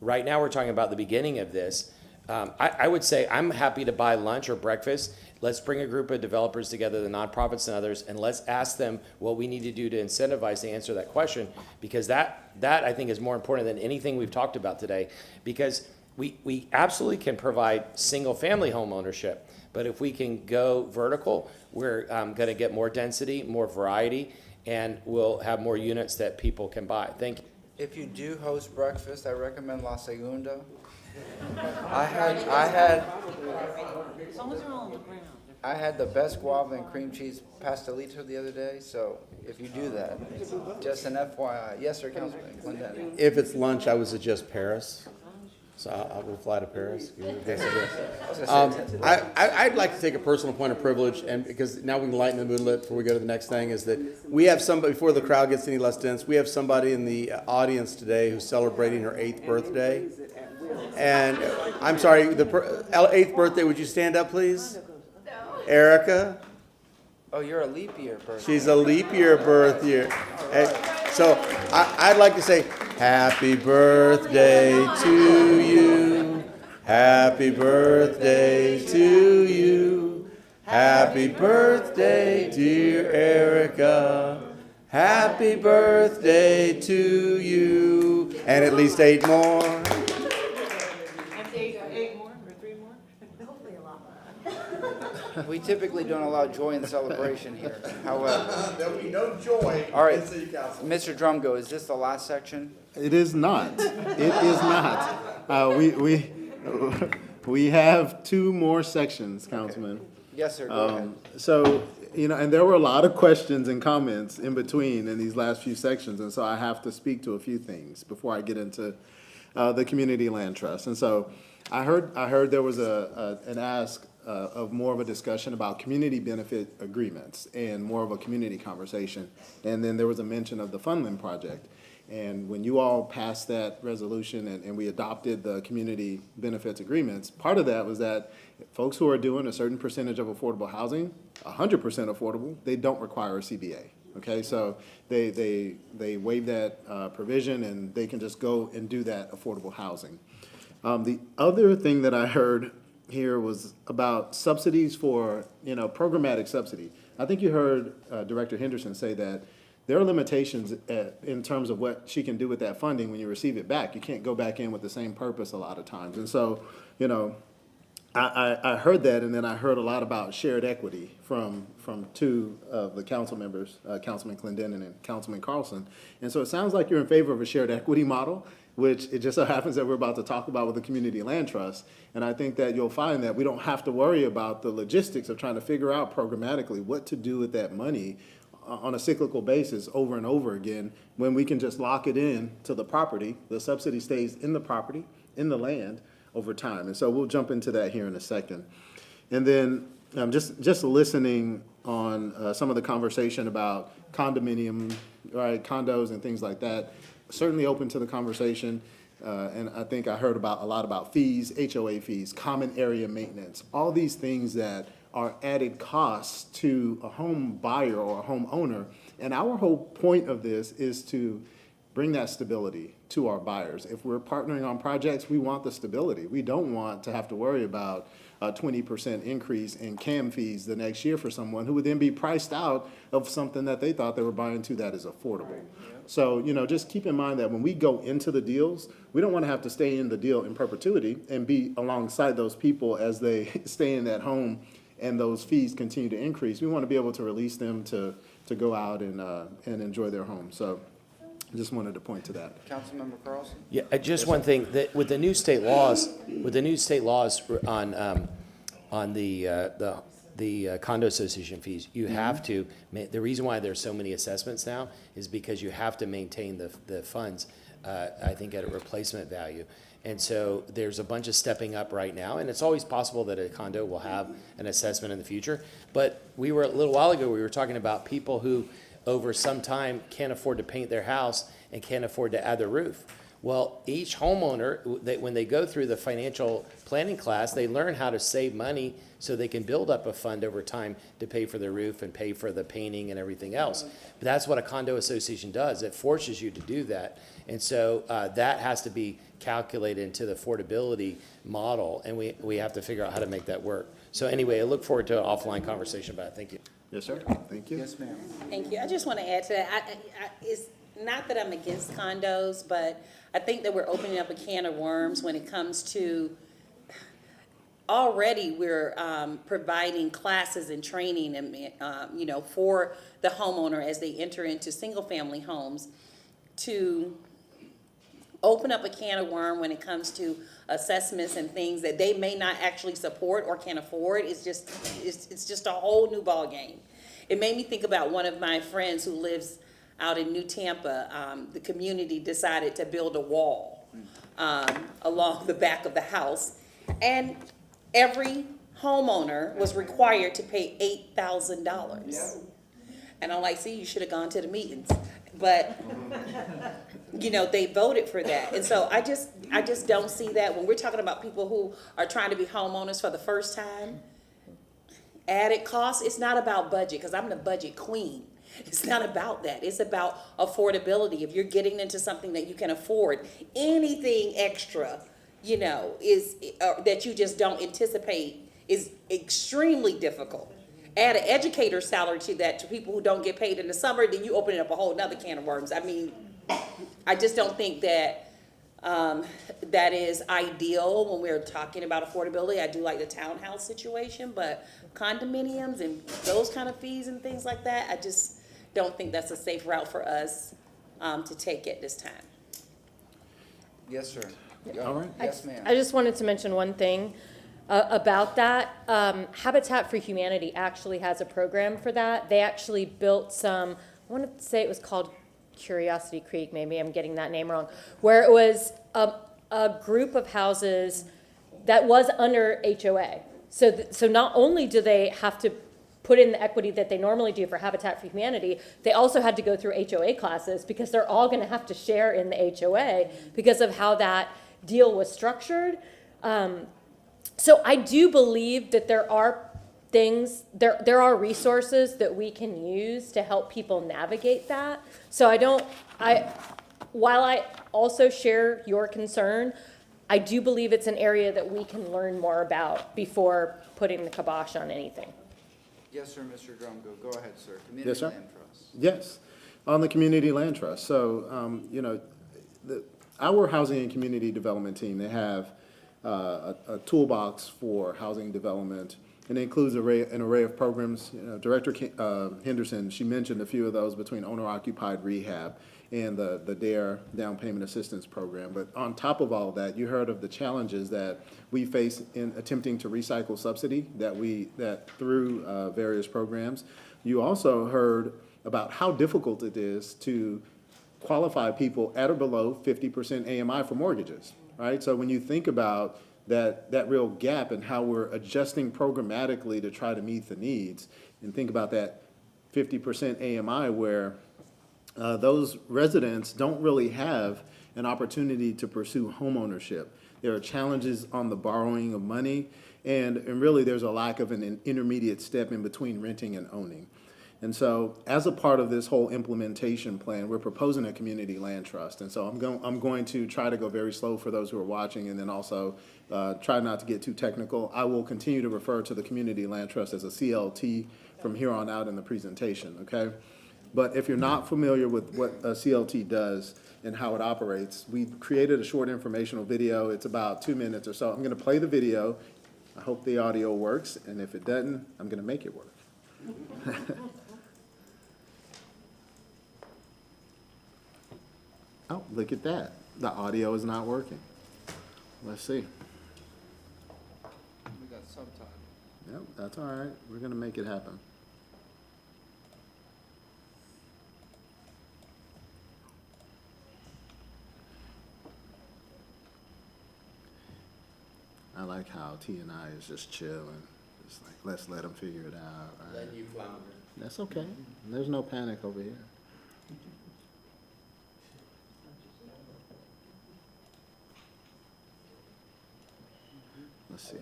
Right now, we're talking about the beginning of this. I would say I'm happy to buy lunch or breakfast. Let's bring a group of developers together, the nonprofits and others, and let's ask them what we need to do to incentivize to answer that question, because that I think is more important than anything we've talked about today, because we absolutely can provide single-family home ownership, but if we can go vertical, we're going to get more density, more variety, and we'll have more units that people can buy. Thank you. If you do host breakfast, I recommend La Segunda. I had the best guava and cream cheese pastelito the other day, so if you do that, just an FYI. Yes, sir, Councilman Clinton. If it's lunch, I would suggest Paris. So I will fly to Paris. I'd like to take a personal point of privilege, and because now we can lighten the mood a little before we go to the next thing, is that we have somebody, before the crowd gets any less dense, we have somebody in the audience today who's celebrating her 8th birthday. And I'm sorry, the 8th birthday, would you stand up, please? Erica? Oh, you're a leap year person. She's a leap year birth year. And so I'd like to say, happy birthday to you. Happy birthday to you. Happy birthday, dear Erica. Happy birthday to you. And at least 8 more. We typically don't allow joy and celebration here. However, there'll be no joy all right, in City Council. Mr. Drumgo, is this the last section? It is not. It is not. We have 2 more sections, Councilman. Yes, sir, go ahead. So, and there were a lot of questions and comments in between in these last few sections, and so I have to speak to a few things before I get into the Community Land Trust. And so I heard there was an ask of more of a discussion about community benefit agreements and more of a community conversation. And then there was a mention of the Funland project. And when you all passed that resolution and we adopted the community benefits agreements, part of that was that folks who are doing a certain percentage of affordable housing, 100% affordable, they don't require a CBA. Okay, so they waive that provision and they can just go and do that affordable housing. The other thing that I heard here was about subsidies for, programmatic subsidy. I think you heard Director Henderson say that there are limitations in terms of what she can do with that funding when you receive it back. You can't go back in with the same purpose a lot of times. And so, I heard that, and then I heard a lot about shared equity from 2 of the council members, Councilman Clendenin and Councilman Carlson. And so it sounds like you're in favor of a shared equity model, which it just so happens that we're about to talk about with the Community Land Trust. And I think that you'll find that we don't have to worry about the logistics of trying to figure out programmatically what to do with that money on a cyclical basis over and over again, when we can just lock it in to the property. The subsidy stays in the property, in the land, over time. And so we'll jump into that here in a second. And then just listening on some of the conversation about condominium, right, condos and things like that, certainly open to the conversation. And I think I heard a lot about fees, HOA fees, common area maintenance, all these things that are added costs to a home buyer or a home owner. And our whole point of this is to bring that stability to our buyers. If we're partnering on projects, we want the stability. We don't want to have to worry about a 20% increase in CAM fees the next year for someone who would then be priced out of something that they thought they were buying to that is affordable. So, just keep in mind that when we go into the deals, we don't want to have to stay in the deal in perpetuity and be alongside those people as they stay in that home and those fees continue to increase. We want to be able to release them to go out and enjoy their home. So I just wanted to point to that. Councilmember Carlson? Yeah, just one thing, that with the new state laws on the condo association fees, you have to, the reason why there's so many assessments now is because you have to maintain the funds, I think at a replacement value. And so there's a bunch of stepping up right now, and it's always possible that a condo will have an assessment in the future. But a little while ago, we were talking about people who over some time can't afford to paint their house and can't afford to add the roof. Well, each homeowner, when they go through the financial planning class, they learn how to save money so they can build up a fund over time to pay for the roof and pay for the painting and everything else. But that's what a condo association does. It forces you to do that. And so that has to be calculated into the affordability model, and we have to figure out how to make that work. So anyway, I look forward to an offline conversation about it. Thank you. Yes, sir. Thank you. Yes, ma'am. Thank you. I just want to add to that. It's not that I'm against condos, but I think that we're opening up a can of worms when it comes to, already we're providing classes and training and, for the homeowner as they enter into single-family homes to open up a can of worm when it comes to assessments and things that they may not actually support or can afford. It's just a whole new ball game. It made me think about one of my friends who lives out in New Tampa. The community decided to build a wall along the back of the house, and every homeowner was required to pay $8,000. And I'm like, see, you should have gone to the meetings. But, you know, they voted for that. And so I just don't see that when we're talking about people who are trying to be homeowners for the first time. Added costs, it's not about budget, because I'm the budget queen. It's not about that. It's about affordability. If you're getting into something that you can afford, anything extra, you know, is that you just don't anticipate is extremely difficult. Add an educator's salary to that, to people who don't get paid in the summer, then you open up a whole nother can of worms. I mean, I just don't think that that is ideal when we're talking about affordability. I do like the townhouse situation, but condominiums and those kind of fees and things like that, I just don't think that's a safe route for us to take at this time. Yes, sir. All right. Yes, ma'am. I just wanted to mention one thing about that. Habitat for Humanity actually has a program for that. They actually built some, I want to say it was called Curiosity Creek, maybe I'm getting that name wrong, where it was a group of houses that was under HOA. So not only do they have to put in the equity that they normally do for Habitat for Humanity, they also had to go through HOA classes, because they're all going to have to share in the HOA because of how that deal was structured. So I do believe that there are things, there are resources that we can use to help people navigate that. So while I also share your concern, I do believe it's an area that we can learn more about before putting the kibosh on anything. Yes, sir, Mr. Drumgo. Go ahead, sir. Yes, sir. Community Land Trust. Yes, on the Community Land Trust. So, you know, our Housing and Community Development team, they have a toolbox for housing development, and it includes an array of programs. You know, Director Henderson, she mentioned a few of those between owner-occupied rehab and the DARE Down Payment Assistance Program. But on top of all of that, you heard of the challenges that we face in attempting to recycle subsidy that through various programs. You also heard about how difficult it is to qualify people at or below 50% AMI for mortgages, right? So when you think about that real gap and how we're adjusting programmatically to try to meet the needs, and think about that 50% AMI where those residents don't really have an opportunity to pursue homeownership. There are challenges on the borrowing of money, and really there's a lack of an intermediate step in between renting and owning. And so as a part of this whole implementation plan, we're proposing a community land trust. And so I'm going to try to go very slow for those who are watching, and then also try not to get too technical. I will continue to refer to the community land trust as a CLT from here on out in the presentation, okay? But if you're not familiar with what a CLT does and how it operates, we created a short informational video. It's about 2 minutes or so. I'm going to play the video. I hope the audio works, and if it doesn't, I'm going to make it work. Oh, look at that. The audio is not working. Let's see. We got subtitles. Yep, that's all right. We're going to make it happen. I like how T&I is just chilling. Just like, let's let them figure it out. Right? Letting you flounder. That's okay. There's no panic over here. Let's see.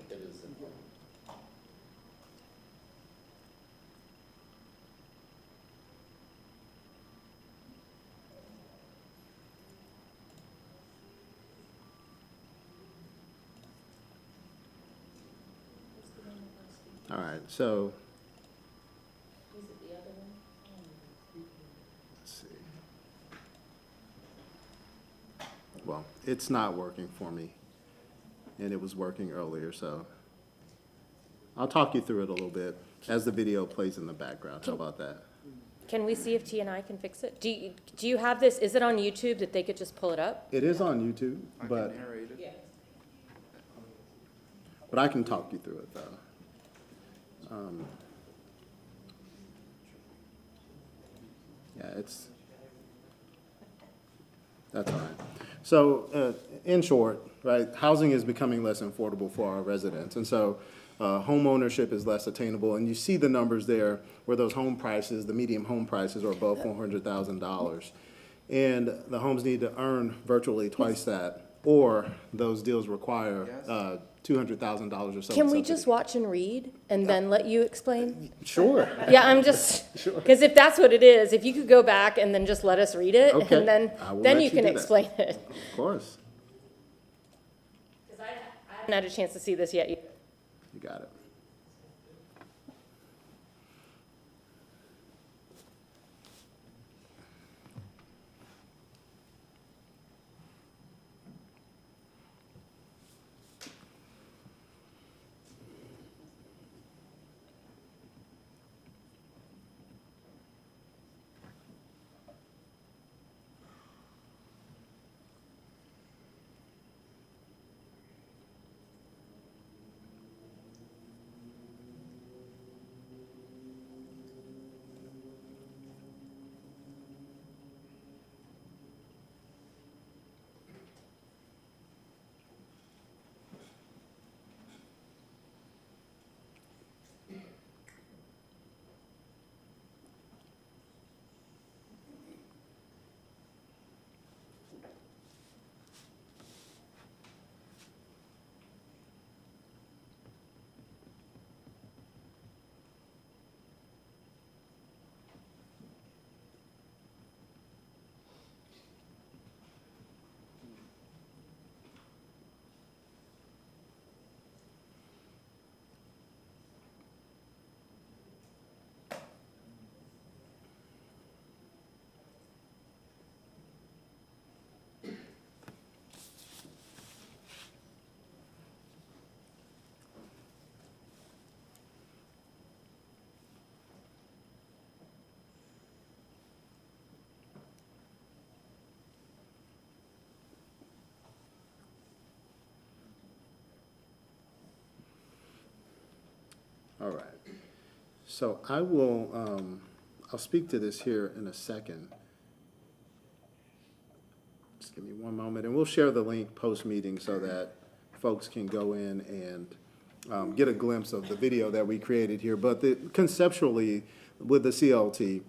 All right, so let's see. Well, it's not working for me, and it was working earlier, so I'll talk you through it a little bit as the video plays in the background. How about that? Can we see if T&I can fix it? Do you have this, is it on YouTube that they could just pull it up? It is on YouTube, but I can talk you through it, though. Yeah, that's all right. So, in short, right, housing is becoming less affordable for our residents, and so home ownership is less attainable. And you see the numbers there where those home prices, the median home prices, are above $400,000, and the homes need to earn virtually twice that, or those deals require $200,000 or so. Can we just watch and read and then let you explain? Sure. Yeah, I'm just, because if that's what it is, if you could go back and then just let us read it, Okay. and then you can explain it. Of course. I haven't had a chance to see this yet. You got it. All right. So I will, I'll speak to this here in a second. Just give me one moment, and we'll share the link post-meeting so that folks can go in and get a glimpse of the video that we created here. But conceptually, with the CLT,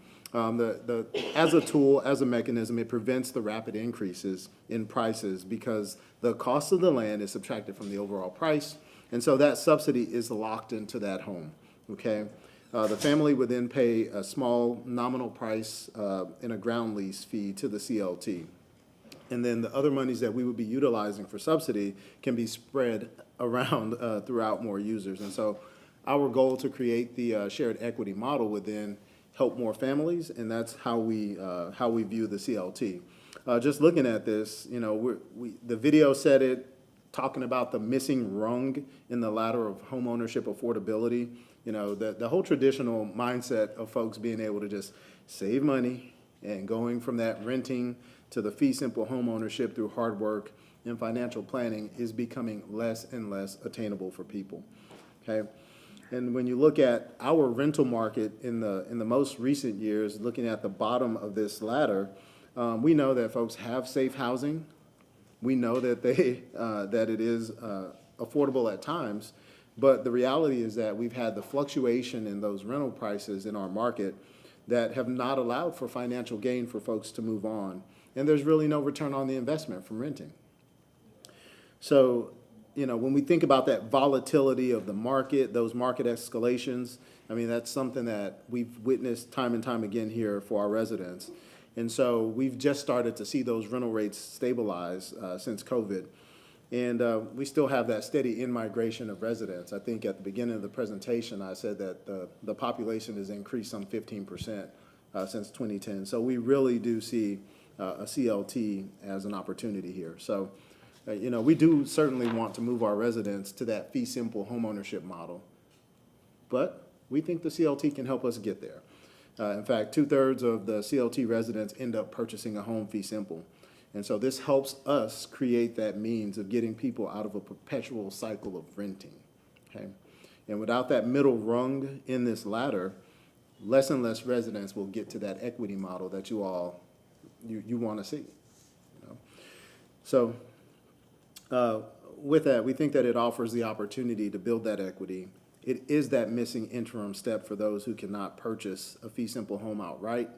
as a tool, as a mechanism, it prevents the rapid increases in prices because the cost of the land is subtracted from the overall price. And so that subsidy is locked into that home, okay? The family would then pay a small nominal price in a ground lease fee to the CLT. And then the other monies that we would be utilizing for subsidy can be spread around throughout more users. And so our goal to create the shared equity model would then help more families, and that's how we view the CLT. Just looking at this, you know, the video said it, talking about the missing rung in the ladder of homeownership affordability. You know, the whole traditional mindset of folks being able to just save money and going from that renting to the fee simple homeownership through hard work and financial planning is becoming less and less attainable for people, okay? And when you look at our rental market in the most recent years, looking at the bottom of this ladder, we know that folks have safe housing. We know that that it is affordable at times, but the reality is that we've had the fluctuation in those rental prices in our market that have not allowed for financial gain for folks to move on, and there's really no return on the investment from renting. So, you know, when we think about that volatility of the market, those market escalations, I mean, that's something that we've witnessed time and time again here for our residents. And so we've just started to see those rental rates stabilize since COVID. And we still have that steady in-migration of residents. I think at the beginning of the presentation, I said that the population has increased some 15% since 2010. So we really do see a CLT as an opportunity here. So, you know, we do certainly want to move our residents to that fee simple homeownership model, but we think the CLT can help us get there. In fact, 2/3 of the CLT residents end up purchasing a home fee simple. And so this helps us create that means of getting people out of a perpetual cycle of renting, okay? And without that middle rung in this ladder, less and less residents will get to that equity model that you all, you want to see. You know? So with that, we think that it offers the opportunity to build that equity. It is that missing interim step for those who cannot purchase a fee simple home outright.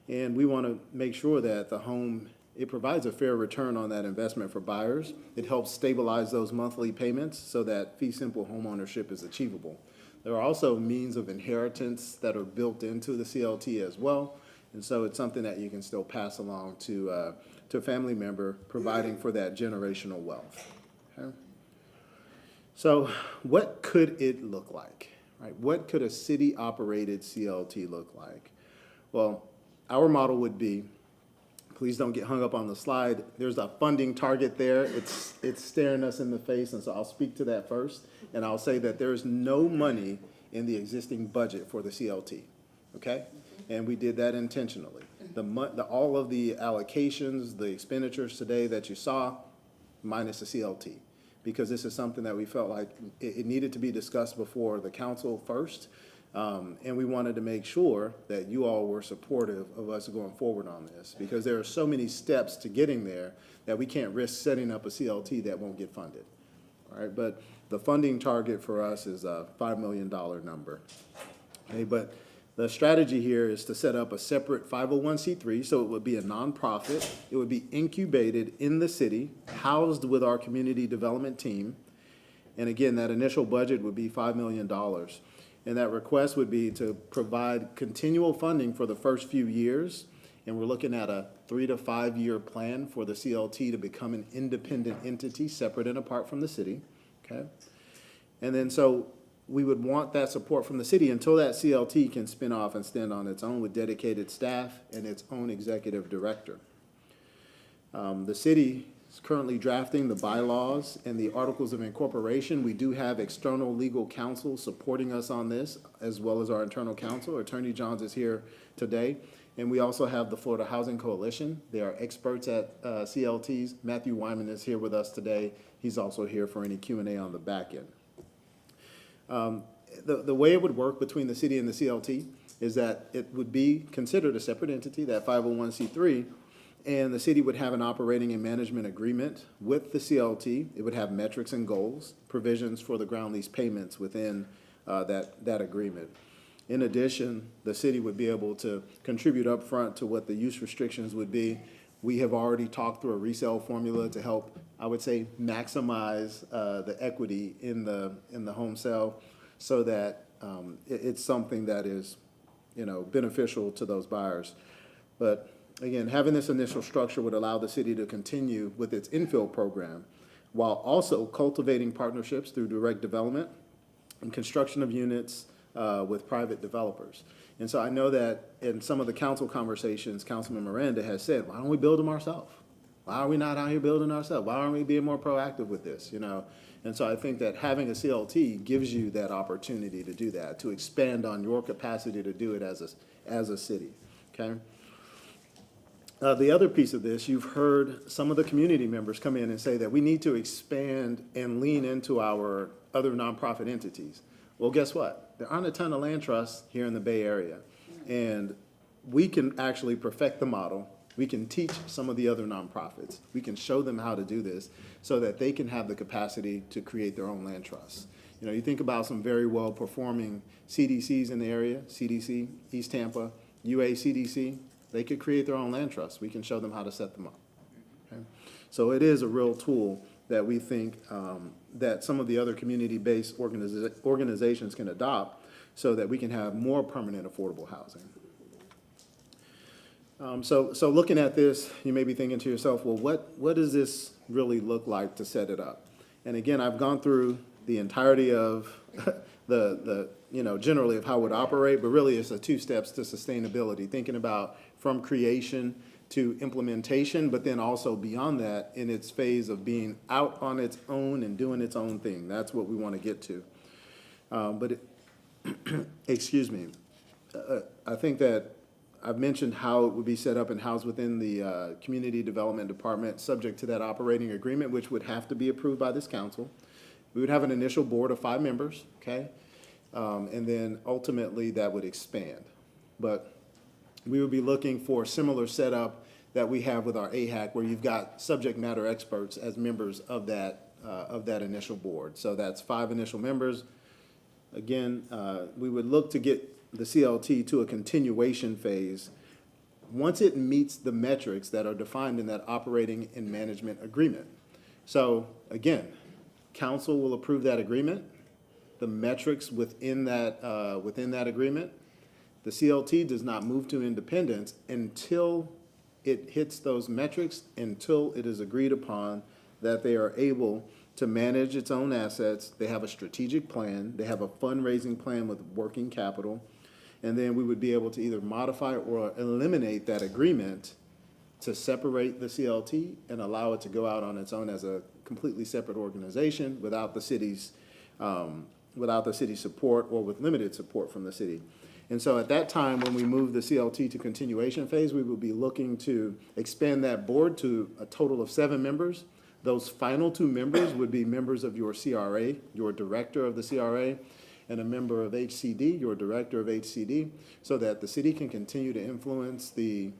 And we want to make sure that the home, it provides a fair return on that investment for buyers. It helps stabilize those monthly payments so that fee simple home ownership is achievable. There are also means of inheritance that are built into the CLT as well. And so it's something that you can still pass along to a family member, providing for that generational wealth. Okay? So what could it look like, right? What could a city-operated CLT look like? Well, our model would be, please don't get hung up on the slide, there's a funding target there. It's staring us in the face, and so I'll speak to that first. And I'll say that there's no money in the existing budget for the CLT, okay? And we did that intentionally. All of the allocations, the expenditures today that you saw, minus the CLT, because this is something that we felt like it needed to be discussed before the council first. And we wanted to make sure that you all were supportive of us going forward on this, because there are so many steps to getting there that we can't risk setting up a CLT that won't get funded. All right, but the funding target for us is a $5 million number. Okay, but the strategy here is to set up a separate 501c3, so it would be a nonprofit. It would be incubated in the city, housed with our community development team. And again, that initial budget would be $5 million. And that request would be to provide continual funding for the first few years. And we're looking at a 3 to 5 year plan for the CLT to become an independent entity, separate and apart from the city, okay? And then so we would want that support from the city until that CLT can spin off and stand on its own with dedicated staff and its own executive director. The city is currently drafting the bylaws and the articles of incorporation. We do have external legal counsel supporting us on this, as well as our internal counsel. Attorney Johns is here today. And we also have the Florida Housing Coalition. They are experts at CLTs. Matthew Wyman is here with us today. He's also here for any Q&A on the back end. The way it would work between the city and the CLT is that it would be considered a separate entity, that 501c3, and the city would have an operating and management agreement with the CLT. It would have metrics and goals, provisions for the ground lease payments within that agreement. In addition, the city would be able to contribute upfront to what the use restrictions would be. We have already talked through a resale formula to help, I would say, maximize the equity in the home sale, so that it's something that is, beneficial to those buyers. But again, having this initial structure would allow the city to continue with its infill program while also cultivating partnerships through direct development and construction of units with private developers. And so I know that in some of the council conversations, Councilman Miranda has said, why don't we build them ourselves? Why are we not out here building ourselves? Why aren't we being more proactive with this, And so I think that having a CLT gives you that opportunity to do that, to expand on your capacity to do it as a city, okay? The other piece of this, you've heard some of the community members come in and say that we need to expand and lean into our other nonprofit entities. Well, guess what? There aren't a ton of land trusts here in the Bay Area. And we can actually perfect the model. We can teach some of the other nonprofits. We can show them how to do this so that they can have the capacity to create their own land trusts. You think about some very well-performing CDCs in the area, CDC, East Tampa, UACDC. They could create their own land trusts. We can show them how to set them up. Okay? So it is a real tool that we think that some of the other community-based organizations can adopt so that we can have more permanent affordable housing. So looking at this, you may be thinking to yourself, well, what does this really look like to set it up? And again, I've gone through the entirety of generally of how it would operate, but really it's 2 steps to sustainability, thinking about from creation to implementation, but then also beyond that in its phase of being out on its own and doing its own thing. That's what we want to get to. Excuse me. I think that I've mentioned how it would be set up and housed within the Community Development Department, subject to that operating agreement, which would have to be approved by this council. We would have an initial board of 5 members, okay? And then ultimately that would expand. But we would be looking for a similar setup that we have with our AHAC, where you've got subject matter experts as members of that initial board. So that's 5 initial members. Again, we would look to get the CLT to a continuation phase once it meets the metrics that are defined in that operating and management agreement. So again, council will approve that agreement, the metrics within that agreement. The CLT does not move to independence until it hits those metrics, until it is agreed upon that they are able to manage its own assets. They have a strategic plan. They have a fundraising plan with working capital. And then we would be able to either modify or eliminate that agreement to separate the CLT and allow it to go out on its own as a completely separate organization without the city's support, or with limited support from the city. And so at that time, when we move the CLT to continuation phase, we will be looking to expand that board to a total of 7 members. Those final 2 members would be members of your CRA, your director of the CRA, and a member of HCD, your director of HCD, so that the city can continue to influence the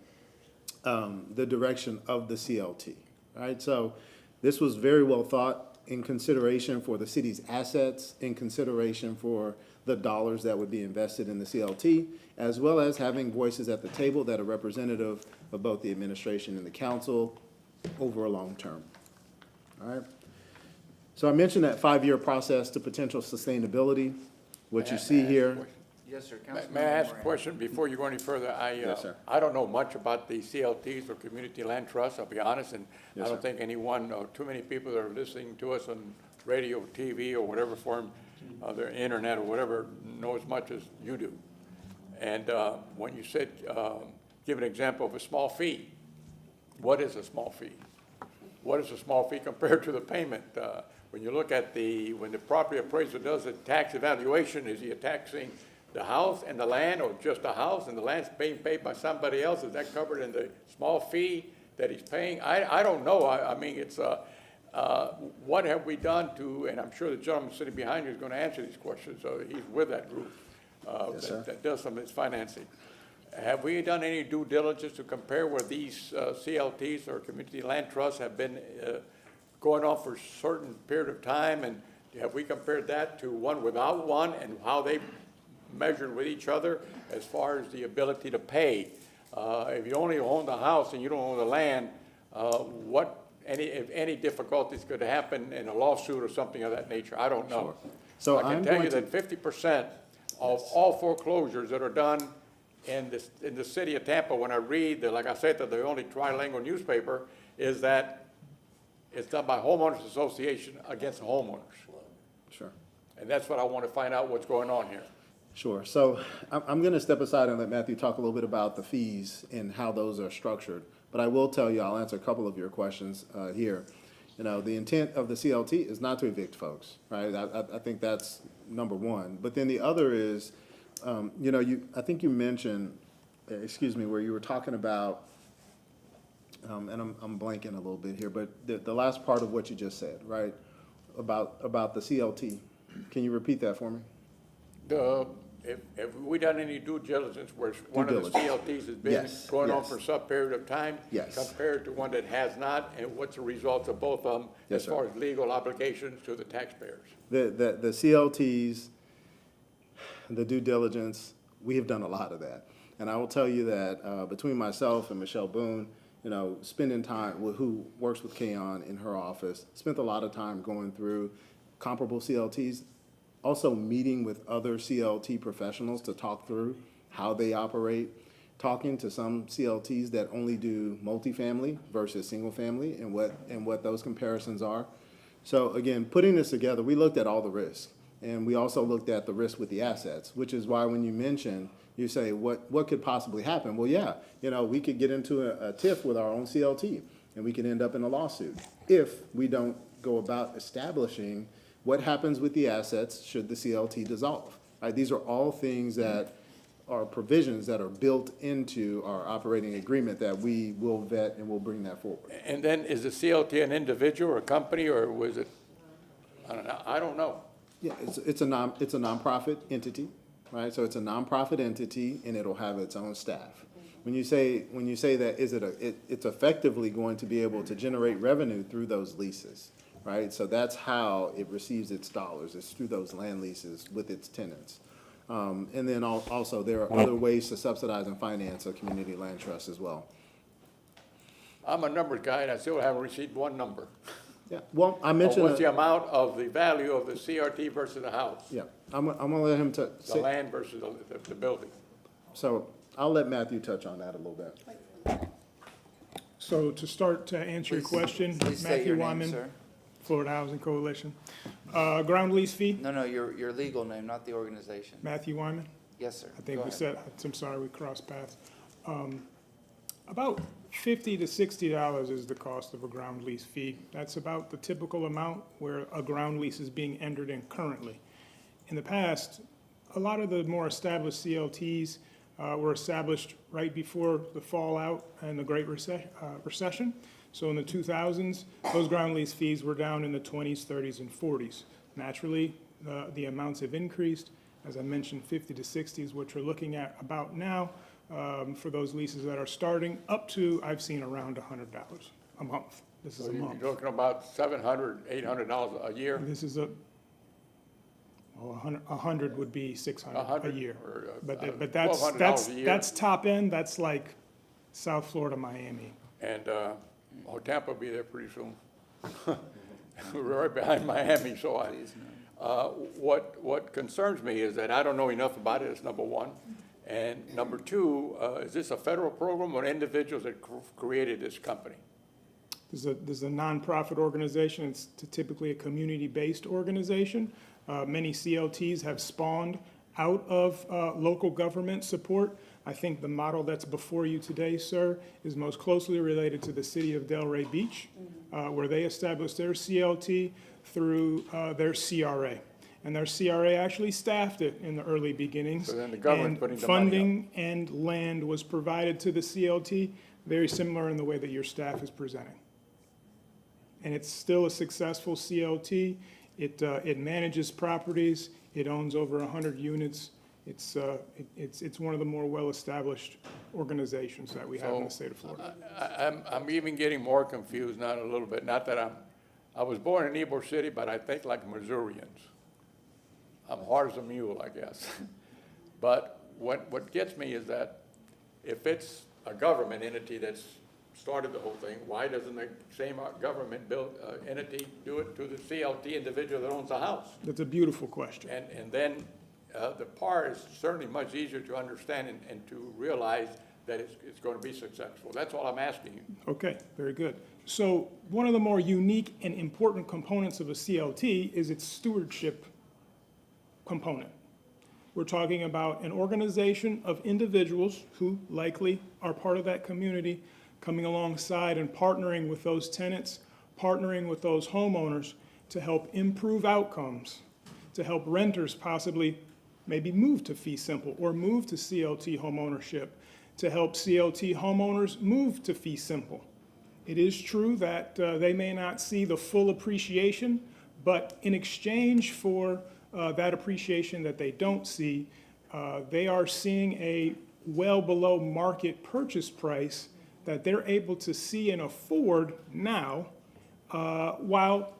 direction of the CLT. All right, so this was very well thought in consideration for the city's assets, in consideration for the dollars that would be invested in the CLT, as well as having voices at the table that are representative of both the administration and the council over a long term. All right. So I mentioned that 5-year process to potential sustainability, what you see here. Yes, sir. May I ask a question before you go any further? Yes, sir. I don't know much about the CLTs or community land trusts, I'll be honest, and Yes, I don't sir. think anyone or too many people that are listening to us on radio, TV, or whatever form, their internet or whatever, know as much as you do. And when you said, give an example of a small fee, what is a small fee? What is a small fee compared to the payment? When you look at when the property appraiser does a tax evaluation, is he taxing the house and the land, or just the house and the land's being paid by somebody else? Is that covered in the small fee that he's paying? I don't know. I mean, it's, what have we done to, and I'm sure the gentleman sitting behind you is going to answer these questions, so he's with that group that does some of this financing. Have we done any due diligence to compare where these CLTs or community land trusts have been going on for a certain period of time, and have we compared that to one without one, and how they measured with each other as far as the ability to pay? If you only own the house and you don't own the land, if any difficulties could happen in a lawsuit or something of that nature? I don't know. Sure. So I can tell you that 50% of all foreclosures that are done in the city of Tampa, when I read, like I said, that the only trilingual newspaper, is that it's done by homeowners association against homeowners. Sure. And that's what I want to find out what's going on here. Sure. So I'm going to step aside and let Matthew talk a little bit about the fees and how those are structured. But I will tell you, I'll answer a couple of your questions here. You know, the intent of the CLT is not to evict folks, right? I think that's number one. But then the other is, you know, I think you mentioned, where you were talking about, and I'm blanking a little bit here, but the last part of what you just said, right, about the CLT. Can you repeat that for me? Have we done any due diligence where one of the CLTs has been going on for some period of time compared to one that has not, and what's the results of both of them as far as legal obligations to the taxpayers? The CLTs, the due diligence, we have done a lot of that. And I will tell you that between myself and Michelle Boone, you know, spending time, who works with Kayon in her office, spent a lot of time going through comparable CLTs, also meeting with other CLT professionals to talk through how they operate, talking to some CLTs that only do multifamily versus single family and what those comparisons are. So again, putting this together, we looked at all the risks, and we also looked at the risk with the assets, which is why when you mention, you say, what could possibly happen? Well, yeah, you know, we could get into a tiff with our own CLT, and we could end up in a lawsuit if we don't go about establishing what happens with the assets should the CLT dissolve. Right? These are all things that are provisions that are built into our operating agreement that we will vet and we'll bring that forward. And then is the CLT an individual or a company, or was it, I don't know. Yeah, it's a nonprofit entity, right? So it's a nonprofit entity and it'll have its own staff. When you say that, it's effectively going to be able to generate revenue through those leases, right? So that's how it receives its dollars. It's through those land leases with its tenants. And then also there are other ways to subsidize and finance a community land trust as well. I'm a numbers guy and I still haven't received one number. Yeah, well, I mentioned. What's the amount of the value of the CRT versus the house? Yeah, I'm gonna let him The land versus the building. So I'll let Matthew touch on that a little bit. So to start to answer your question, Please state Matthew your name, Wyman, sir. Florida Housing Coalition. Ground lease fee, No, your legal name, not the organization. Matthew Wyman. Yes, sir. I think Go we ahead. said, I'm sorry, we crossed paths. About $50 to $60 is the cost of a ground lease fee. That's about the typical amount where a ground lease is being entered in currently. In the past, a lot of the more established CLTs were established right before the fallout and the Great Recession. So in the 2000s, those ground lease fees were down in the 20s, 30s, and 40s. Naturally, the amounts have increased. As I mentioned, 50 to 60 is what you're looking at about now for those leases that are starting, up to, I've seen around $100 a month. This is So a you're month. talking about $700, $800 a year? This is well, 100 would be 600 a 100 year. or, But $1,200 a year. that's top end, that's like South Florida, Miami. And, Tampa will be there pretty soon. We're right behind Miami, so what concerns me is that I don't know enough about it, that's number one. And number two, is this a federal program or individuals that created this company? There's a nonprofit organization, it's typically a community-based organization. Many CLTs have spawned out of local government support. I think the model that's before you today, sir, is most closely related to the city of Delray Beach, where they established their CLT through their CRA. And their CRA actually staffed it in the early beginnings. So then the government and putting the money up. funding and land was provided to the CLT, very similar in the way that your staff is presenting. And it's still a successful CLT. It manages properties. It owns over 100 units. It's one of the more well-established organizations that we have in the state of Florida. I'm even getting more confused now a little bit. Not that I was born in Ybor City, but I think like Missourians. I'm hard as a mule, I guess. But what gets me is that if it's a government entity that's started the whole thing, why doesn't the same government entity do it to the CLT individual that owns the house? That's a beautiful question. And then the PAR is certainly much easier to understand and to realize that it's going to be successful. That's all I'm asking you. Okay, very good. So one of the more unique and important components of a CLT is its stewardship component. We're talking about an organization of individuals who likely are part of that community coming alongside and partnering with those tenants, partnering with those homeowners to help improve outcomes, to help renters possibly maybe move to fee simple or move to CLT homeownership, to help CLT homeowners move to fee simple. It is true that they may not see the full appreciation, but in exchange for that appreciation that they don't see, they are seeing a well below market purchase price that they're able to see and afford now, while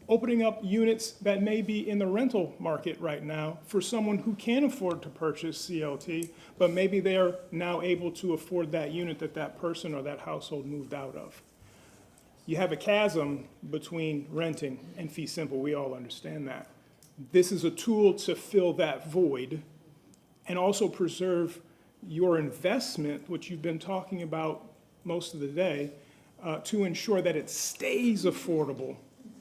opening up units that may be in the rental market right now for someone who can afford to purchase CLT, but maybe they're now able to afford that unit that that person or that household moved out of. You have a chasm between renting and fee simple. We all understand that. This is a tool to fill that void and also preserve your investment, which you've been talking about most of the day, to ensure that it stays affordable.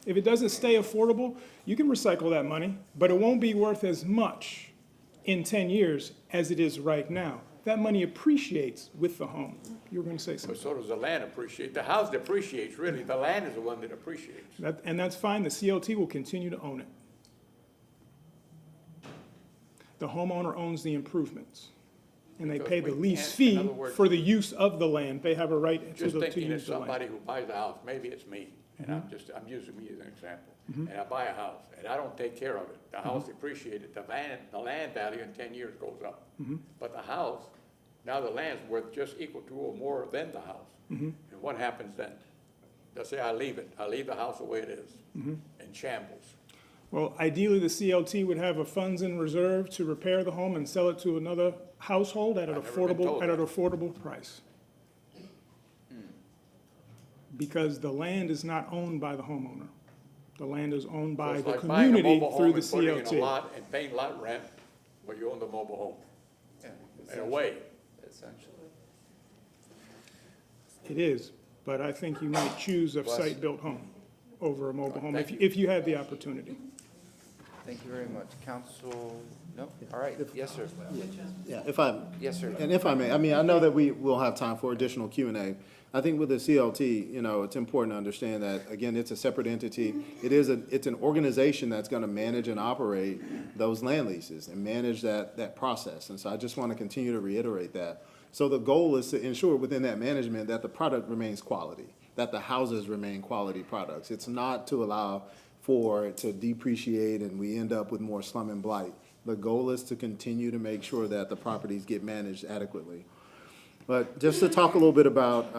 If it doesn't stay affordable, you can recycle that money, but it won't be worth as much in 10 years as it is right now. That money appreciates with the home. You were going to say something. But so does the land appreciate. The house depreciates, really. The land is the one that appreciates. And that's fine. The CLT will continue to own it. The homeowner owns the improvements. and they Because pay the we lease can't- fee in other words- for the use of the land. They have a right to Just to thinking of use the land. somebody who buys a house, maybe it's me, and I'm using me as an example. And I buy a house, and I don't take care of it. The house appreciated, the land value in 10 years goes up. But the house, now the land's worth just equal to or more than the house. And what happens then? Let's say I leave the house the way it is, in shambles. Well, ideally, the CLT would have a funds in reserve to repair the home and sell it to another household at an I've never been told affordable price. Because the land is not owned by the homeowner. The land is owned So by it's the like buying a community mobile through home the and putting it in a CLT. lot and paying lot rent where you own the mobile home, Yeah, in a way. Essentially. It is, but I think you might choose a Bless site-built home over a mobile home Thank if you had the opportunity. Thank you very much. Council, no? All right, yes, sir. Yeah, Yes, sir. and if I may, I mean, I know that we will have time for additional Q&A. I think with the CLT, it's important to understand that, again, it's a separate entity. It's an organization that's gonna manage and operate those land leases and manage that process. And so I just wanna continue to reiterate that. So the goal is to ensure within that management that the product remains quality, that the houses remain quality products. It's not to allow for it to depreciate and we end up with more slum and blight. The goal is to continue to make sure that the properties get managed adequately. But just to talk a little bit about,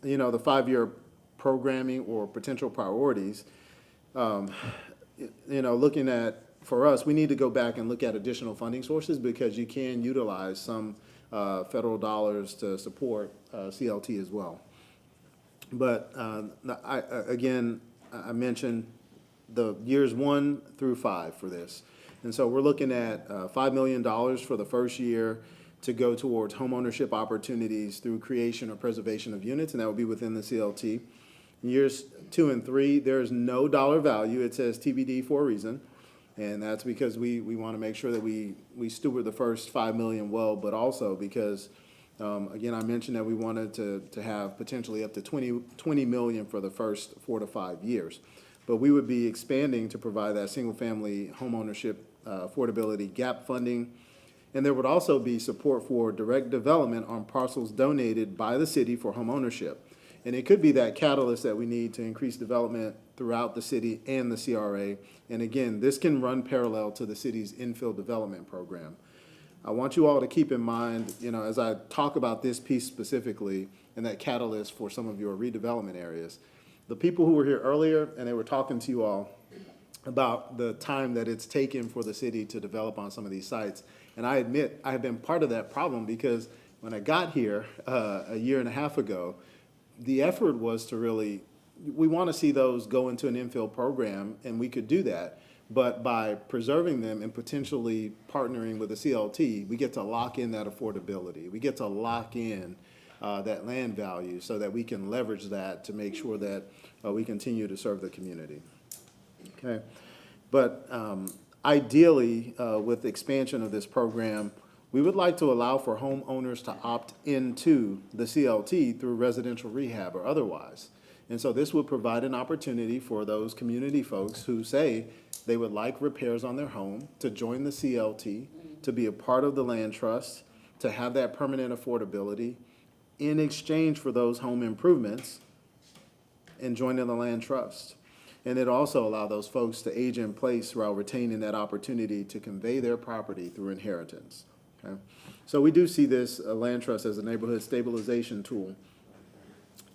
the 5-year programming or potential priorities, looking at, for us, we need to go back and look at additional funding sources because you can utilize some federal dollars to support CLT as well. But I mentioned the years 1 through 5 for this. And so we're looking at $5 million for the first year to go towards homeownership opportunities through creation or preservation of units, and that would be within the CLT. In years 2 and 3, there's no dollar value. It says TBD for a reason, and that's because we want to make sure that we steward the first $5 million well, but also because, again, I mentioned that we wanted to have potentially up to $20 million for the first 4 to 5 years. But we would be expanding to provide that single-family homeownership affordability gap funding. And there would also be support for direct development on parcels donated by the city for homeownership. And it could be that catalyst that we need to increase development throughout the city and the CRA. And again, this can run parallel to the city's infill development program. I want you all to keep in mind, as I talk about this piece specifically and that catalyst for some of your redevelopment areas, the people who were here earlier and they were talking to you all about the time that it's taken for the city to develop on some of these sites. And I admit I have been part of that problem because when I got here a year and a half ago, the effort was to really, we want to see those go into an infill program, and we could do that. But by preserving them and potentially partnering with the CLT, we get to lock in that affordability. We get to lock in that land value so that we can leverage that to make sure that we continue to serve the community. Okay, but ideally, with expansion of this program, we would like to allow for homeowners to opt into the CLT through residential rehab or otherwise. And so this would provide an opportunity for those community folks who say they would like repairs on their home to join the CLT, to be a part of the land trust, to have that permanent affordability in exchange for those home improvements and joining the land trust. And it also allow those folks to age in place while retaining that opportunity to convey their property through inheritance. Okay? So we do see this land trust as a neighborhood stabilization tool.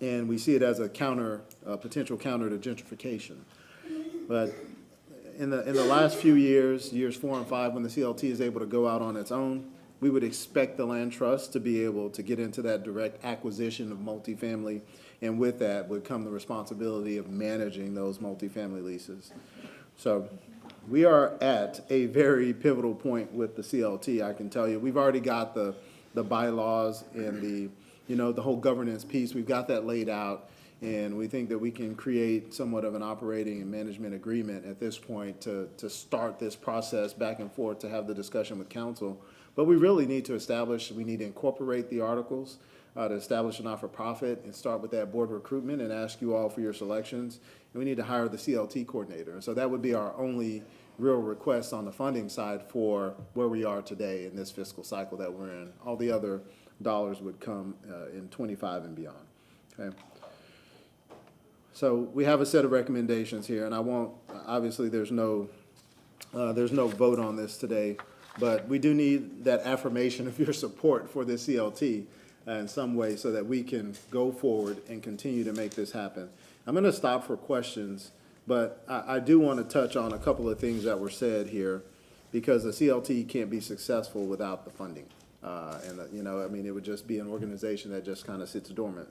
And we see it as a potential counter to gentrification. But in the last few years 4 and 5, when the CLT is able to go out on its own, we would expect the land trust to be able to get into that direct acquisition of multifamily, and with that would come the responsibility of managing those multifamily leases. So we are at a very pivotal point with the CLT, I can tell you. We've already got the bylaws and the whole governance piece. We've got that laid out, and we think that we can create somewhat of an operating and management agreement at this point to start this process back and forth to have the discussion with council. But we really need to we need to incorporate the articles to establish a not-for-profit and start with that board recruitment and ask you all for your selections. And we need to hire the CLT coordinator. And so that would be our only real requests on the funding side for where we are today in this fiscal cycle that we're in. All the other dollars would come in 25 and beyond, okay? So we have a set of recommendations here, and I won't, obviously there's no vote on this today, but we do need that affirmation of your support for this CLT in some way so that we can go forward and continue to make this happen. I'm going to stop for questions, but I do want to touch on a couple of things that were said here, because the CLT can't be successful without the funding. You know, I mean, it would just be an organization that just kind of sits dormant.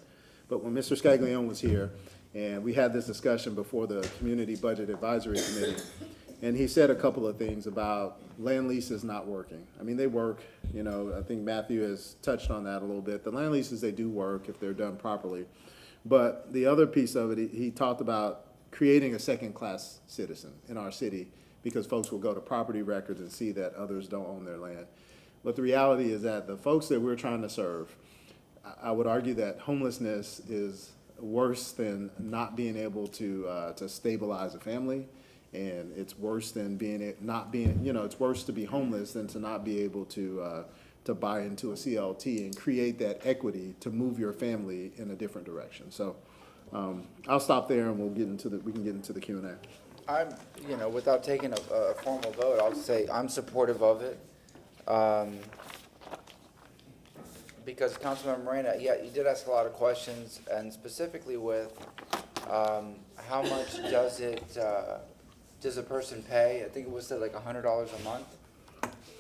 But when Mr. Scaglione was here, and we had this discussion before the Community Budget Advisory Committee, and he said a couple of things about land leases not working. I mean, they work, you know, I think Matthew has touched on that a little bit. The land leases, they do work if they're done properly. But the other piece of it, he talked about creating a second-class citizen in our city, because folks will go to property records and see that others don't own their land. But the reality is that the folks that we're trying to serve, I would argue that homelessness is worse than not being able to stabilize a family, and it's worse than it's worse to be homeless than to not be able to buy into a CLT and create that equity to move your family in a different direction. So I'll stop there, and we can get into the Q&A. I'm, you know, without taking a formal vote, I'll say I'm supportive of it. Because Councilmember Moreno, yeah, you did ask a lot of questions, and specifically with how much does a person pay? I think it was like $100 a month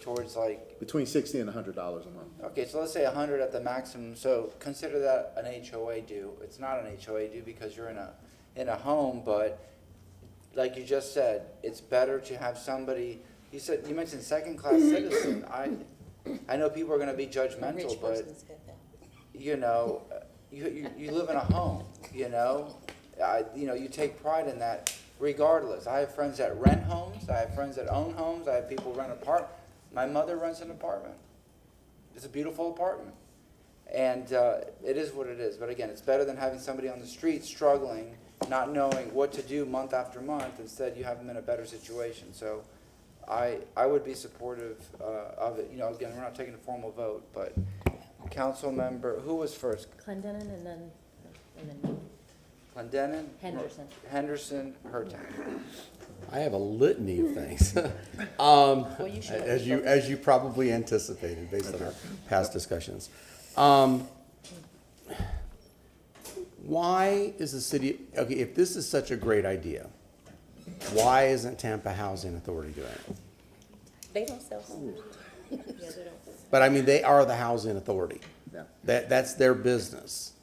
towards like between $60 and $100 a month. Okay, so let's say 100 at the maximum. So consider that an HOA due. It's not an HOA due because you're in a home, but like you just said, it's better to have somebody. You mentioned second-class citizen. I know people are going to be judgmental, but you know, you live in a home. You know, you take pride in that. Regardless, I have friends that rent homes. I have friends that own homes. I have people rent apartments. My mother rents an apartment. It's a beautiful apartment, and it is what it is. But again, it's better than having somebody on the street struggling, not knowing what to do month after month. Instead, you have them in a better situation. So I would be supportive of it. You know, again, we're not taking a formal vote, but council member, who was first? Clendenin and then me. Clendenin? Henderson. Henderson, Hurtak. I have a litany of things. You should. as you probably anticipated based on our past discussions. Why is the city, okay, if this is such a great idea, why isn't Tampa Housing Authority doing it? They don't sell homes. But I mean, they are the housing authority. Yeah. That's their business.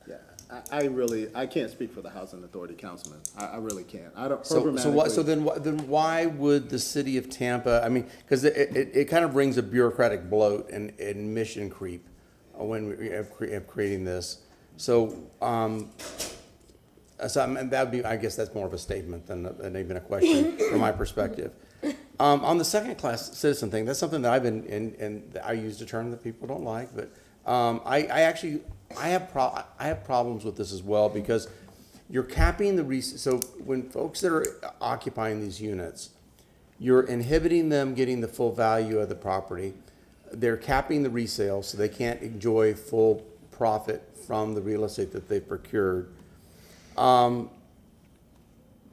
Yeah, I can't speak for the Housing Authority, Councilman. I really can't. I don't. So then why would the city of Tampa? I mean, because it kind of brings a bureaucratic bloat and mission creep when we have creating this. So that would be, I guess that's more of a statement than even a question from my perspective. On the second-class citizen thing, that's something that I've been and I used a term that people don't like, but I have problems with this as well, because you're capping the so when folks that are occupying these units, you're inhibiting them getting the full value of the property. They're capping the resale, so they can't enjoy full profit from the real estate that they've procured.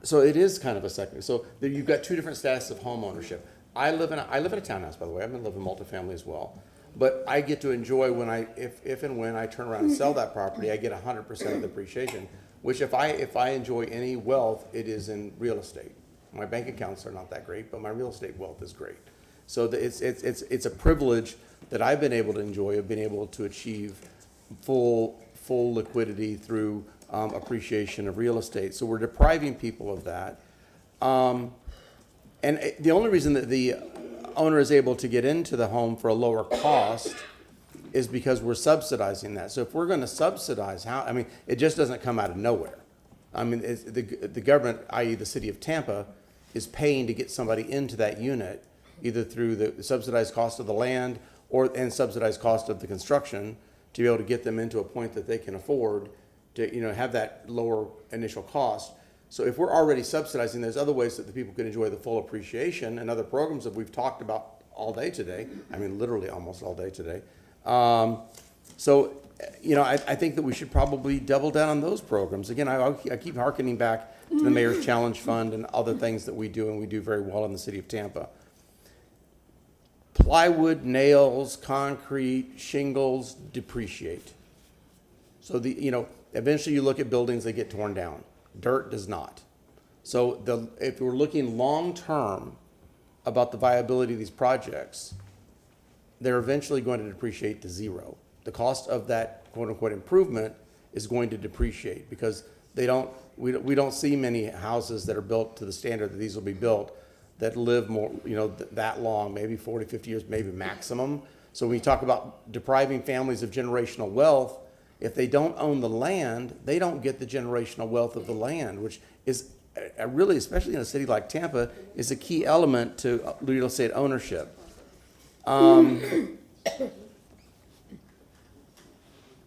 So it is kind of a second. So you've got two different statuses of home ownership. I live in a townhouse, by the way. I've been living multifamily as well. But I get to enjoy when if and when I turn around and sell that property, I get 100% of the appreciation. Which if I enjoy any wealth, it is in real estate. My bank accounts are not that great, but my real estate wealth is great. So it's a privilege that I've been able to enjoy, of being able to achieve full liquidity through appreciation of real estate. So we're depriving people of that. And the only reason that the owner is able to get into the home for a lower cost is because we're subsidizing that. So if we're going to subsidize it just doesn't come out of nowhere. I mean, the government, i.e. the city of Tampa, is paying to get somebody into that unit, either through the subsidized cost of the land and subsidized cost of the construction, to be able to get them into a point that they can afford to have that lower initial cost. So if we're already subsidizing, there's other ways that the people can enjoy the full appreciation and other programs that we've talked about all day today. I mean, literally almost all day today. So, you know, I think that we should probably double down on those programs. Again, I keep hearkening back to the Mayor's Challenge Fund and other things that we do, and we do very well in the city of Tampa. Plywood, nails, concrete, shingles depreciate. So eventually you look at buildings, they get torn down. Dirt does not. So if we're looking long-term about the viability of these projects, they're eventually going to depreciate to zero. The cost of that quote-unquote improvement is going to depreciate because we don't see many houses that are built to the standard that these will be built that live more, that long, maybe 40, 50 years, maybe maximum. So when we talk about depriving families of generational wealth, if they don't own the land, they don't get the generational wealth of the land, which is really, especially in a city like Tampa, is a key element to real estate ownership. Now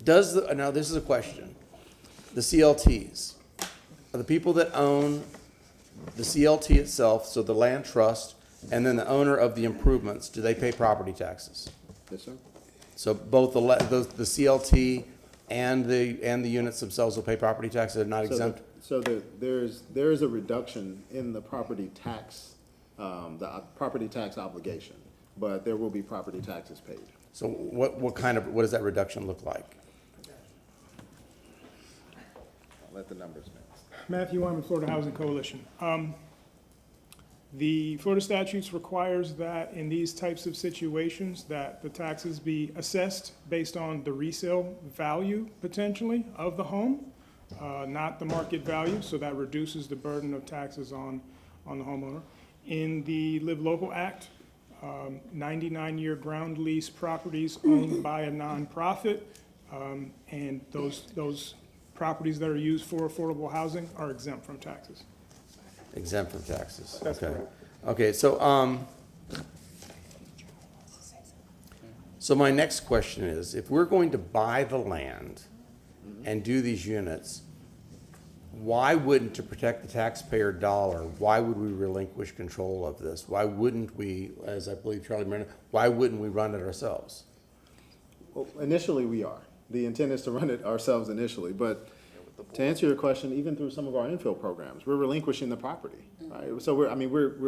this is a question. The CLTs, are the people that own the CLT itself, so the land trust, and then the owner of the improvements, do they pay property taxes? Yes, sir. So both the CLT and the units themselves will pay property taxes. They're not exempt. There is a reduction in the property tax obligation, but there will be property taxes paid. So what does that reduction look like? I'll let the numbers know. Matthew Wyman, Florida Housing Coalition. The Florida statutes requires that in these types of situations that the taxes be assessed based on the resale value potentially of the home, not the market value, so that reduces the burden of taxes on the homeowner. In the Live Local Act, 99-year ground lease properties owned by a nonprofit, and those properties that are used for affordable housing are exempt from taxes. Exempt from taxes. That's Okay. correct. Okay, so my next question is, if we're going to buy the land and do these units, why wouldn't, to protect the taxpayer dollar, why would we relinquish control of this? Why wouldn't we, as I believe Charlie mentioned, why wouldn't we run it ourselves? Well, initially we are. The intent is to run it ourselves initially, but to answer your question, even through some of our infill programs, we're relinquishing the property, right? So we're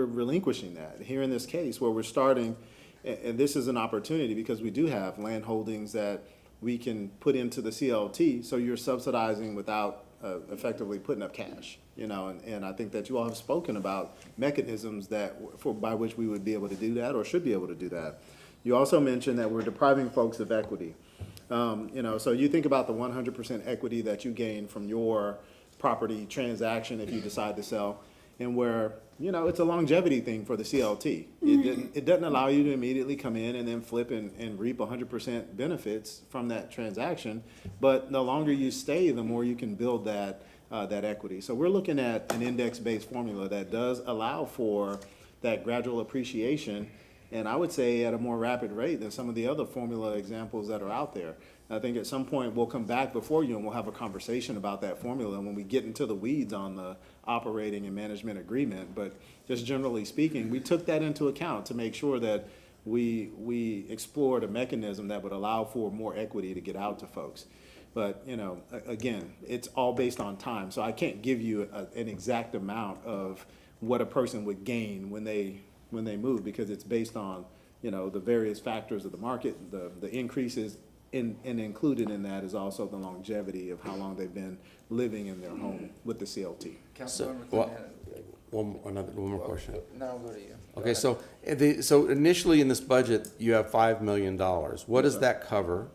relinquishing that. Here in this case, where we're starting, and this is an opportunity because we do have land holdings that we can put into the CLT, so you're subsidizing without effectively putting up cash, and I think that you all have spoken about mechanisms by which we would be able to do that or should be able to do that. You also mentioned that we're depriving folks of equity. So you think about the 100% equity that you gain from your property transaction if you decide to sell, and where, it's a longevity thing for the CLT. It doesn't allow you to immediately come in and then flip and reap 100% benefits from that transaction, but the longer you stay, the more you can build that equity. So we're looking at an index-based formula that does allow for that gradual appreciation, and I would say at a more rapid rate than some of the other formula examples that are out there. I think at some point we'll come back before you and we'll have a conversation about that formula when we get into the weeds on the operating and management agreement. But just generally speaking, we took that into account to make sure that we explored a mechanism that would allow for more equity to get out to folks. But, again, it's all based on time. So I can't give you an exact amount of what a person would gain when they move, because it's based on, the various factors of the market, the increases, and included in that is also the longevity of how long they've been living in their home with the CLT. One more question. No, I'll go to you. Okay, so initially in this budget, you have $5 million. What does that cover?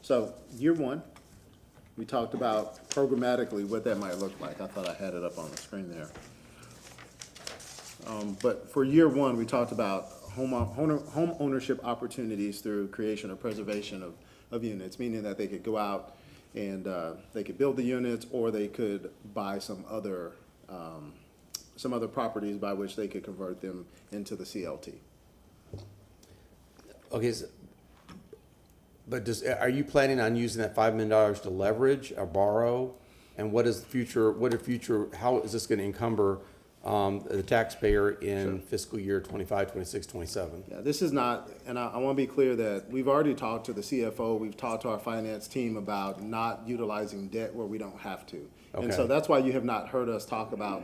So year one, we talked about programmatically what that might look like. I thought I had it up on the screen there. But for year one, we talked about home ownership opportunities through creation or preservation of units, meaning that they could go out and they could build the units, or they could buy some other properties by which they could convert them into the CLT. Okay, But are you planning on using that $5 million to leverage or borrow? And how is this going to encumber the taxpayer in fiscal year 25, 26, 27? Yeah, this is not, and I want to be clear that we've already talked to the CFO, we've talked to our finance team about not utilizing debt where we don't have to. And so Okay. that's why you have not heard us talk about,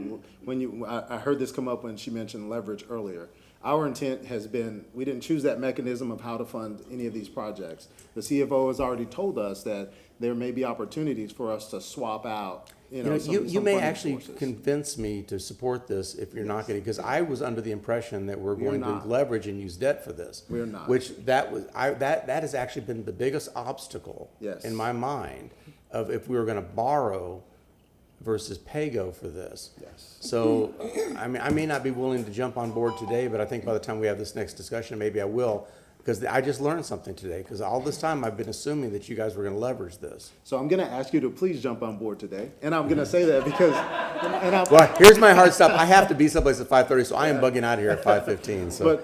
I heard this come up when she mentioned leverage earlier. Our intent has been, we didn't choose that mechanism of how to fund any of these projects. The CFO has already told us that there may be opportunities for us to swap out, You some may funding actually sources. convince me to support this if you're not going to, because I was under the impression that we're We're going to not. leverage and use debt for this. We're not. Which that has actually been the biggest obstacle Yes. in my mind of if we were going to borrow versus pay-go for this. Yes. So, I mean, I may not be willing to jump on board today, but I think by the time we have this next discussion, maybe I will. Because I just learned something today, because all this time I've been assuming that you guys were going to leverage this. So I'm going to ask you to please jump on board today. And I'm going to say that because, Well, here's my hard stop. I have to be someplace at 5:30, so I am bugging out of here at 5:15. So,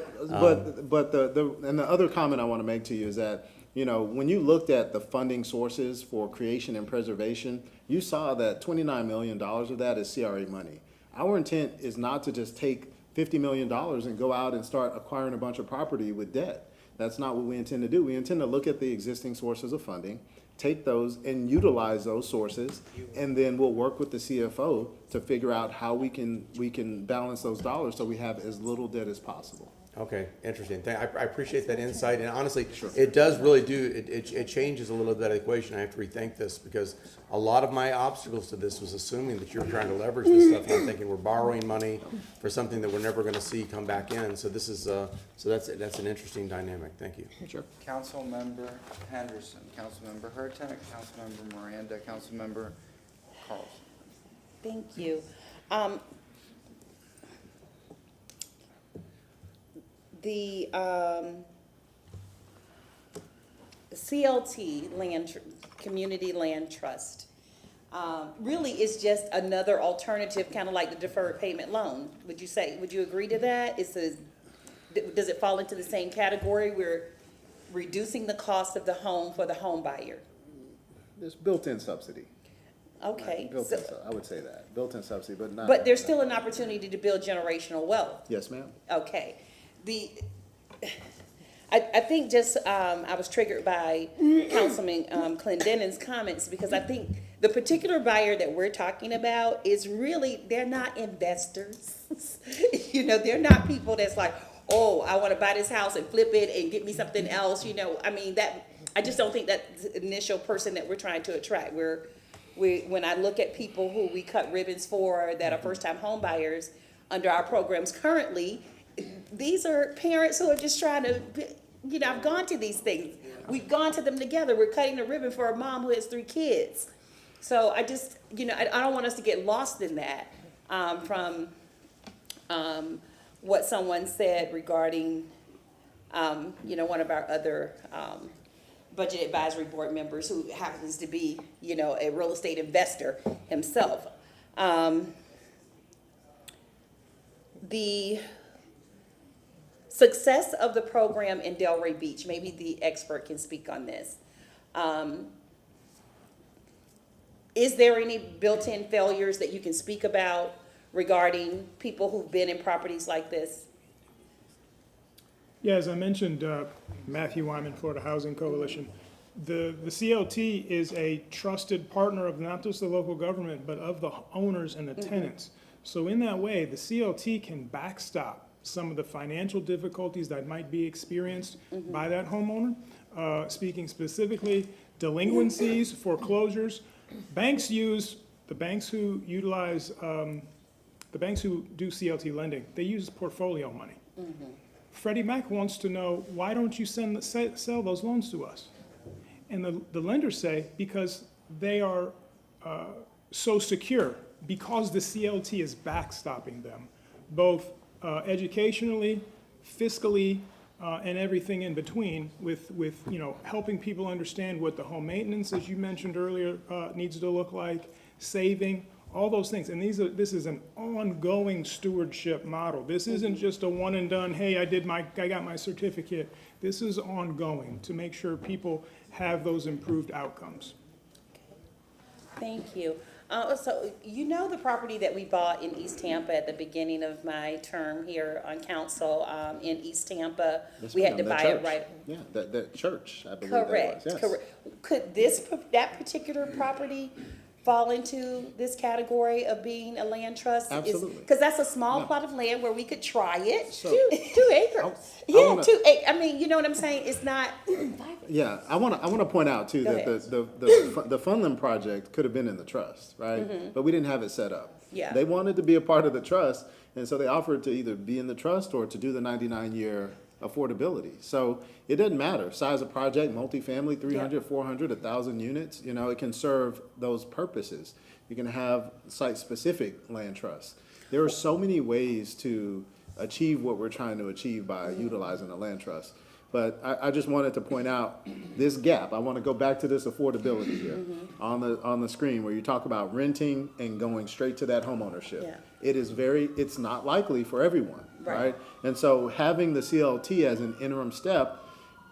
but the other comment I want to make to you is that, when you looked at the funding sources for creation and preservation, you saw that $29 million of that is CRA money. Our intent is not to just take $50 million and go out and start acquiring a bunch of property with debt. That's not what we intend to do. We intend to look at the existing sources of funding, take those and utilize those sources, and then we'll work with the CFO to figure out how we can balance those dollars so we have as little debt as possible. okay, interesting. I appreciate that insight, and honestly, it does really it changes a little bit of the equation. I have to rethink this, because a lot of my obstacles to this was assuming that you're trying to leverage this stuff, and I'm thinking we're borrowing money for something that we're never gonna see come back in. So this is, that's an interesting dynamic. Thank you. Sure. Councilmember Henderson, Councilmember Hurtak, Councilmember Miranda, Councilmember Carlson. Thank you. The CLT Community Land Trust really is just another alternative, kind of like the deferred payment loan. Would you agree to that? Does it fall into the same category? We're reducing the cost of the home for the home buyer. There's built-in subsidy. Okay. I would say that, built-in subsidy, but not. But there's still an opportunity to build generational wealth. Yes, ma'am. Okay. I think just, I was triggered by Councilman Clendenin's comments, because I think the particular buyer that we're talking about is really, they're not investors. They're not people that's like, oh, I want to buy this house and flip it and get me something else. I just don't think that's the initial person that we're trying to attract. When I look at people who we cut ribbons for that are first-time home buyers under our programs currently, these are parents who are just trying to, I've gone to these things. We've gone to them together. We're cutting a ribbon for a mom who has 3 kids. So I just, I don't want us to get lost in that from what someone said regarding, one of our other budget advisory board members who happens to be, a real estate investor himself. The success of the program in Delray Beach, maybe the expert can speak on this. Is there any built-in failures that you can speak about regarding people who've been in properties like this? Yeah, as I mentioned, Matthew Wyman, Florida Housing Coalition, the CLT is a trusted partner of not just the local government, but of the owners and the tenants. So in that way, the CLT can backstop some of the financial difficulties that might be experienced by that homeowner. Speaking specifically, delinquencies, foreclosures. The banks who do CLT lending, they use portfolio money. Freddie Mac wants to know, why don't you sell those loans to us? And the lenders say, because they are so secure, because the CLT is backstopping them, both educationally, fiscally, and everything in between, with helping people understand what the home maintenance, as you mentioned earlier, needs to look like, saving, all those things. And this is an ongoing stewardship model. This isn't just a one and done, hey, I got my certificate. This is ongoing to make sure people have those improved outcomes. Thank you. So you know the property that we bought in East Tampa at the beginning of my term here on council, in East Tampa? Yes, We had to ma'am, buy the it church. right. Yeah, that church, I believe Correct, that was, yes. correct. Could that particular property fall into this category of being a land trust? Absolutely. Because that's a small Yeah. plot of land where we could try it. So- Two acres. I wanna- 2 acres. I mean, you know what I'm saying? It's not. Yeah, I want to point out too Go that ahead. the Funland project could have been in the trust, right? Mhm. But we didn't have it set up. Yeah. They wanted to be a part of the trust, and so they offered to either be in the trust or to do the 99-year affordability. So it doesn't matter, size of project, multifamily, 300, 400, 1,000 units, you know, it can serve those purposes. You can have site-specific land trusts. There are so many ways to achieve what we're trying to achieve by utilizing a land trust. But I just wanted to point out this gap. I want to go back to this affordability here on the screen where you talk about renting and going straight to that home ownership. Yeah. It's not likely for everyone, Right. right? And so having the CLT as an interim step,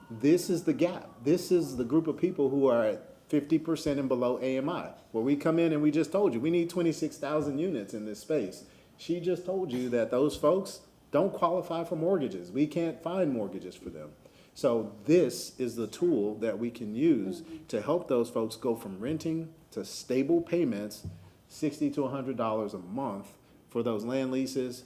this is the gap. This is the group of people who are at 50% and below AMI, where we come in and we just told you, we need 26,000 units in this space. She just told you that those folks don't qualify for mortgages. We can't find mortgages for them. So this is the tool that we can use to help those folks go from renting to stable payments, $60 to $100 a month for those land leases,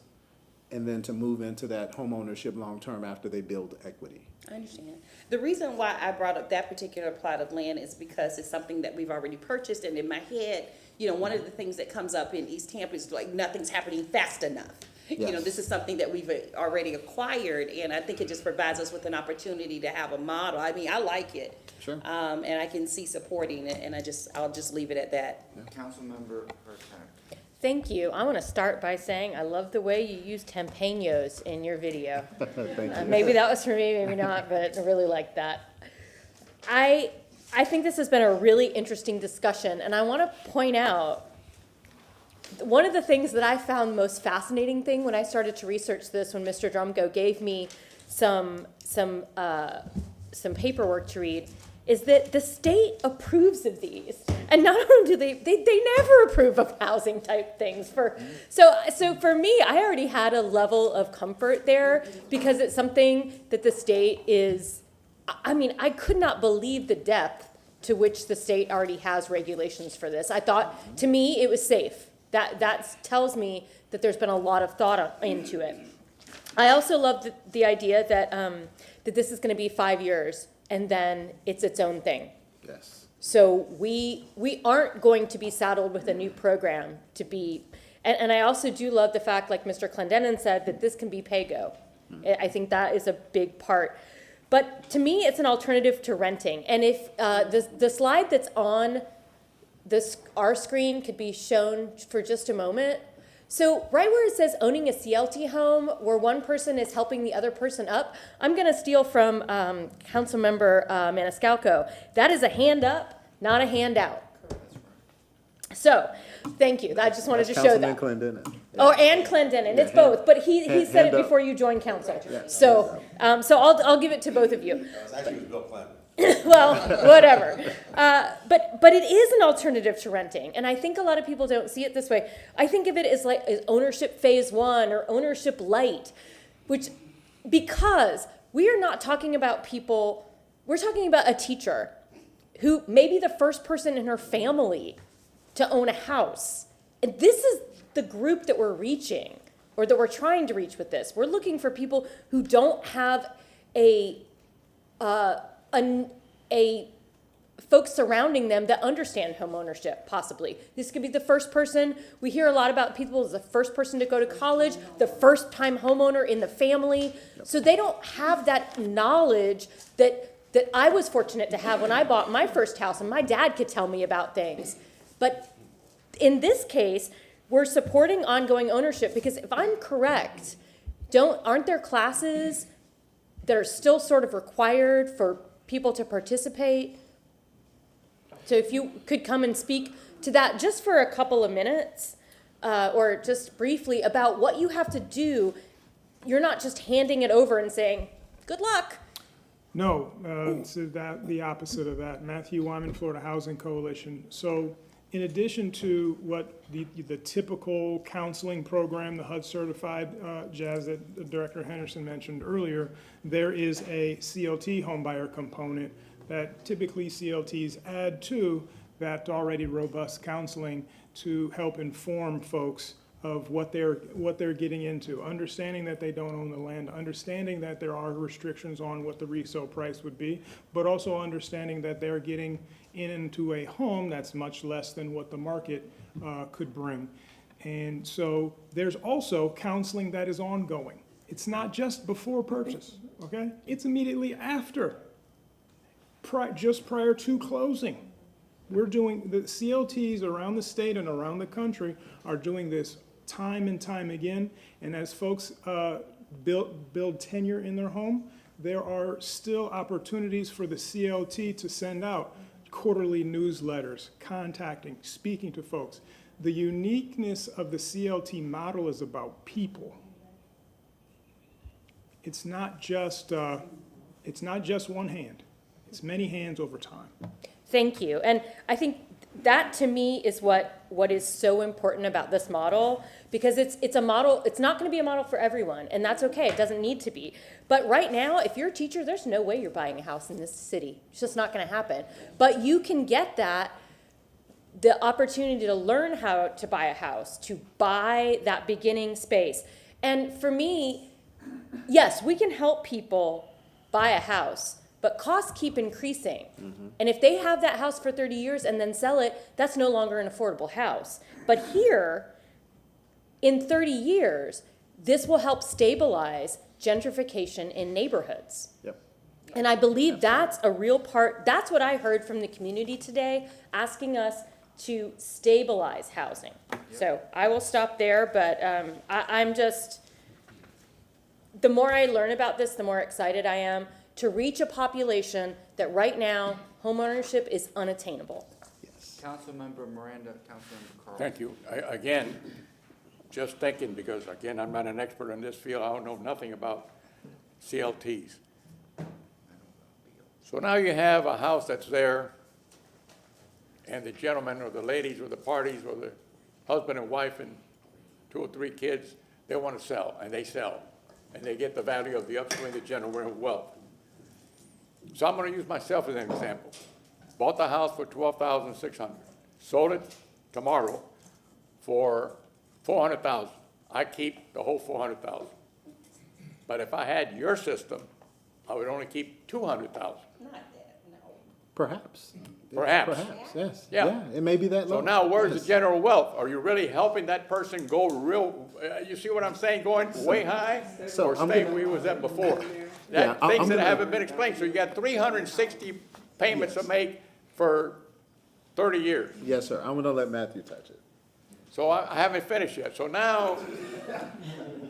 and then to move into that home ownership long-term after they build equity. I understand. The reason why I brought up that particular plot of land is because it's something that we've already purchased, and in my head, you know, one of the things that comes up in East Tampa is like nothing's happening fast enough. You know, Yes. this is something that we've already acquired, and I think it just provides us with an opportunity to have a model. I mean, I like it. Sure. And I can see supporting it, and I'll just leave it at that. Councilmember Burkhart. Thank you. I want to start by saying I love the way you use tempeños in your video. Thank you. Maybe that was for me, maybe not, but I really like that. I think this has been a really interesting discussion, and I want to point out one of the things that I found most fascinating thing when I started to research this, when Mr. Drumgo gave me some paperwork to read, is that the state approves of these. And not only do they never approve of housing type things. So for me, I already had a level of comfort there because it's something that the state is, I mean, I could not believe the depth to which the state already has regulations for this. I thought, to me, it was safe. That tells me that there's been a lot of thought into it. I also love the idea that this is going to be 5 years and then it's its own thing. Yes. So we aren't going to be saddled with a new program to be, and I also do love the fact, like Mr. Clendenin said, that this can be pay-go. I think that is a big part. But to me, it's an alternative to renting. And if the slide that's on our screen could be shown for just a moment. So right where it says owning a CLT home, where one person is helping the other person up, I'm going to steal from Councilmember Maniscalco. That is a hand up, not a handout. So, thank you. I just wanted to show that. Clendenin. Oh, and Clendenin. It's both, but he said it hand up. before you joined council. So I'll give it to both of you. Actually, it was Bill Clinton. Well, whatever. But it is an alternative to renting, and I think a lot of people don't see it this way. I think of it as like as ownership phase 1 or ownership light, because we are not talking about people. We're talking about a teacher who may be the first person in her family to own a house, and this is the group that we're reaching, or that we're trying to reach with this. We're looking for people who don't have a folks surrounding them that understand home ownership, possibly. This could be the first person. We hear a lot about people as the first person to go to college, the first time homeowner in the family. So they don't have that knowledge that I was fortunate to have when I bought my first house, and my dad could tell me about things. But in this case, we're supporting ongoing ownership because if I'm correct, aren't there classes that are still sort of required for people to participate? So if you could come and speak to that just for a couple of minutes, or just briefly about what you have to do. You're not just handing it over and saying, good luck. No, it's the opposite of that. Matthew Wyman, Florida Housing Coalition. So in addition to what the typical counseling program, the HUD certified, Jazz, that Director Henderson mentioned earlier, there is a CLT homebuyer component that typically CLTs add to that already robust counseling to help inform folks of what they're getting into, understanding that they don't own the land, understanding that there are restrictions on what the resale price would be, but also understanding that they're getting into a home that's much less than what the market could bring. And so there's also counseling that is ongoing. It's not just before purchase, okay? It's immediately after, just prior to closing. We're doing, the CLTs around the state and around the country are doing this time and time again, and as folks build tenure in their home, there are still opportunities for the CLT to send out quarterly newsletters, contacting, speaking to folks. The uniqueness of the CLT model is about people. It's not just one hand. It's many hands over time. Thank you. And I think that to me is what is so important about this model, because it's a model. It's not going to be a model for everyone, and that's okay. It doesn't need to be. But right now, if you're a teacher, there's no way you're buying a house in this city. It's just not going to happen. But you can get the opportunity to learn how to buy a house, to buy that beginning space. And for me, yes, we can help people buy a house, but costs keep increasing. Mm-hmm. And if they have that house for 30 years and then sell it, that's no longer an affordable house. But here, in 30 years, this will help stabilize gentrification in neighborhoods. Yep. And I believe that's a real part. That's what I heard from the community today, asking us to stabilize housing. Yep. So I will stop there, but I'm just, the more I learn about this, the more excited I am to reach a population that right now, homeownership is unattainable. Yes. Councilmember Miranda, Councilmember Carl. Thank you. Again, just thinking, because again, I'm not an expert in this field, I don't know nothing about CLTs. So now you have a house that's there, and the gentleman or the ladies or the parties or the husband and wife and 2 or 3 kids, they want to sell, and they sell. And they get the value of the upswing, the generational wealth. So I'm going to use myself as an example. Bought the house for $12,600. Sold it tomorrow for $400,000. I keep the whole $400,000. But if I had your system, I would only keep $200,000. Not that, no. Perhaps. Perhaps. Perhaps, yes. Yeah. It may be that low. So now where's Yes. the general wealth? Are you really helping that person go real, you see what I'm saying, going way high? So or I'm stay gonna- where we was at before? Yeah, That, things I'm that gonna- haven't been explained. So you got 360 payments to make for 30 years. Yes, sir. I'm gonna let Matthew touch it. So I haven't finished yet. So now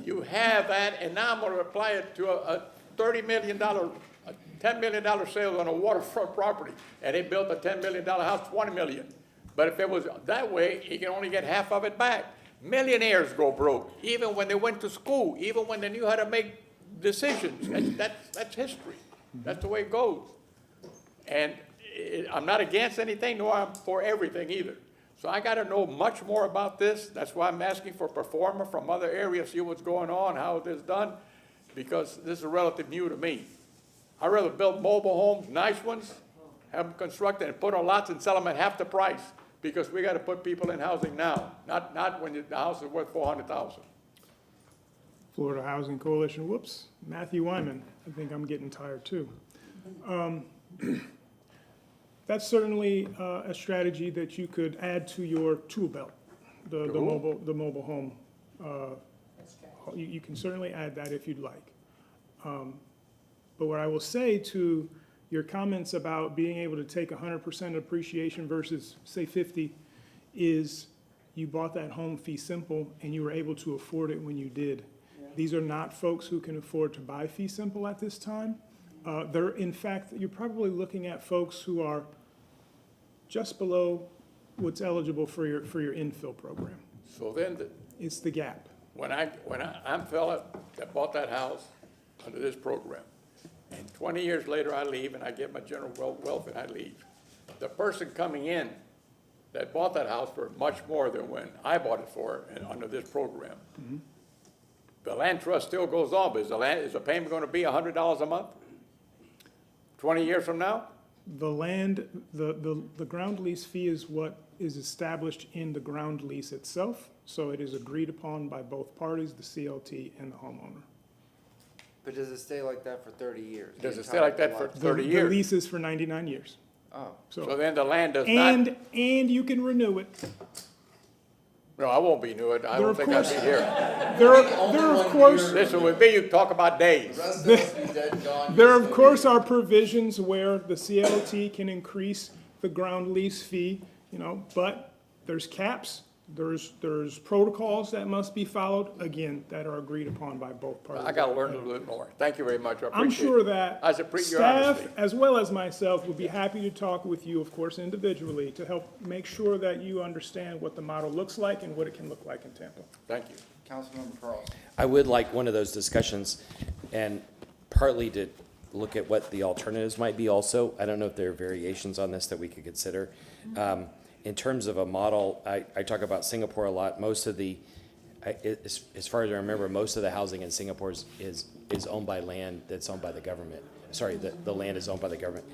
you have that, and now I'm going to apply it to a $30 million, a $10 million sale on a waterfront property, and they built a $10 million house, $20 million. But if it was that way, you can only get half of it back. Millionaires go broke, even when they went to school, even when they knew how to make decisions. That's history. That's the way it goes. And I'm not against anything, nor I'm for everything either. So I got to know much more about this. That's why I'm asking for performer from other areas, see what's going on, how it is done, because this is relative new to me. I'd rather build mobile homes, nice ones, have them constructed and put on lots and sell them at half the price, because we got to put people in housing now, not when the house is worth $400,000. Florida Housing Coalition, whoops, Matthew Wyman. I think I'm getting tired too. That's certainly a strategy that you could add to your tool belt, the mobile home. You can certainly add that if you'd like. But what I will say to your comments about being able to take 100% appreciation versus, say, 50, is you bought that home fee simple and you were able to afford it when you did. Yeah. These are not folks who can afford to buy fee simple at this time. In fact, you're probably looking at folks who are just below what's eligible for your infill program. So then, It's the gap. I'm fella that bought that house under this program, and 20 years later I leave and I get my general wealth and I leave. The person coming in that bought that house for much more than when I bought it for and under this program. The land trust still goes on, but is the payment gonna be $100 a month? 20 years from now? The land, the ground lease fee is what is established in the ground lease itself, so it is agreed upon by both parties, the CLT and the homeowner. But does it stay like that for 30 years? Does it stay like that for 30 The years? lease is for 99 years. Oh. So then the land does not, And you can renew it. no, I won't be new it, I There don't of think I'll be course- here. There of course, Listen, with me, you talk about days. there of course are provisions where the CLT can increase the ground lease fee, you know, but there's caps, there's protocols that must be followed, again, that are agreed upon by both parties. I gotta learn a little bit more. Thank you very much, I appreciate it. I'm sure that I appreciate your staff, honesty. as well as myself, would be happy to talk with you, of course, individually, to help make sure that you understand what the model looks like and what it can look like in Tampa. Thank you. Councilmember Carlson. I would like one of those discussions, and partly to look at what the alternatives might be also. I don't know if there are variations on this that we could consider. In terms of a model, I talk about Singapore a lot. Most of the, as far as I remember, most of the housing in Singapore is owned by land that's owned by the government. Sorry, the land is owned by the government.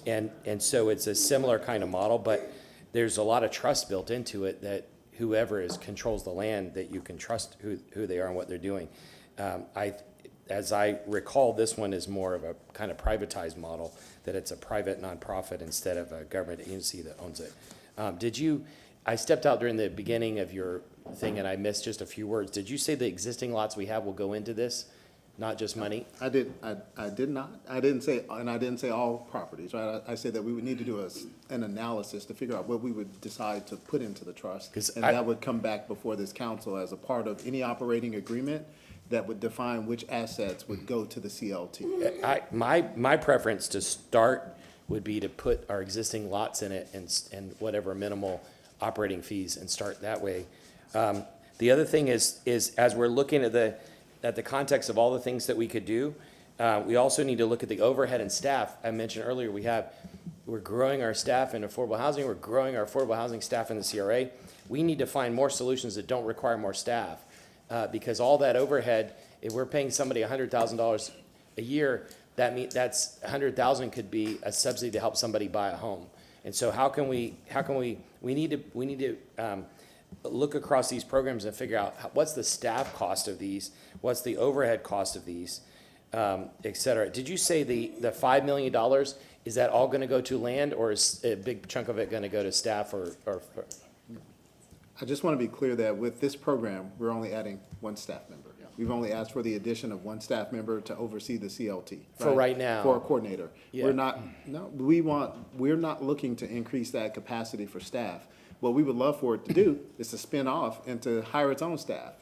And so it's a similar kind of model, but there's a lot of trust built into it that whoever controls the land, that you can trust who they are and what they're doing. As I recall, this one is more of a kind of privatized model, that it's a private nonprofit instead of a government agency that owns it. I stepped out during the beginning of your thing and I missed just a few words. Did you say the existing lots we have will go into this, not just money? I did not. I didn't say all properties, right? I said that we would need to do an analysis to figure out what we would decide to put into the trust. And that would come back before this council as a part of any operating agreement that would define which assets would go to the CLT. My preference to start would be to put our existing lots in it and whatever minimal operating fees and start that way. The other thing is as we're looking at the context of all the things that we could do, we also need to look at the overhead and staff. I mentioned earlier, we're growing our staff in affordable housing, we're growing our affordable housing staff in the CRA. We need to find more solutions that don't require more staff, because all that overhead, if we're paying somebody $100,000 a year, that's $100,000 could be a subsidy to help somebody buy a home. And so we need to look across these programs and figure out what's the staff cost of these, what's the overhead cost of these, et cetera. Did you say the $5 million, is that all gonna go to land, or is a big chunk of it gonna go to staff or? I just want to be clear that with this program, we're only adding one staff member. We've only asked for the addition of one staff member to oversee the CLT. For right now. For a coordinator. Yeah. We're not looking to increase that capacity for staff. What we would love for it to do is to spin off and to hire its own staff,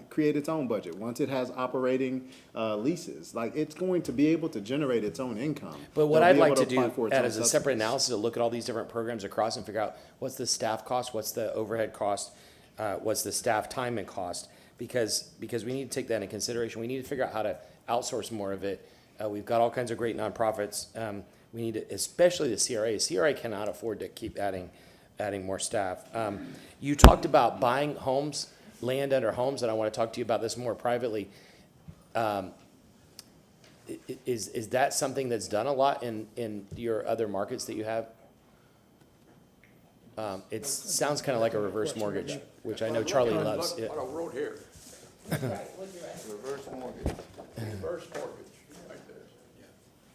create its own budget. Once it has operating leases, like, it's going to be able to generate its own income. But what They'll I'd be like able to apply do, for its Ed, own is a separate subsidies. analysis to look at all these different programs across and figure out what's the staff cost, what's the overhead cost, what's the staff time and cost, because we need to take that into consideration. We need to figure out how to outsource more of it. We've got all kinds of great nonprofits. We need to, especially the CRA. CRA cannot afford to keep adding more staff. You talked about buying homes, land under homes, and I want to talk to you about this more privately. Is that something that's done a lot in your other markets that you have? It sounds kind of like a reverse mortgage, which I know Charlie loves. What I wrote here. Reverse mortgage. Reverse mortgage, right there.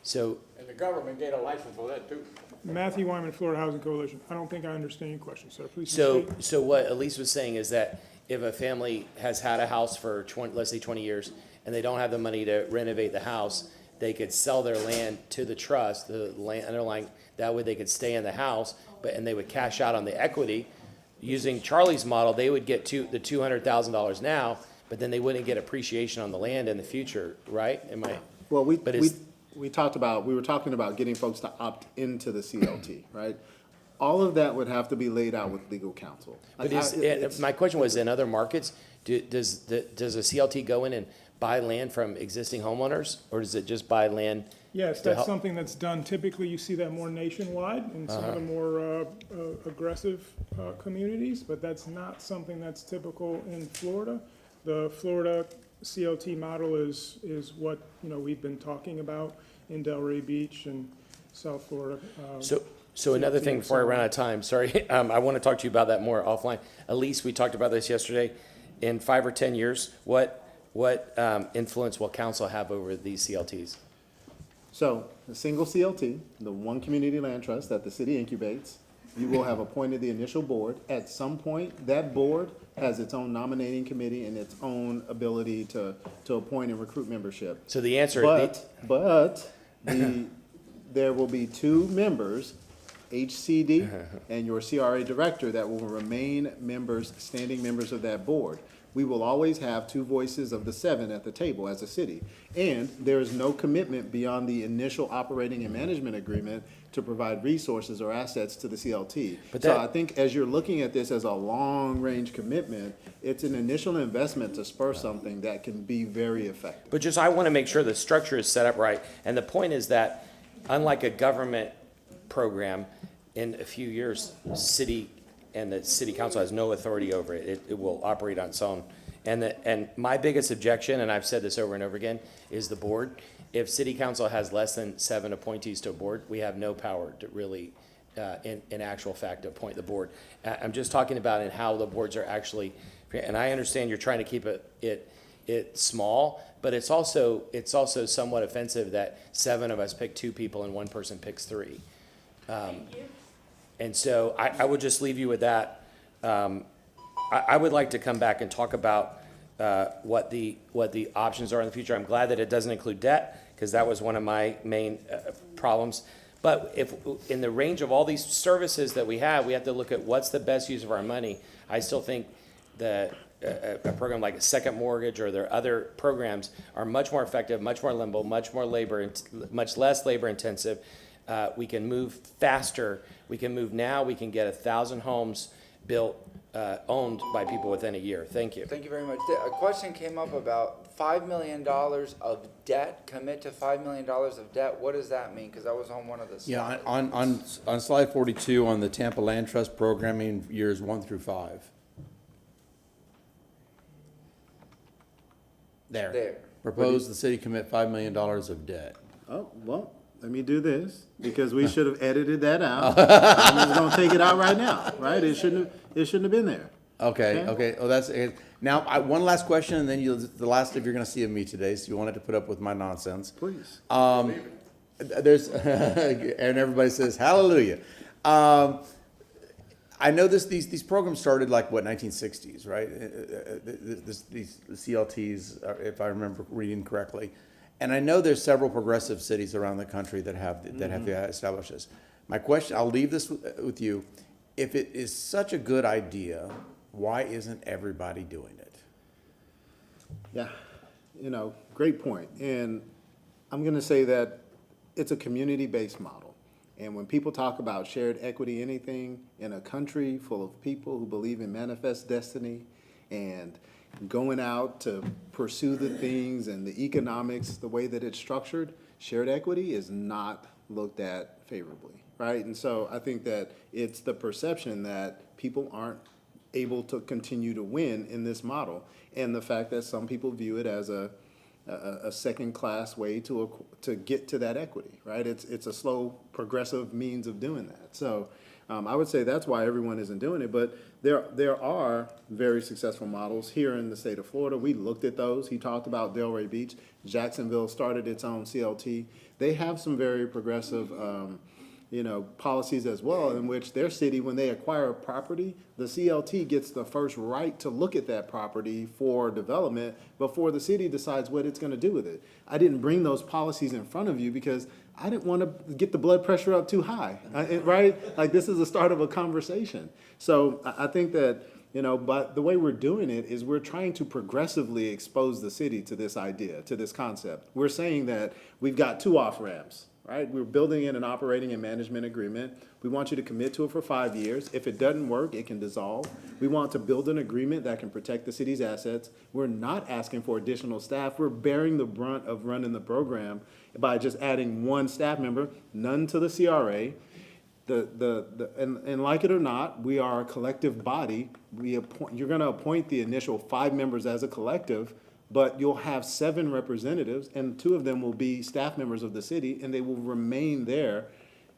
So. And the government gave a license for that too. Matthew Wyman, Florida Housing Coalition. I don't think I understand your question, sir. Please So what Elise was saying is that if a family has had a house for let's say 20 years, and they don't have the money to renovate the house, they could sell their land to the trust, the land underlying, that way they could stay in the house, and they would cash out on the equity. Using Charlie's model, they would get the $200,000 now, but then they wouldn't get appreciation on the land in the future, right? Well, we were talking about getting folks to opt into the CLT, right? All of that would have to be laid out with legal counsel. But It's- my question was, in other markets, does a CLT go in and buy land from existing homeowners, or does it just buy land? Yes, to that's help? something that's done. Typically, you see that more nationwide in some of the more aggressive communities, but that's not something that's typical in Florida. The Florida CLT model is what, we've been talking about in Delray Beach and South Florida. So another thing before I run out of time, sorry, I want to talk to you about that more offline. Elise, we talked about this yesterday. In 5 or 10 years, what influence will council have over these CLTs? So, the single CLT, the one community land trust that the city incubates, you will have appointed the initial board. At some point, that board has its own nominating committee and its own ability to appoint and recruit membership. So the answer. But there will be 2 members, HCD and your CRA director, that will remain members, standing members of that board. We will always have 2 voices of the 7 at the table as a city. And there is no commitment beyond the initial operating and management agreement to provide resources or assets to the CLT. So I think as you're looking at this as a long-range commitment, it's an initial investment to spur something that can be very effective. But I want to make sure the structure is set up right. And the point is that, unlike a government program, in a few years, city and the city council has no authority over it. It will operate on its own. And my biggest objection, and I've said this over and over again, is the board. If city council has less than 7 appointees to a board, we have no power to really, in actual fact, appoint the board. I'm just talking about in how the boards are actually, and I understand you're trying to keep it small, but it's also somewhat offensive that 7 of us pick 2 people and 1 person picks 3. And so I would just leave you with that. I would like to come back and talk about what the options are in the future. I'm glad that it doesn't include debt, because that was one of my main problems. But if in the range of all these services that we have to look at what's the best use of our money. I still think that a program like a second mortgage or their other programs are much more effective, much more nimble, much less labor intensive. We can move faster. We can move now. We can get 1,000 homes built, owned by people within a year. Thank you. Thank you very much. A question came up about $5 million of debt, commit to $5 million of debt. What does that mean? Because I was on one of the slides. Yeah, on slide 42 on the Tampa Land Trust programming years 1 through 5. There. Propose the city commit $5 million of debt. Oh, well, let me do this, because we should have edited that out. I'm just gonna take it out right now, right? It shouldn't have been there. Okay. Oh, that's it. Now, one last question, and then the last if you're going to see of me today, so you wanted to put up with my nonsense. Please. There's, and everybody says hallelujah. I know these programs started like 1960s, right? These CLTs, if I remember reading correctly. And I know there's several progressive cities around the country that have established this. My question, I'll leave this with you. If it is such a good idea, why isn't everybody doing it? Yeah, great point. And I'm going to say that it's a community-based model. And when people talk about shared equity, anything in a country full of people who believe in manifest destiny and going out to pursue the things and the economics, the way that it's structured, shared equity is not looked at favorably, right? And so I think that it's the perception that people aren't able to continue to win in this model, and the fact that some people view it as a second-class way to get to that equity, right? It's a slow, progressive means of doing that. So I would say that's why everyone isn't doing it, but there are very successful models here in the state of Florida. We looked at those. He talked about Delray Beach. Jacksonville started its own CLT. They have some very progressive policies as well, in which their city, when they acquire a property, the CLT gets the first right to look at that property for development before the city decides what it's going to do with it. I didn't bring those policies in front of you because I didn't want to get the blood pressure up too high, right? Like, this is the start of a conversation. So I think that, but the way we're doing it is we're trying to progressively expose the city to this idea, to this concept. We're saying that we've got 2 off-ramps. right? We're building in an operating and management agreement. We want you to commit to it for 5 years. If it doesn't work, it can dissolve. We want to build an agreement that can protect the city's assets. We're not asking for additional staff. We're bearing the brunt of running the program by just adding one staff member, none to the CRA. And like it or not, we are a collective body. You're gonna appoint the initial 5 members as a collective, but you'll have 7 representatives, and 2 of them will be staff members of the city, and they will remain there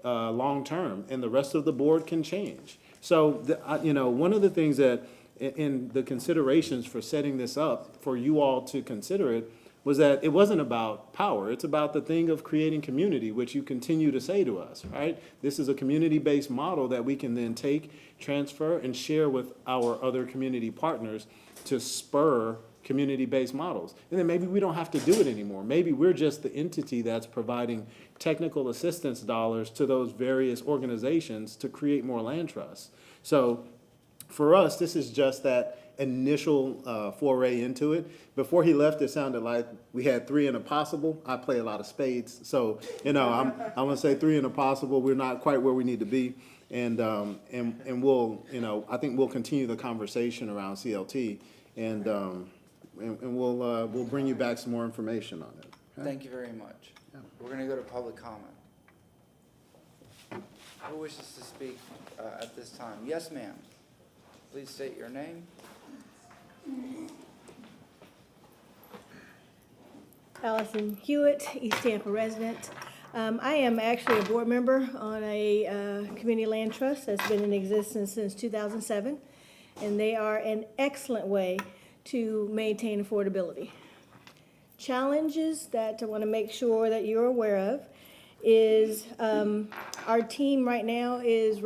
long-term, and the rest of the board can change. So, one of the things that, in the considerations for setting this up, for you all to consider it, was that it wasn't about power. It's about the thing of creating community, which you continue to say to us, right? This is a community-based model that we can then take, transfer, and share with our other community partners to spur community-based models. And then maybe we don't have to do it anymore. Maybe we're just the entity that's providing technical assistance dollars to those various organizations to create more land trusts. So for us, this is just that initial foray into it. Before he left, it sounded like we had 3 and a possible. I play a lot of spades, so I'm gonna say 3 and a possible. We're not quite where we need to be, and we'll I think we'll continue the conversation around CLT, and we'll bring you back some more information on it. Okay? Thank you very much. We're gonna go to public comment. Who wishes to speak at this time? Yes, ma'am. Please state your name. Allison Hewitt, East Tampa resident. I am actually a board member on a community land trust that's been in existence since 2007, and they are an excellent way to maintain affordability. Challenges that I want to make sure that you're aware of is our team right now is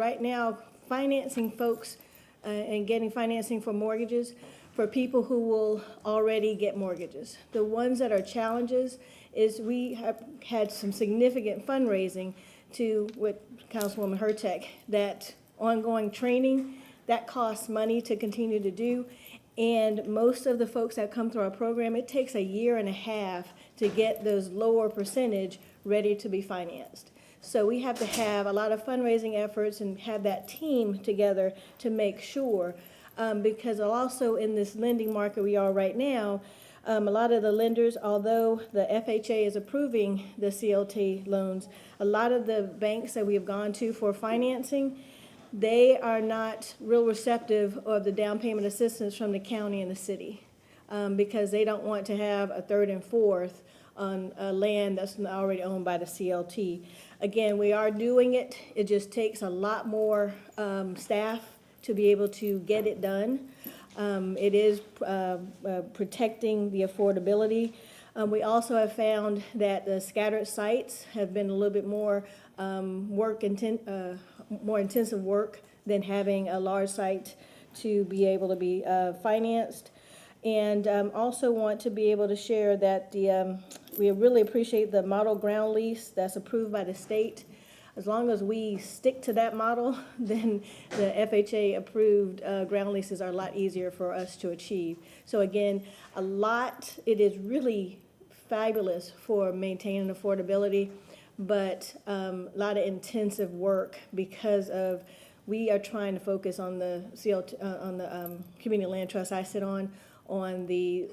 financing folks and getting financing for mortgages for people who will already get mortgages. The ones that are challenges is we have had some significant fundraising to what Councilwoman Hurtek, that ongoing training, that costs money to continue to do. And most of the folks that come through our program, it takes 1.5 years to get those lower percentage ready to be financed. So we have to have a lot of fundraising efforts and have that team together to make sure, because also in this lending market we are right now, a lot of the lenders, although the FHA is approving the CLT loans, a lot of the banks that we have gone to for financing, they are not real receptive of the down payment assistance from the county and the city, because they don't want to have a 3rd and 4th on land that's already owned by the CLT. Again, we are doing it. It just takes a lot more staff to be able to get it done. It is protecting the affordability. We also have found that the scattered sites have been a little bit more more intensive work than having a large site to be able to be financed. And also want to be able to share that we really appreciate the model ground lease that's approved by the state. As long as we stick to that model, then the FHA approved ground leases are a lot easier for us to achieve. So again, it is really fabulous for maintaining affordability, but a lot of intensive work because of we are trying to focus on the community land trust I sit on the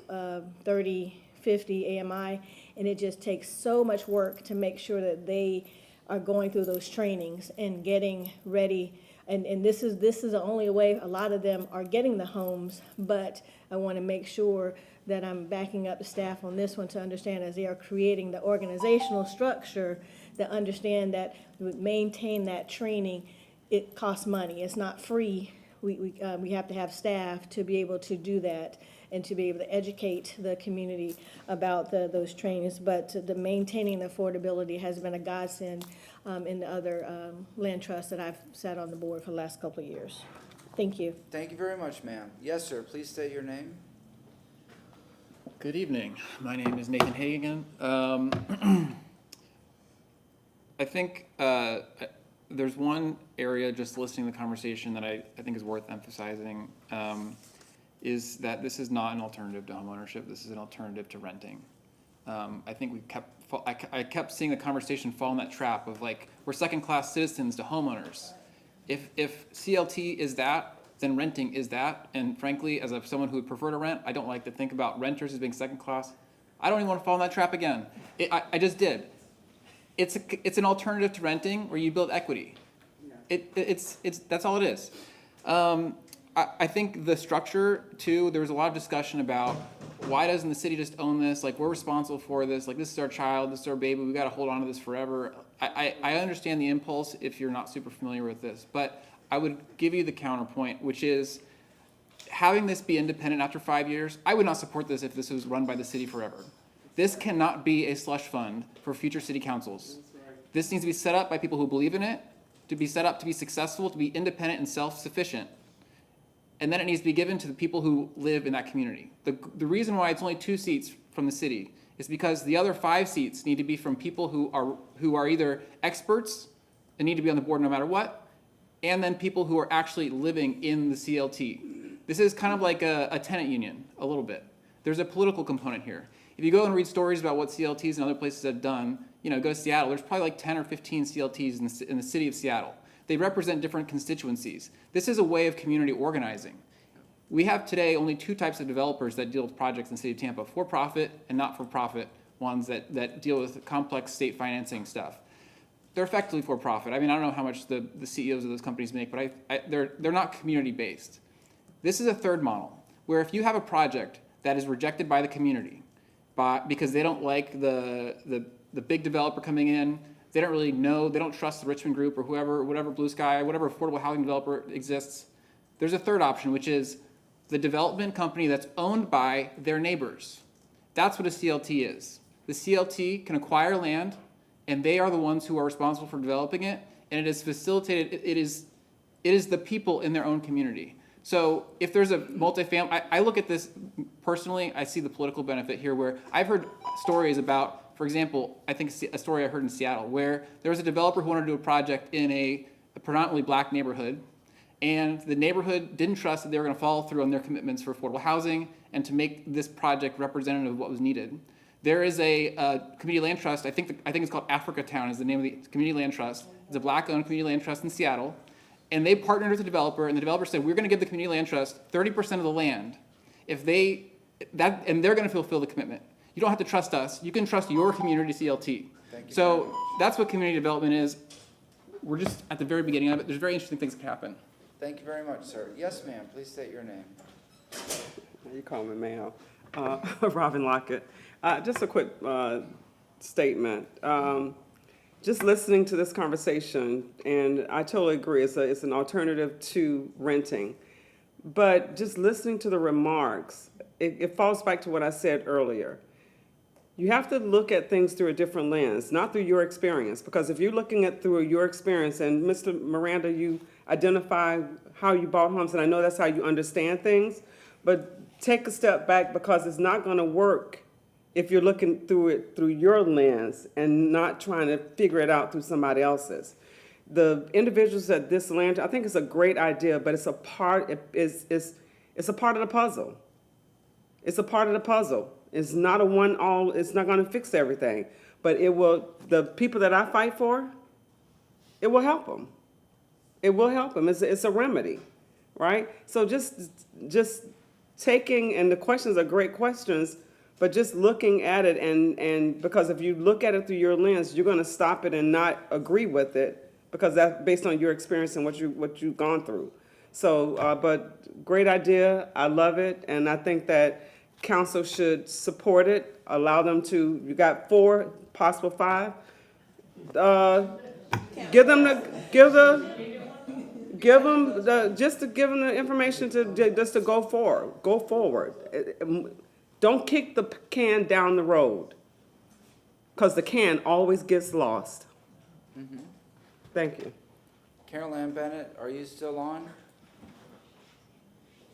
30/50 AMI, and it just takes so much work to make sure that they are going through those trainings and getting ready. And this is the only way a lot of them are getting the homes, but I want to make sure that I'm backing up the staff on this one to understand as they are creating the organizational structure to understand that we maintain that training. It costs money. It's not free. We have to have staff to be able to do that and to be able to educate the community about those trainings. But the maintaining the affordability has been a godsend in the other land trusts that I've sat on the board for the last couple of years. Thank you. Thank you very much, ma'am. Yes, sir. Please state your name. Good evening. My name is Nathan Hagan. I think there's one area just listening to the conversation that I think is worth emphasizing, is that this is not an alternative to homeownership. This is an alternative to renting. I think I kept seeing the conversation fall in that trap of like, we're second-class citizens to homeowners. If CLT is that, then renting is that. And frankly, as someone who would prefer to rent, I don't like to think about renters as being second-class. I don't even want to fall in that trap again. I just did. It's an alternative to renting where you build equity. That's all it is. I think the structure too, there was a lot of discussion about why doesn't the city just own this? Like, we're responsible for this. Like, this is our child, this is our baby. We got to hold on to this forever. I understand the impulse if you're not super familiar with this, but I would give you the counterpoint, which is having this be independent after 5 years. I would not support this if this was run by the city forever. This cannot be a slush fund for future city councils. This needs to be set up by people who believe in it, to be set up to be successful, to be independent and self-sufficient. And then it needs to be given to the people who live in that community. The reason why it's only 2 seats from the city is because the other 5 seats need to be from people who are either experts and need to be on the board no matter what, and then people who are actually living in the CLT. This is kind of like a tenant union, a little bit. There's a political component here. If you go and read stories about what CLTs and other places have done, go to Seattle, there's probably like 10 or 15 CLTs in the city of Seattle. They represent different constituencies. This is a way of community organizing. We have today only 2 types of developers that deal with projects in the city of Tampa, for-profit and not-for-profit ones that deal with complex state financing stuff. They're effectively for-profit. I mean, I don't know how much the CEOs of those companies make, but they're not community-based. This is a third model, where if you have a project that is rejected by the community because they don't like the big developer coming in, they don't really know, they don't trust the Richmond Group or whatever Blue Sky, whatever affordable housing developer exists, there's a third option, which is the development company that's owned by their neighbors. That's what a CLT is. The CLT can acquire land, and they are the ones who are responsible for developing it, and it is facilitated, it is the people in their own community. So if there's a multifamily, I look at this personally, I see the political benefit here where I've heard stories about, for example, I think a story I heard in Seattle where there was a developer who wanted to do a project in a predominantly black neighborhood, and the neighborhood didn't trust that they were going to follow through on their commitments for affordable housing and to make this project representative of what was needed. There is a community land trust, I think it's called Africa Town is the name of the community land trust. It's a black-owned community land trust in Seattle. And they partnered with the developer, and the developer said, we're going to give the community land trust 30% of the land and they're going to fulfill the commitment. You don't have to trust us. You can trust your community CLT. So that's what community development is. We're just at the very beginning of it. There's very interesting things that can happen. Thank you very much, sir. Yes, ma'am, please state your name. You call me ma'am. Robin Lockett. Just a quick statement. Just listening to this conversation, and I totally agree, it's an alternative to renting. But just listening to the remarks, it falls back to what I said earlier. You have to look at things through a different lens, not through your experience. Because if you're looking at through your experience, and Mr. Miranda, you identify how you bought homes, and I know that's how you understand things, but take a step back because it's not going to work if you're looking through it through your lens and not trying to figure it out through somebody else's. The individuals at this land, I think it's a great idea, but it's a part of the puzzle. It's a part of the puzzle. It's not it's not going to fix everything, but it will, the people that I fight for, it will help them. It will help them. It's a remedy, right? So just taking, and the questions are great questions, but just looking at it, and because if you look at it through your lens, you're going to stop it and not agree with it because that's based on your experience and what you've gone through. So, but great idea. I love it, and I think that council should support it. Allow them to. You got 4, possible 5. Give them the information to go forward. Go forward. Don't kick the can down the road, because the can always gets lost. Mm-hmm. Thank you. Carol Ann Bennett, are you still on?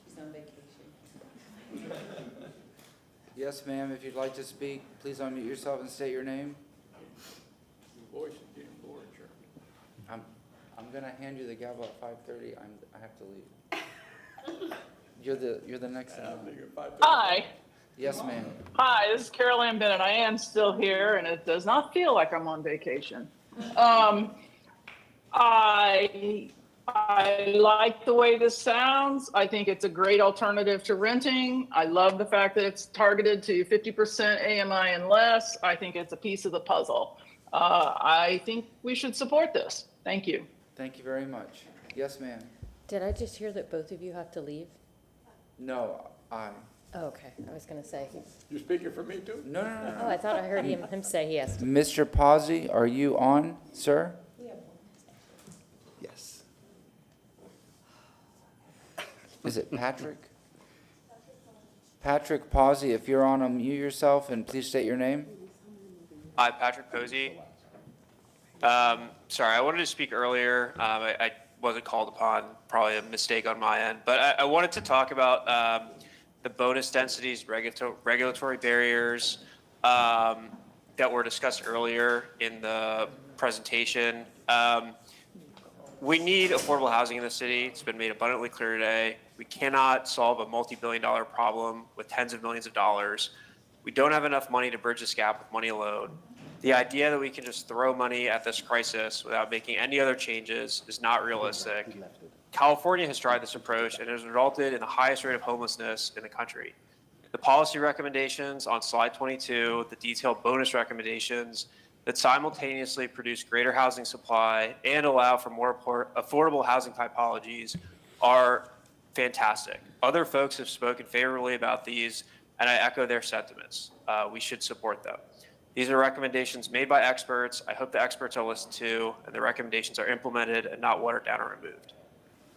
She's on vacation. Yes, ma'am, if you'd like to speak, please unmute yourself and state your name. Your voice is getting bored, Chairman. I'm gonna hand you the gavel at 5:30. I have to leave. You're the next one. Hi. Yes, ma'am. Hi, this is Carol Ann Bennett. I am still here, and it does not feel like I'm on vacation. I like the way this sounds. I think it's a great alternative to renting. I love the fact that it's targeted to 50% AMI and less. I think it's a piece of the puzzle. I think we should support this. Thank you. Thank you very much. Yes, ma'am. Did I just hear that both of you have to leave? No, I. Oh, okay, I was gonna say. You speaking for me too? No, no, no, Oh, I thought I heard him say he has to. Mr. Pazzi, are you on, sir? Yes. Is it Patrick? Patrick Pazzi, if you're on, unmute yourself and please state your name. Hi, Patrick Posey. Sorry, I wanted to speak earlier. I wasn't called upon, probably a mistake on my end. But I wanted to talk about the bonus densities, regulatory barriers that were discussed earlier in the presentation. We need affordable housing in the city. It's been made abundantly clear today. We cannot solve a multi-billion-dollar problem with tens of millions of dollars. We don't have enough money to bridge this gap with money alone. The idea that we can just throw money at this crisis without making any other changes is not realistic. California has tried this approach and has resulted in the highest rate of homelessness in the country. The policy recommendations on slide 22, the detailed bonus recommendations that simultaneously produce greater housing supply and allow for more affordable housing typologies are fantastic. Other folks have spoken favorably about these, and I echo their sentiments. We should support them. These are recommendations made by experts. I hope the experts are listened to and the recommendations are implemented and not watered down or removed.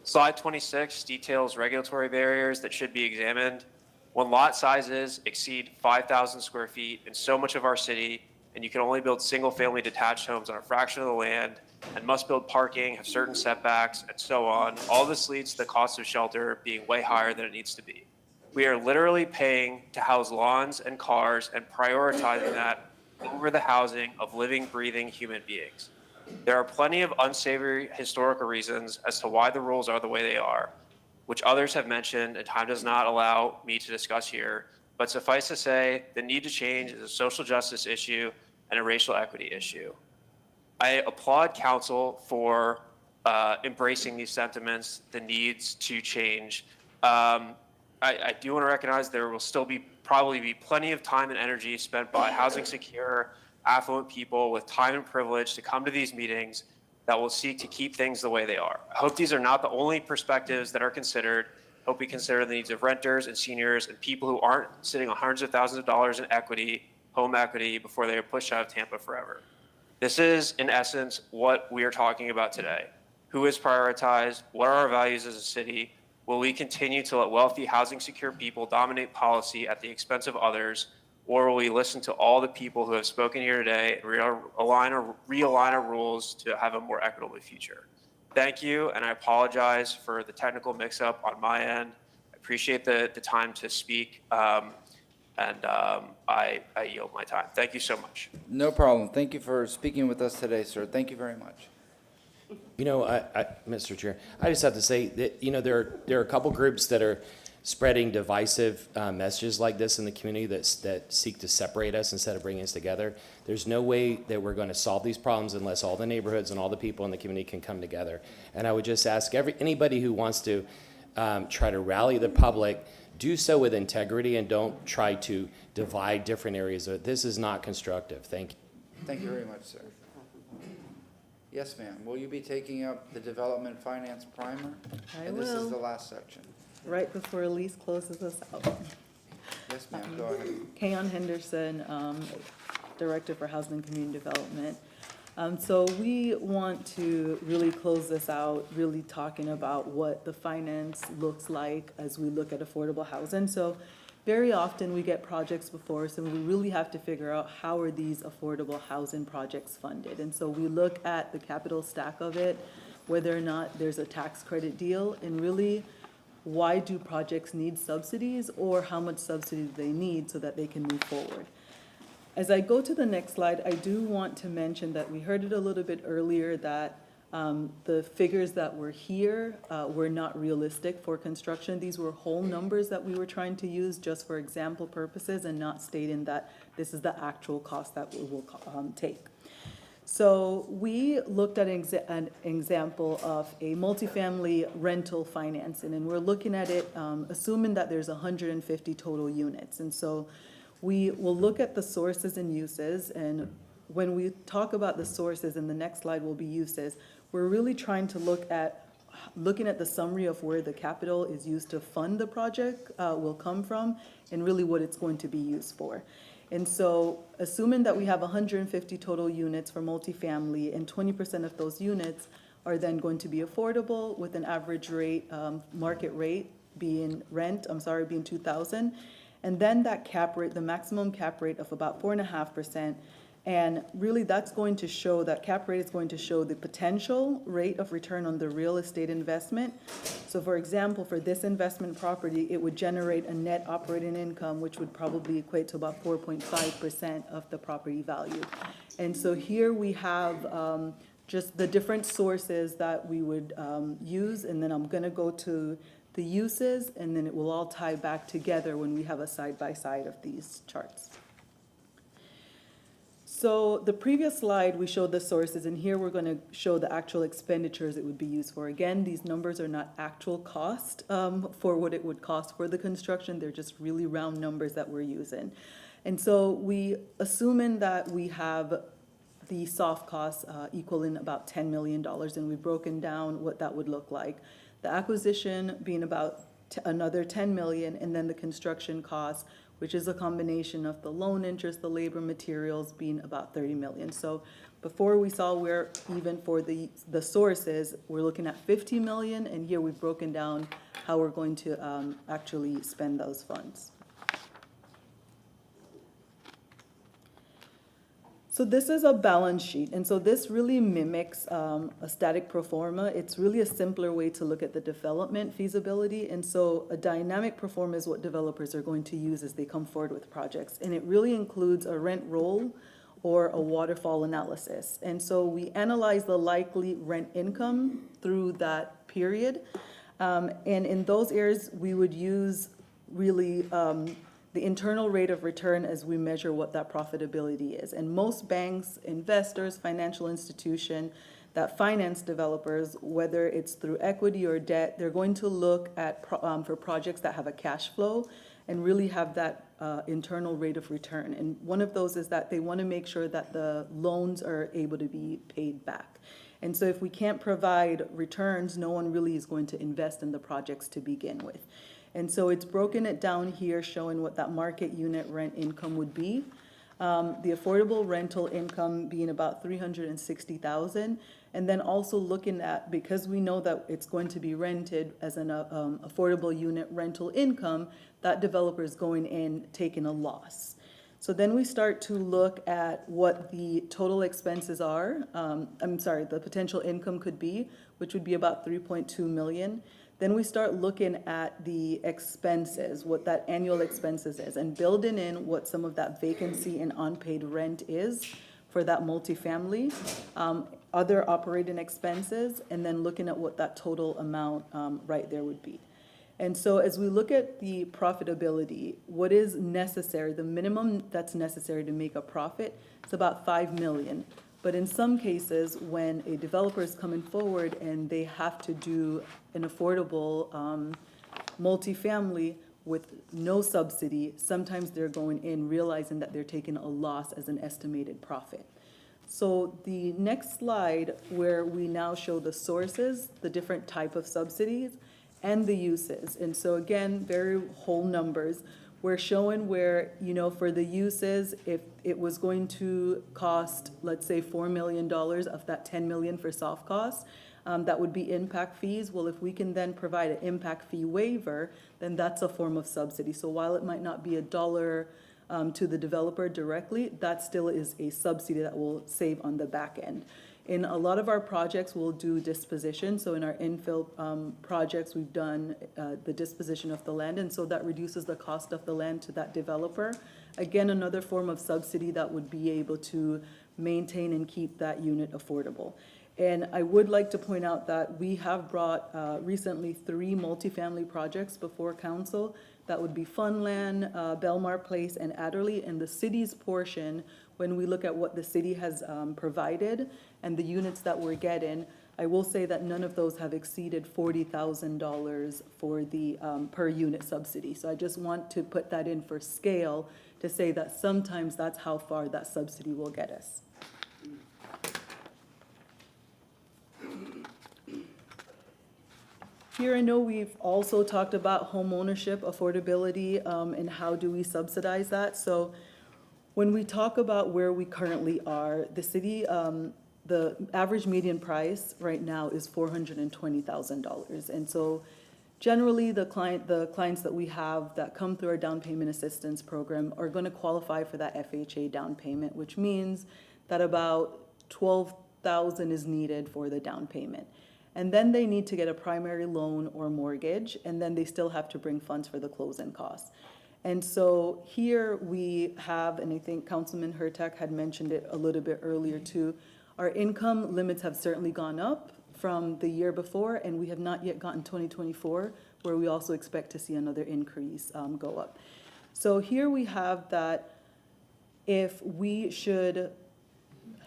Slide 26 details regulatory barriers that should be examined. When lot sizes exceed 5,000 square feet in so much of our city, and you can only build single-family detached homes on a fraction of the land, and must build parking, have certain setbacks, and so on, all this leads to the cost of shelter being way higher than it needs to be. We are literally paying to house lawns and cars and prioritizing that over the housing of living, breathing human beings. There are plenty of unsavory historical reasons as to why the rules are the way they are, which others have mentioned and time does not allow me to discuss here, but suffice to say, the need to change is a social justice issue and a racial equity issue. I applaud council for embracing these sentiments, the needs to change. I do want to recognize there will still probably be plenty of time and energy spent by housing secure, affluent people with time and privilege to come to these meetings that will seek to keep things the way they are. I hope these are not the only perspectives that are considered. I hope we consider the needs of renters and seniors and people who aren't sitting on hundreds of thousands of dollars in equity, home equity, before they are pushed out of Tampa forever. This is, in essence, what we are talking about today. Who is prioritized? What are our values as a city? Will we continue to let wealthy, housing-secure people dominate policy at the expense of others, or will we listen to all the people who have spoken here today and realign our rules to have a more equitable future? Thank you, and I apologize for the technical mix-up on my end. I appreciate the time to speak, and I yield my time. Thank you so much. No problem. Thank you for speaking with us today, sir. Thank you very much. You know, Mr. Chair, I just have to say that, you know, there are a couple groups that are spreading divisive messages like this in the community that seek to separate us instead of bringing us together. There's no way that we're going to solve these problems unless all the neighborhoods and all the people in the community can come together. And I would just ask anybody who wants to try to rally the public, do so with integrity and don't try to divide different areas. This is not constructive. Thank you. Thank you very much, sir. Yes, ma'am. Will you be taking up the development finance primer? I And this is will. the last section. Right before Elise closes us out. Yes, ma'am. Go ahead. Kayon Henderson, Director for Housing and Community Development. So we want to really close this out, really talking about what the finance looks like as we look at affordable housing. So very often we get projects before us and we really have to figure out how are these affordable housing projects funded. And so we look at the capital stack of it, whether or not there's a tax credit deal, and really why do projects need subsidies or how much subsidy do they need so that they can move forward. As I go to the next slide, I do want to mention that we heard it a little bit earlier that The figures that were here were not realistic for construction. These were whole numbers that we were trying to use just for example purposes and not stating that this is the actual cost that we will take. So we looked at an example of a multifamily rental financing, and we're looking at it assuming that there's 150 total units. And so we will look at the sources and uses, and when we talk about the sources, and the next slide will be uses, we're really trying to looking at the summary of where the capital is used to fund the project will come from, and really what it's going to be used for. And so assuming that we have 150 total units for multifamily, and 20% of those units are then going to be affordable with an average rate, market rate being being 2,000. And then that cap rate, the maximum cap rate of about 4.5%. And really that's going to show, that cap rate is going to show the potential rate of return on the real estate investment. So for example, for this investment property, it would generate a net operating income, which would probably equate to about 4.5% of the property value. And so here we have just the different sources that we would use, and then I'm gonna go to the uses, and then it will all tie back together when we have a side-by-side of these charts. So the previous slide, we showed the sources, and here we're going to show the actual expenditures it would be used for. Again, these numbers are not actual cost for what it would cost for the construction. They're just really round numbers that we're using. And so assuming that we have the soft costs equaling about $10 million, and we've broken down what that would look like. The acquisition being about another $10 million, and then the construction costs, which is a combination of the loan interest, the labor, materials, being about $30 million. So before we saw where even for the sources, we're looking at $50 million, and here we've broken down how we're going to actually spend those funds. So this is a balance sheet, and so this really mimics a static pro forma. It's really a simpler way to look at the development feasibility, and so a dynamic pro forma is what developers are going to use as they come forward with projects, and it really includes a rent roll or a waterfall analysis. And so we analyze the likely rent income through that period, and in those areas we would use really the internal rate of return as we measure what that profitability is. And most banks, investors, financial institutions that finance developers, whether it's through equity or debt, they're going to look at for projects that have a cash flow and really have that internal rate of return. And one of those is that they want to make sure that the loans are able to be paid back. And so if we can't provide returns, no one really is going to invest in the projects to begin with. And so it's broken it down here, showing what that market unit rent income would be. The affordable rental income being about $360,000, and then also looking at, because we know that it's going to be rented as an affordable unit rental income, that developer is going in taking a loss. So then we start to look at what the total expenses are. The potential income could be, which would be about $3.2 million. Then we start looking at the expenses, what that annual expenses is, and building in what some of that vacancy and unpaid rent is for that multifamily, other operating expenses, and then looking at what that total amount right there would be. And so as we look at the profitability, what is necessary, the minimum that's necessary to make a profit, it's about $5 million. But in some cases, when a developer is coming forward and they have to do an affordable multifamily with no subsidy, sometimes they're going in realizing that they're taking a loss as an estimated profit. So the next slide, where we now show the sources, the different type of subsidies, and the uses. And so again, very whole numbers. We're showing where, for the uses, if it was going to cost, let's say, $4 million of that $10 million for soft costs, that would be impact fees. Well, if we can then provide an impact fee waiver, then that's a form of subsidy. So while it might not be $1 to the developer directly, that still is a subsidy that will save on the back end. In a lot of our projects, we'll do disposition. So in our infill projects, we've done the disposition of the land, and so that reduces the cost of the land to that developer. Again, another form of subsidy that would be able to maintain and keep that unit affordable. And I would like to point out that we have brought recently 3 multifamily projects before council. That would be Funland, Belmar Place, and Adderley. And the city's portion, when we look at what the city has provided and the units that we're getting, I will say that none of those have exceeded $40,000 for the per unit subsidy. So I just want to put that in for scale to say that sometimes that's how far that subsidy will get us. Here, I know we've also talked about home ownership, affordability, and how do we subsidize that. So when we talk about where we currently are, the city, the average median price right now is $420,000. And so generally, the clients that we have that come through our down payment assistance program are going to qualify for that FHA down payment, which means that about $12,000 is needed for the down payment. And then they need to get a primary loan or mortgage, and then they still have to bring funds for the closing costs. And so here we have, and I think Councilman Hurtak had mentioned it a little bit earlier too, our income limits have certainly gone up from the year before, and we have not yet gotten 2024, where we also expect to see another increase go up. So here we have that if we should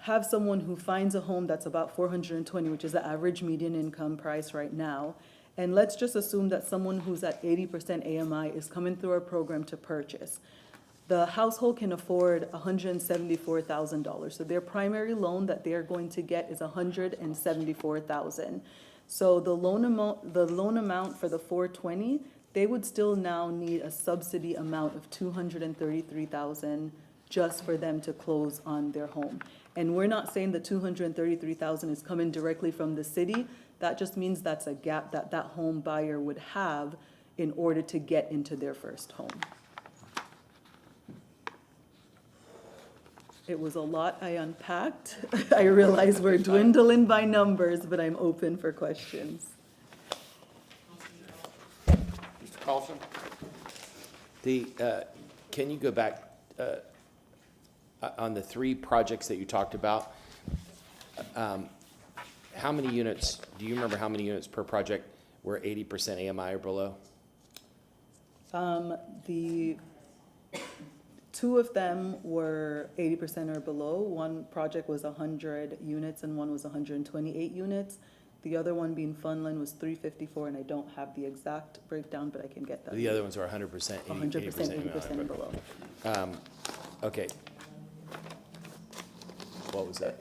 have someone who finds a home that's about 420, which is the average median income price right now, and let's just assume that someone who's at 80% AMI is coming through our program to purchase. The household can afford $174,000. So their primary loan that they're going to get is $174,000. So the loan amount for the 420, they would still now need a subsidy amount of $233,000 just for them to close on their home. And we're not saying the $233,000 is coming directly from the city. That just means that's a gap that that home buyer would have in order to get into their first home. It was a lot I unpacked. I realize we're dwindling by numbers, but I'm open for questions. Mr. Carlson? Can you go back on the 3 projects that you talked about? How many units, do you remember how many units per project were 80% AMI or below? The 2 of them were 80% or below. One project was 100 units and one was 128 units. The other one being Funland was 354, and I don't have the exact breakdown, but I can get that. The other ones were 100%, 80% and below. Okay. What was that?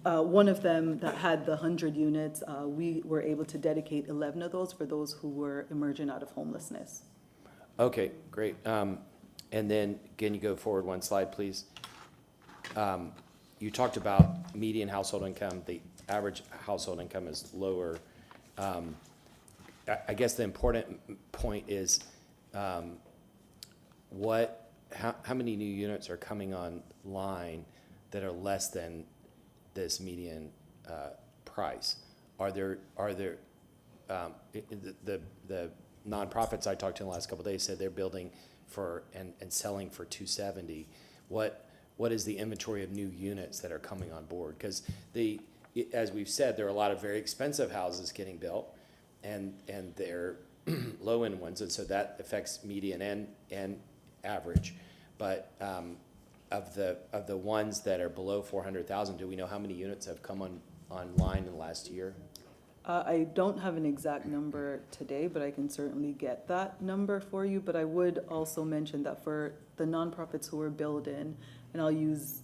One of them that had the 100 units, we were able to dedicate 11 of those for those who were emerging out of homelessness. Okay, great. And then, can you go forward 1 slide, please? You talked about median household income. The average household income is lower. I guess the important point is how many new units are coming online that are less than this median price? Are there the nonprofits I talked to in the last couple of days said they're building for and selling for $270. What is the inventory of new units that are coming on board? Because as we've said, there are a lot of very expensive houses getting built, and they're low-end ones, and so that affects median and average. But of the ones that are below 400,000, do we know how many units have come online in the last year? I don't have an exact number today, but I can certainly get that number for you. But I would also mention that for the nonprofits who are building, and I'll use,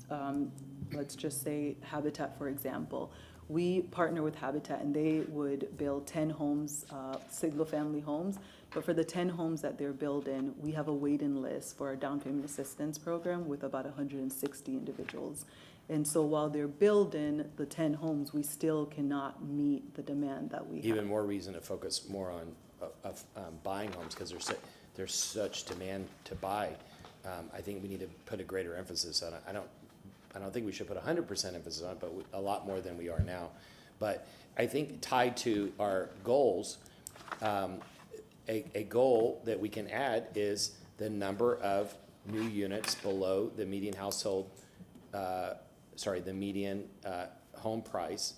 let's just say Habitat, for example. We partner with Habitat, and they would build 10 homes, single-family homes. But for the 10 homes that they're building, we have a waiting list for our down payment assistance program with about 160 individuals. And so while they're building the 10 homes, we still cannot meet the demand that we have. Even more reason to focus more on buying homes, because there's such demand to buy. I think we need to put a greater emphasis on it. I don't think we should put 100% emphasis on it, but a lot more than we are now. But I think tied to our goals, a goal that we can add is the number of new units below the median household, the median home price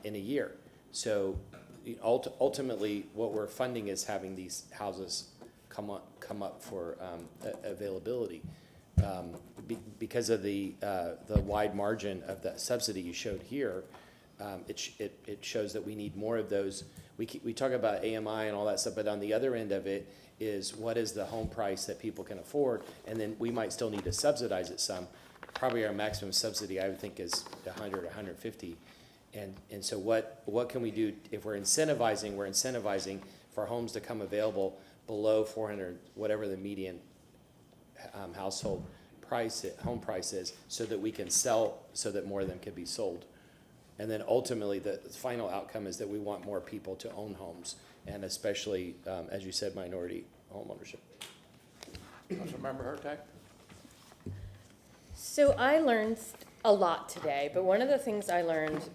in a year. So ultimately, what we're funding is having these houses come up for availability. Because of the wide margin of the subsidy you showed here, it shows that we need more of those. We talk about AMI and all that stuff, but on the other end of it is what is the home price that people can afford, and then we might still need to subsidize it some. Probably our maximum subsidy, I would think, is 100, 150. And so what can we do if we're incentivizing for homes to come available below 400, whatever the median household home price is, so that we can sell, so that more of them can be sold. And then ultimately, the final outcome is that we want more people to own homes, and especially, as you said, minority home ownership. Councilmember Hurtak? So I learned a lot today, but one of the things I learned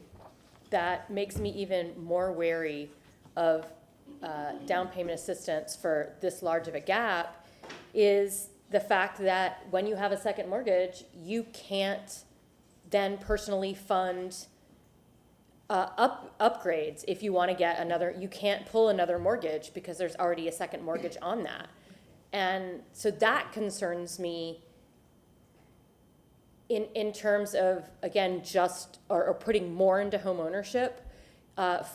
that makes me even more wary of down payment assistance for this large of a gap is the fact that when you have a second mortgage, you can't then personally fund upgrades if you want to get another. You can't pull another mortgage because there's already a second mortgage on that. And so that concerns me in terms of, again, just or putting more into home ownership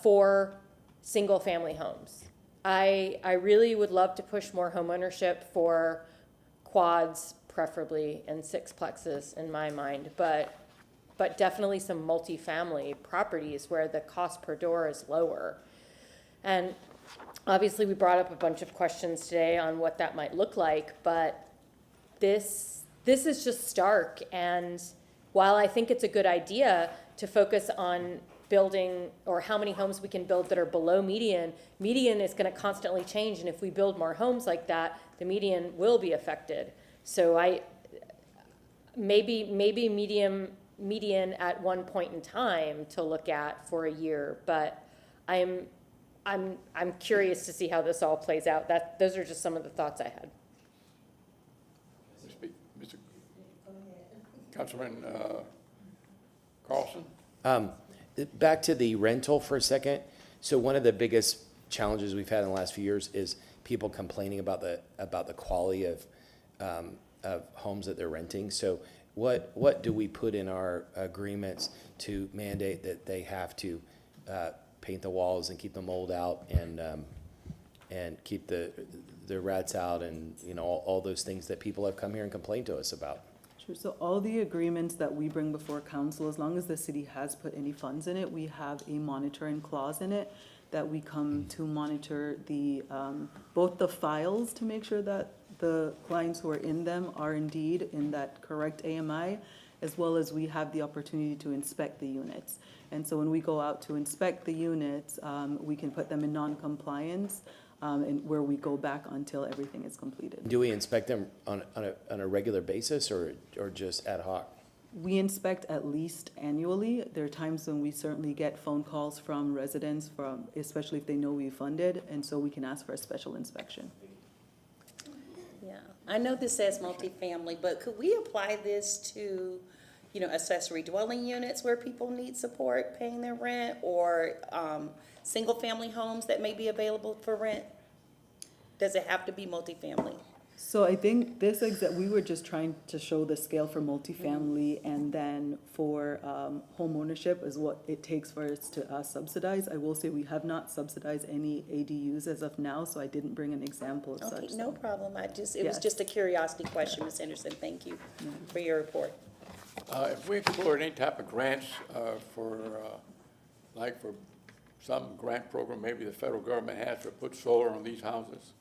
for single family homes. I really would love to push more home ownership for quads, preferably, and sixplexes in my mind, but definitely some multifamily properties where the cost per door is lower. And obviously we brought up a bunch of questions today on what that might look like, but this is just stark. And while I think it's a good idea to focus on building or how many homes we can build that are below median is going to constantly change. And if we build more homes like that, the median will be affected. So maybe median at one point in time to look at for a year, but I'm curious to see how this all plays out. Those are just some of the thoughts I had. Mr. Councilman Carlson? Back to the rental for a second. So one of the biggest challenges we've had in the last few years is people complaining about the quality of homes that they're renting. So what do we put in our agreements to mandate that they have to paint the walls and keep the mold out and keep the rats out and all those things that people have come here and complained to us about? Sure. So all the agreements that we bring before council, as long as the city has put any funds in it, we have a monitoring clause in it that we come to monitor the both the files to make sure that the clients who are in them are indeed in that correct AMI, as well as we have the opportunity to inspect the units. And so when we go out to inspect the units, we can put them in non-compliance, and where we go back until everything is completed. Do we inspect them on a regular basis or just ad hoc? We inspect at least annually. There are times when we certainly get phone calls from residents, especially if they know we funded, and so we can ask for a special inspection. Yeah, I know this says multifamily, but could we apply this to, accessory dwelling units where people need support paying their rent, or single-family homes that may be available for rent? Does it have to be multifamily? So I think we were just trying to show the scale for multifamily, and then for home ownership is what it takes for us to subsidize. I will say we have not subsidized any ADUs as of now, so I didn't bring an example of such. Okay, no problem. It was just a curiosity question, Ms. Henderson. Thank you for your report. If we explored any type of grants for some grant program maybe the federal government has to put solar on these houses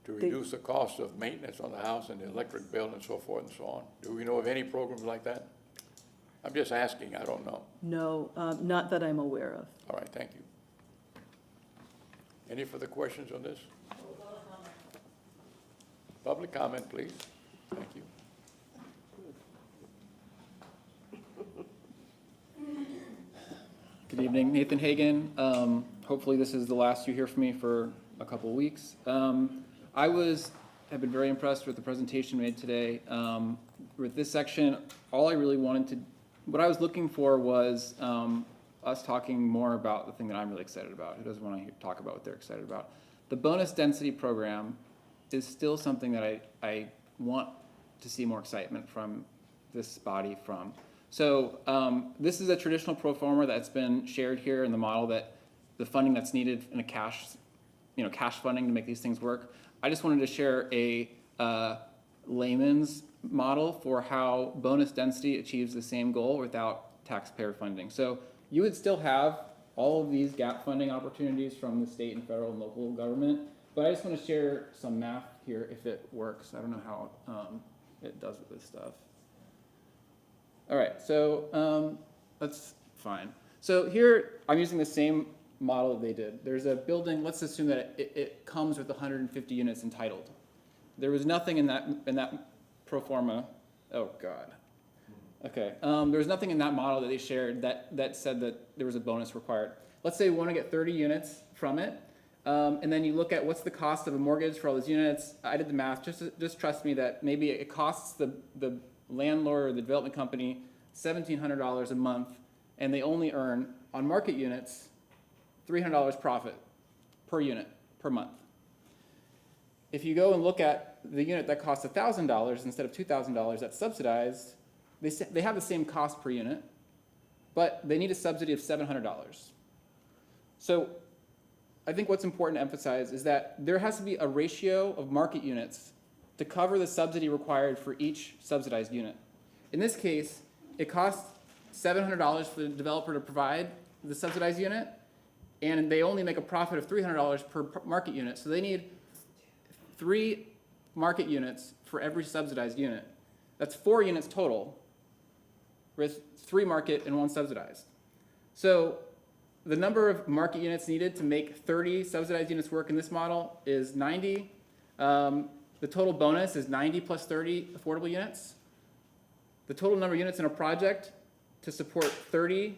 to reduce the cost of maintenance on the house and the electric bill and so forth and so on. Do we know of any programs like that? I'm just asking, I don't know. No, not that I'm aware of. All right, thank you. Any further questions on this? Public comment, please. Thank you. Good evening, Nathan Hagan. Hopefully this is the last you hear from me for a couple of weeks. Have been very impressed with the presentation made today. With this section, what I was looking for was us talking more about the thing that I'm really excited about. Who doesn't want to talk about what they're excited about? The bonus density program is still something that I want to see more excitement from this body from. So this is a traditional pro forma that's been shared here in the model, that the funding that's needed in a cash funding to make these things work. I just wanted to share a layman's model for how bonus density achieves the same goal without taxpayer funding. So you would still have all of these gap funding opportunities from the state and federal and local government, but I just want to share some math here if it works. I don't know how it does with this stuff. All right, so that's fine. So here I'm using the same model that they did. There's a building, let's assume that it comes with 150 units entitled. There was nothing in that pro forma, oh God. Okay, there was nothing in that model that they shared that said that there was a bonus required. Let's say we want to get 30 units from it, and then you look at what's the cost of a mortgage for all those units. I did the math, just trust me that maybe it costs the landlord or the development company $1,700 a month, and they only earn, on market units, $300 profit per unit per month. If you go and look at the unit that costs $1,000 instead of $2,000 that's subsidized, they have the same cost per unit, but they need a subsidy of $700. So I think what's important to emphasize is that there has to be a ratio of market units to cover the subsidy required for each subsidized unit. In this case, it costs $700 for the developer to provide the subsidized unit, and they only make a profit of $300 per market unit. So they need 3 market units for every subsidized unit. That's 4 units total, with 3 market and 1 subsidized. So the number of market units needed to make 30 subsidized units work in this model is 90. The total bonus is 90 plus 30 affordable units. The total number of units in a project to support 30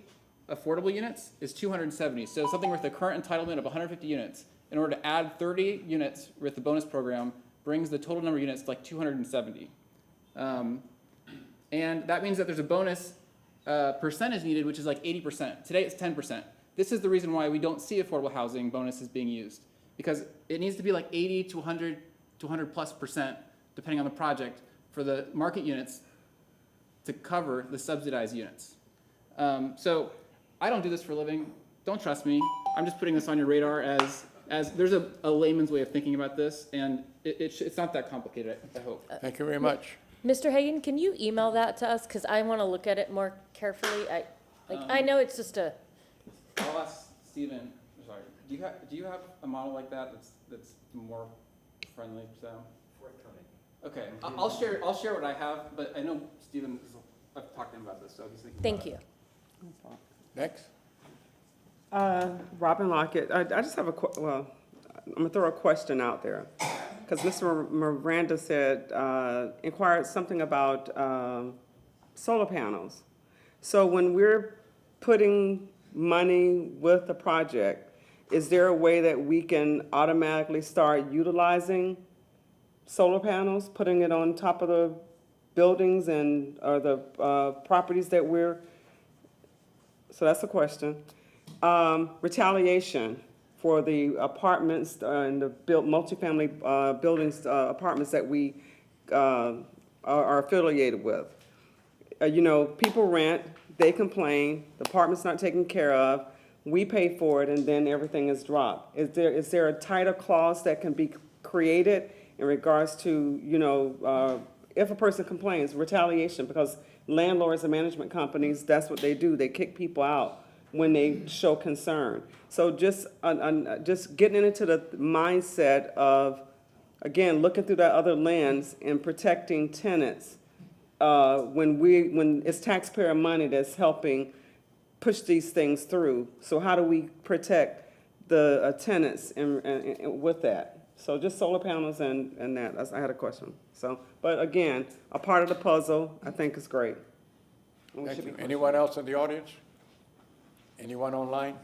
affordable units is 270. So something with the current entitlement of 150 units, in order to add 30 units with the bonus program, brings the total number of units to like 270. And that means that there's a bonus percentage needed, which is like 80%. Today it's 10%. This is the reason why we don't see affordable housing bonuses being used, because it needs to be like 80 to 100 to 100+%, depending on the project, for the market units to cover the subsidized units. So I don't do this for a living. Don't trust me. I'm just putting this on your radar as there's a layman's way of thinking about this, and it's not that complicated, I hope. Thank you very much. Mr. Hagan, can you email that to us? Because I want to look at it more carefully. I know it's just a. I'll ask Stephen. Sorry. Do you have a model like that that's more friendly, Sam? Okay. I'll share what I have, but I know Stephen. I've talked to him about this, so he's thinking. Thank you. Next. Robin Lockett, I just have I'm gonna throw a question out there. Because Mr. Miranda said, inquired something about solar panels. So when we're putting money with the project, is there a way that we can automatically start utilizing solar panels, putting it on top of the buildings or the properties that so that's a question. Retaliation for the apartments and the multifamily buildings, apartments that we are affiliated with. People rent, they complain, the apartment's not taken care of, we pay for it, and then everything is dropped. Is there a tighter clause that can be created in regards to, if a person complains, retaliation, because landlords and management companies, that's what they do, they kick people out when they show concern. So just getting into the mindset of, again, looking through that other lens and protecting tenants when it's taxpayer money that's helping push these things through. So how do we protect the tenants and with that? So just solar panels and that. I had a question. So, but again, a part of the puzzle, I think is great. Thank you. Anyone else in the audience? Anyone online?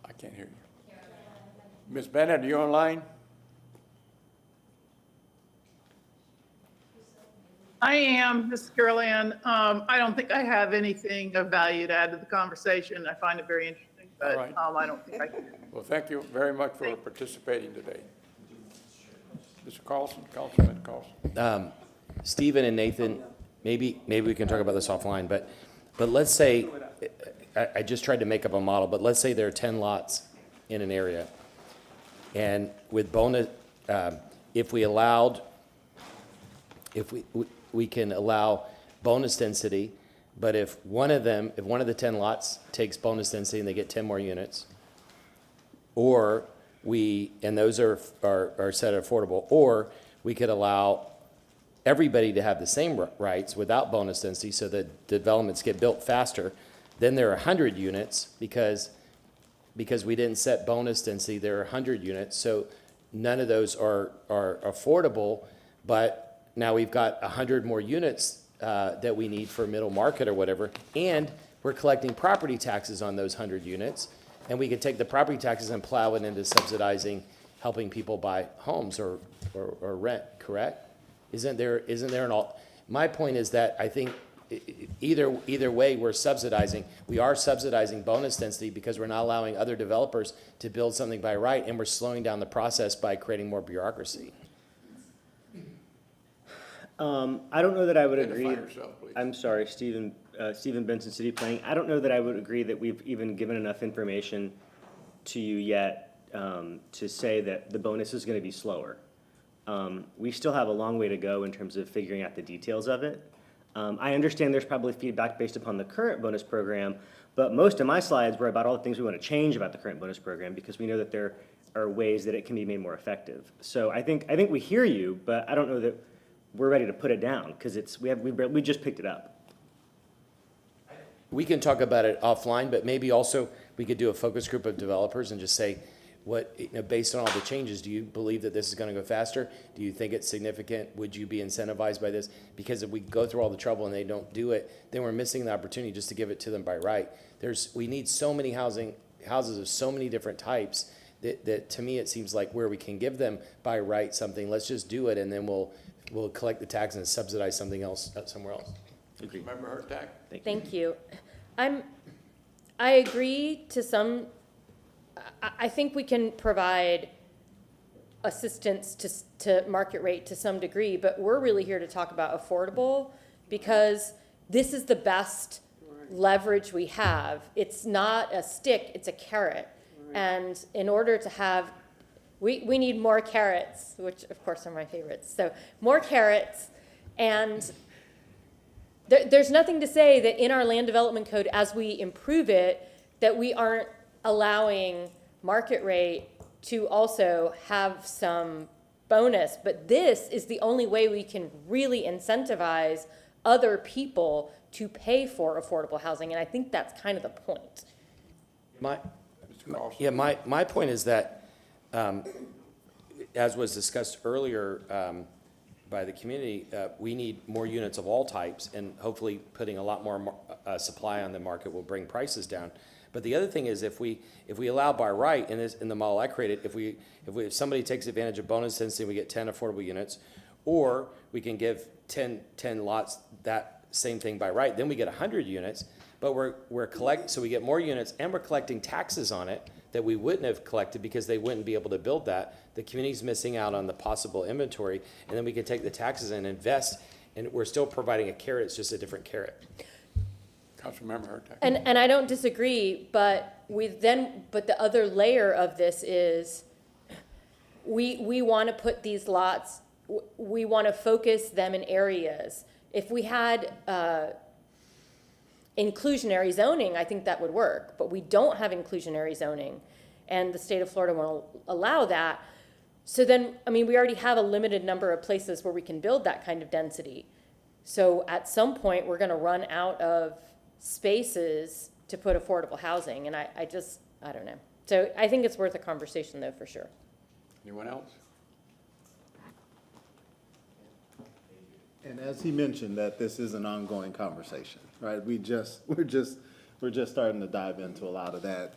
I can't hear you. Ms. Bennett, are you online? I am, Ms. Carol Ann. I don't think I have anything of value to add to the conversation. I find it very interesting, but All right. I don't think I can. Well, thank you very much for participating today. Mr. Carlson, Councilman Carlson. Stephen and Nathan, maybe we can talk about this offline, but let's say, I just tried to make up a model, but let's say there are 10 lots in an area. And with bonus, if we can allow bonus density, but if one of the 10 lots takes bonus density and they get 10 more units, or and those are set at affordable, or we could allow everybody to have the same rights without bonus density so that developments get built faster, then there are 100 units because we didn't set bonus density, there are 100 units. So none of those are affordable, but now we've got 100 more units that we need for middle market or whatever, and we're collecting property taxes on those 100 units, and we could take the property taxes and plow it into subsidizing, helping people buy homes or rent, correct? Isn't there an my point is that I think either way we are subsidizing bonus density because we're not allowing other developers to build something by right, and we're slowing down the process by creating more bureaucracy. I don't know that I would agree. Identify yourself, please. I'm sorry, Stephen Benson, City Planning. I don't know that I would agree that we've even given enough information to you yet to say that the bonus is going to be slower. We still have a long way to go in terms of figuring out the details of it. I understand there's probably feedback based upon the current bonus program, but most of my slides were about all the things we want to change about the current bonus program because we know that there are ways that it can be made more effective. So I think we hear you, but I don't know that we're ready to put it down because we just picked it up. We can talk about it offline, but maybe also we could do a focus group of developers and just say, based on all the changes, do you believe that this is going to go faster? Do you think it's significant? Would you be incentivized by this? Because if we go through all the trouble and they don't do it, then we're missing the opportunity just to give it to them by right. We need so many houses of so many different types that to me it seems like where we can give them by right something, let's just do it, and then we'll collect the tax and subsidize something else somewhere else. Agreed. Member Hurtak? Thank you. I agree to some. I think we can provide assistance to market rate to some degree, but we're really here to talk about affordable because this is the best leverage we have. It's not a stick, it's a carrot. And in order to have, we need more carrots, which of course are my favorites. So more carrots, and there's nothing to say that in our land development code, as we improve it, that we aren't allowing market rate to also have some bonus. But this is the only way we can really incentivize other people to pay for affordable housing. And I think that's kind of the point. My point is that, as was discussed earlier by the community, we need more units of all types, and hopefully putting a lot more supply on the market will bring prices down. But the other thing is, if we allow by right in the model I created, if somebody takes advantage of bonus density, we get 10 affordable units, or we can give 10 lots that same thing by right, then we get 100 units. But so we get more units, and we're collecting taxes on it that we wouldn't have collected because they wouldn't be able to build that. The community's missing out on the possible inventory, and then we can take the taxes and invest, and we're still providing a carrot. It's just a different carrot. Councilmember Hurtak. And I don't disagree, but the other layer of this is we want to put these lots, we want to focus them in areas. If we had inclusionary zoning, I think that would work, but we don't have inclusionary zoning, and the state of Florida won't allow that. So then, we already have a limited number of places where we can build that kind of density. So at some point, we're going to run out of spaces to put affordable housing, and I don't know. So I think it's worth a conversation, though, for sure. Anyone else? And as he mentioned, that this is an ongoing conversation, right? We're just starting to dive into a lot of that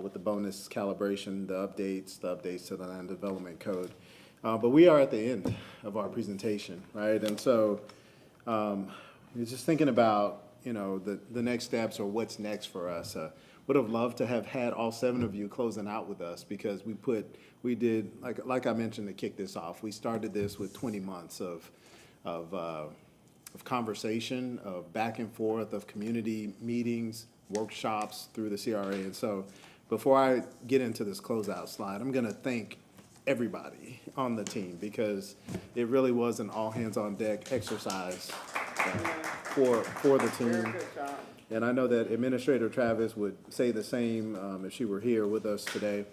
with the bonus calibration, the updates to the land development code. But we are at the end of our presentation, right? And so just thinking about, the next steps or what's next for us. Would have loved to have had all 7 of you closing out with us because we did, like I mentioned to kick this off, we started this with 20 months of conversation, of back and forth, of community meetings, workshops through the CRA. And so before I get into this closeout slide, I'm going to thank everybody on the team because it really was an all hands on deck exercise for the team. Very good job. And I know that Administrator Travis would say the same if she were here with us today.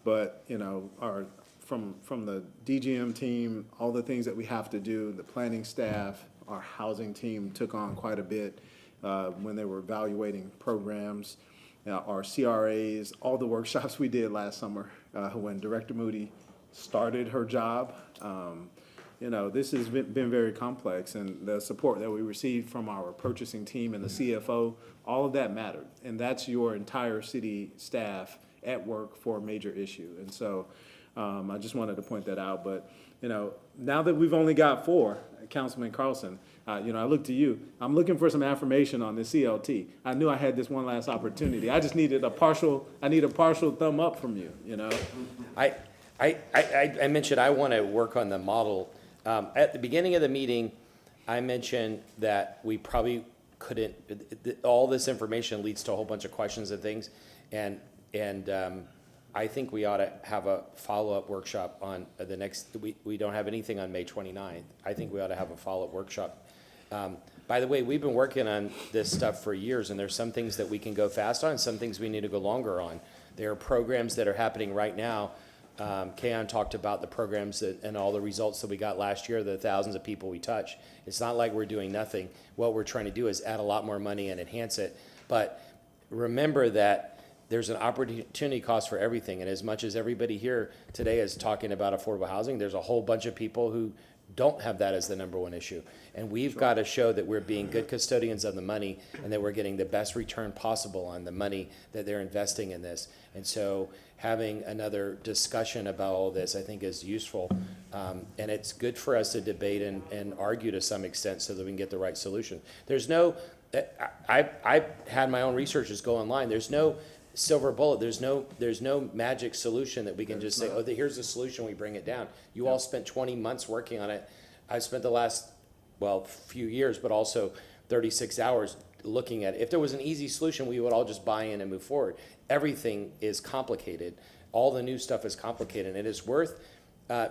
But, from the DGM team, all the things that we have to do, the planning staff, our housing team took on quite a bit when they were evaluating programs, our CRAs, all the workshops we did last summer when Director Moody started her job. This has been very complex, and the support that we received from our purchasing team and the CFO, all of that mattered. And that's your entire city staff at work for a major issue. And so I just wanted to point that out. But, now that we've only got 4, Councilman Carlson, I look to you. I'm looking for some affirmation on the CLT. I knew I had this one last opportunity. I just needed a partial thumb up from you, I mentioned I want to work on the model. At the beginning of the meeting, I mentioned that we probably couldn't, all this information leads to a whole bunch of questions and things. And I think we ought to have a follow-up workshop on the next, we don't have anything on May 29th. I think we ought to have a follow-up workshop. By the way, we've been working on this stuff for years, and there's some things that we can go fast on and some things we need to go longer on. There are programs that are happening right now. Kayon talked about the programs and all the results that we got last year, the thousands of people we touched. It's not like we're doing nothing. What we're trying to do is add a lot more money and enhance it. But remember that there's an opportunity cost for everything. And as much as everybody here today is talking about affordable housing, there's a whole bunch of people who don't have that as the number one issue. And we've got to show that we're being good custodians of the money and that we're getting the best return possible on the money that they're investing in this. And so having another discussion about all this, I think, is useful. And it's good for us to debate and argue to some extent so that we can get the right solution. There's no, I've had my own researchers go online. There's no silver bullet. There's no magic solution that we can just say, oh, here's the solution, we bring it down. You all spent 20 months working on it. I've spent the last, few years, but also 36 hours looking at it. If there was an easy solution, we would all just buy in and move forward. Everything is complicated. All the new stuff is complicated, and it's worth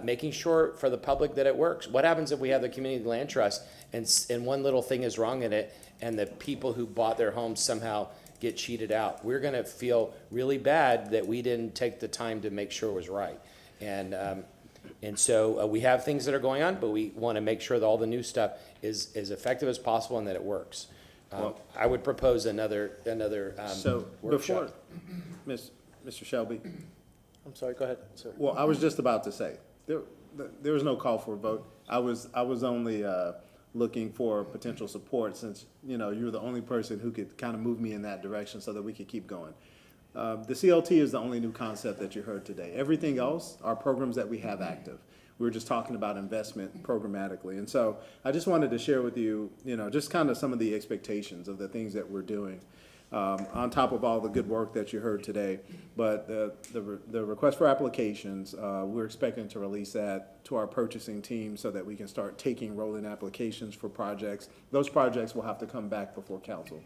making sure for the public that it works. What happens if we have the community land trust and one little thing is wrong in it and the people who bought their homes somehow get cheated out? We're going to feel really bad that we didn't take the time to make sure it was right. And so we have things that are going on, but we want to make sure that all the new stuff is as effective as possible and that it works. I would propose another so workshop. Before, Mr. Shelby. I'm sorry, go ahead, sir. Well, I was just about to say, there was no call for a vote. I was only looking for potential support since, you're the only person who could kind of move me in that direction so that we could keep going. The CLT is the only new concept that you heard today. Everything else are programs that we have active. We were just talking about investment programmatically. And so I just wanted to share with you, just kind of some of the expectations of the things that we're doing on top of all the good work that you heard today. But the request for applications, we're expecting to release that to our purchasing team so that we can start taking rolling applications for projects. Those projects will have to come back before council.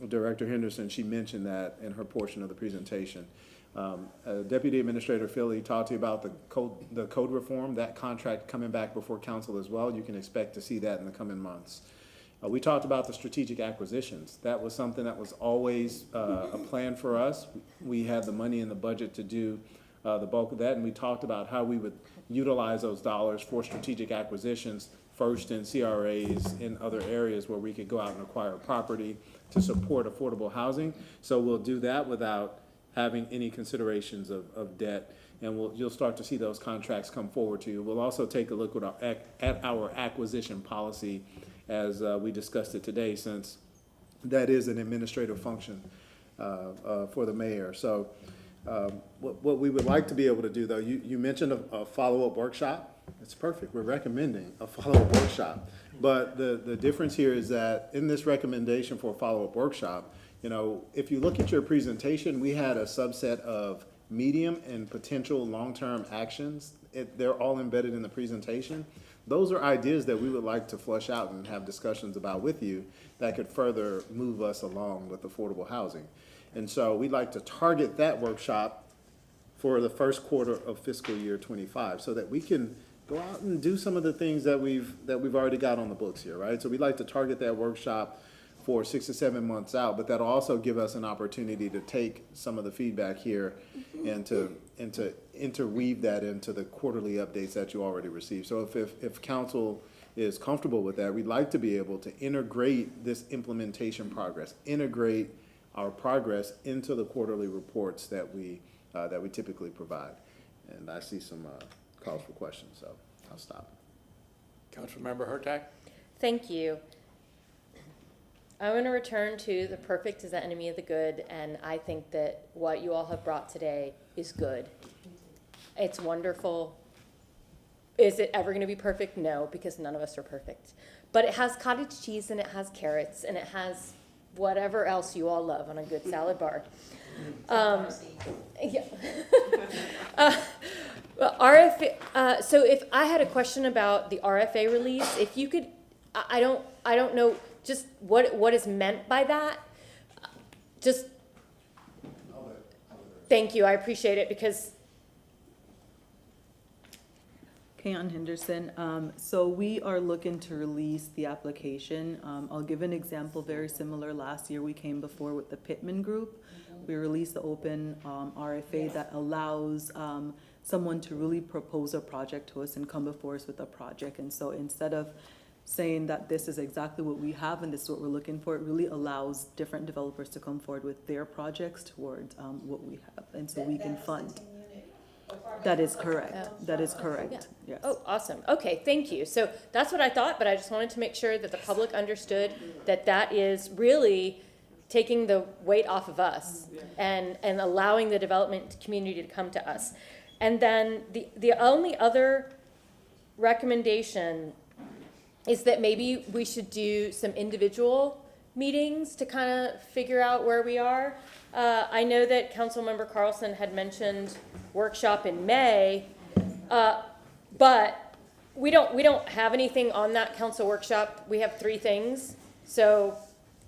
Director Henderson, she mentioned that in her portion of the presentation. Deputy Administrator Philly talked to you about the code reform, that contract coming back before council as well. You can expect to see that in the coming months. We talked about the strategic acquisitions. That was something that was always a plan for us. We had the money in the budget to do the bulk of that, and we talked about how we would utilize those dollars for strategic acquisitions, first in CRAs, in other areas where we could go out and acquire property to support affordable housing. So we'll do that without having any considerations of debt, and you'll start to see those contracts come forward to you. We'll also take a look at our acquisition policy as we discussed it today, since that is an administrative function for the mayor. So what we would like to be able to do, though, you mentioned a follow-up workshop. It's perfect. We're recommending a follow-up workshop. But the difference here is that in this recommendation for a follow-up workshop, you know, if you look at your presentation, we had a subset of medium and potential long-term actions. They're all embedded in the presentation. Those are ideas that we would like to flush out and have discussions about with you that could further move us along with affordable housing. And so we'd like to target that workshop for the first quarter of fiscal year 25 so that we can go out and do some of the things that we've already got on the books here, right? So we'd like to target that workshop for 6 to 7 months out, but that'll also give us an opportunity to take some of the feedback here and to interweave that into the quarterly updates that you already received. So if council is comfortable with that, we'd like to be able to integrate this implementation progress, integrate our progress into the quarterly reports that we typically provide. And I see some calls for questions, so I'll stop. Councilmember Hurtak? Thank you. I'm going to return to the perfect is the enemy of the good, and I think that what you all have brought today is good. It's wonderful. Is it ever going to be perfect? No, because none of us are perfect. But it has cottage cheese, and it has carrots, and it has whatever else you all love on a good salad bar. Yeah. RFA, so if I had a question about the RFA release, if you could, I don't know just what is meant by that. Just, thank you, I appreciate it, because. Kayan Henderson. So we are looking to release the application. I'll give an example very similar. Last year we came before with the Pittman Group. We released the open RFA that allows someone to really propose a project to us and come before us with a project. And so instead of saying that this is exactly what we have and this is what we're looking for, it really allows different developers to come forward with their projects towards what we have. And so we can fund. That is correct. That is correct. Yeah. Yes. Oh, awesome. Okay, thank you. So that's what I thought, but I just wanted to make sure that the public understood that that is really taking the weight off of us and allowing the development community to come to us. And then the only other recommendation is that maybe we should do some individual meetings to kind of figure out where we are. I know that Councilmember Carlson had mentioned workshop in May, but we don't have anything on that council workshop. We have 3 things. So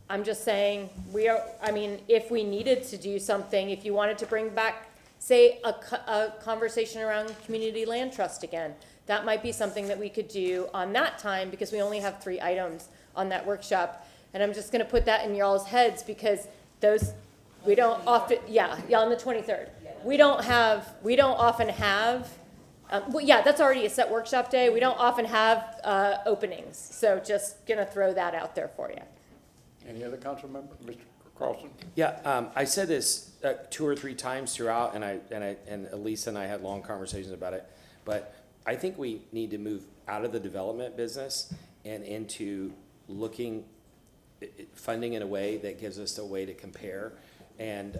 I'm just saying if we needed to do something, if you wanted to bring back, say, a conversation around community land trust again, that might be something that we could do on that time because we only have 3 items on that workshop. And I'm just gonna put that in y'all's heads because we don't often, on the 23rd. We don't often have, that's already a set workshop day. We don't often have openings. So just gonna throw that out there for you. Any other council member? Mr. Carlson? Yeah, I said this 2 or 3 times throughout, and Elisa and I had long conversations about it. But I think we need to move out of the development business and into funding in a way that gives us a way to compare. And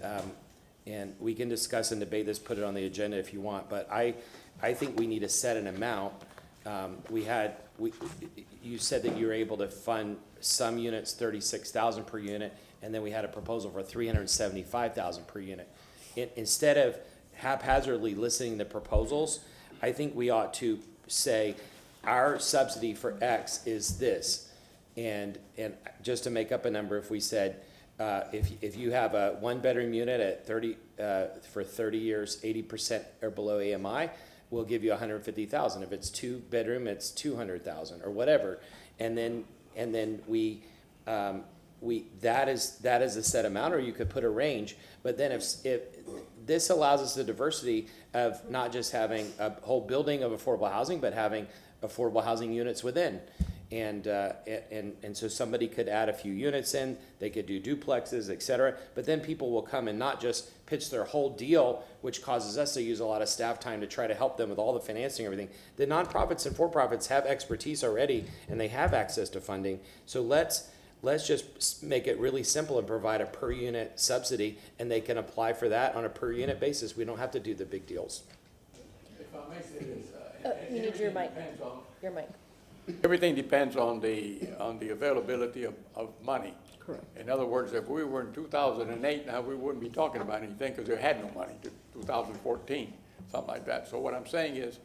we can discuss and debate this, put it on the agenda if you want. But I think we need to set an amount. You said that you were able to fund some units $36,000 per unit, and then we had a proposal for $375,000 per unit. Instead of haphazardly listening to proposals, I think we ought to say our subsidy for X is this, and just to make up a number, if we said if you have a 1-bedroom unit at for 30 years, 80% or below AMI, we'll give you $150,000. If it's 2-bedroom, it's $200,000 or whatever, and then that is a set amount, or you could put a range. But then if this allows us the diversity of not just having a whole building of affordable housing, but having affordable housing units within. And so somebody could add a few units in, they could do duplexes, et cetera, but then people will come and not just pitch their whole deal, which causes us to use a lot of staff time to try to help them with all the financing and everything. The nonprofits and for-profits have expertise already, and they have access to funding. So let's just make it really simple and provide a per unit subsidy, and they can apply for that on a per unit basis. We don't have to do the big deals. If I may say this, You need your mic. Your mic. Everything depends on the availability of money. Correct. In other words, if we were in 2008, now we wouldn't be talking about anything because there had no money to 2014, something like that. So what I'm saying is,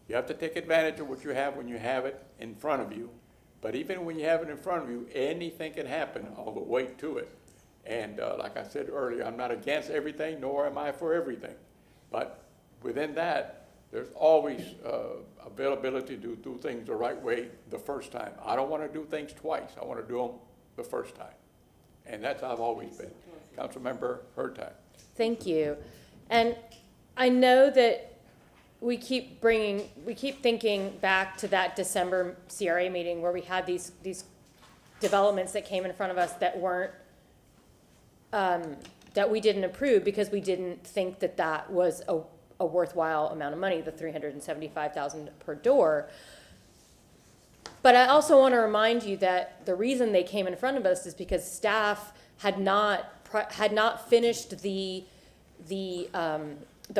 you have to take advantage of what you have when you have it in front of you. But even when you have it in front of you, anything can happen all the way to it. And like I said earlier, I'm not against everything, nor am I for everything. But within that, there's always availability to do things the right way the first time. I don't want to do things twice. I want to do them the first time. And that's how I've always been. Councilmember Hurtak. Thank you. And I know that we keep thinking back to that December CRA meeting where we had these developments that came in front of us that weren't, that we didn't approve because we didn't think that that was a worthwhile amount of money, the $375,000 per door. But I also want to remind you that the reason they came in front of us is because staff had not finished the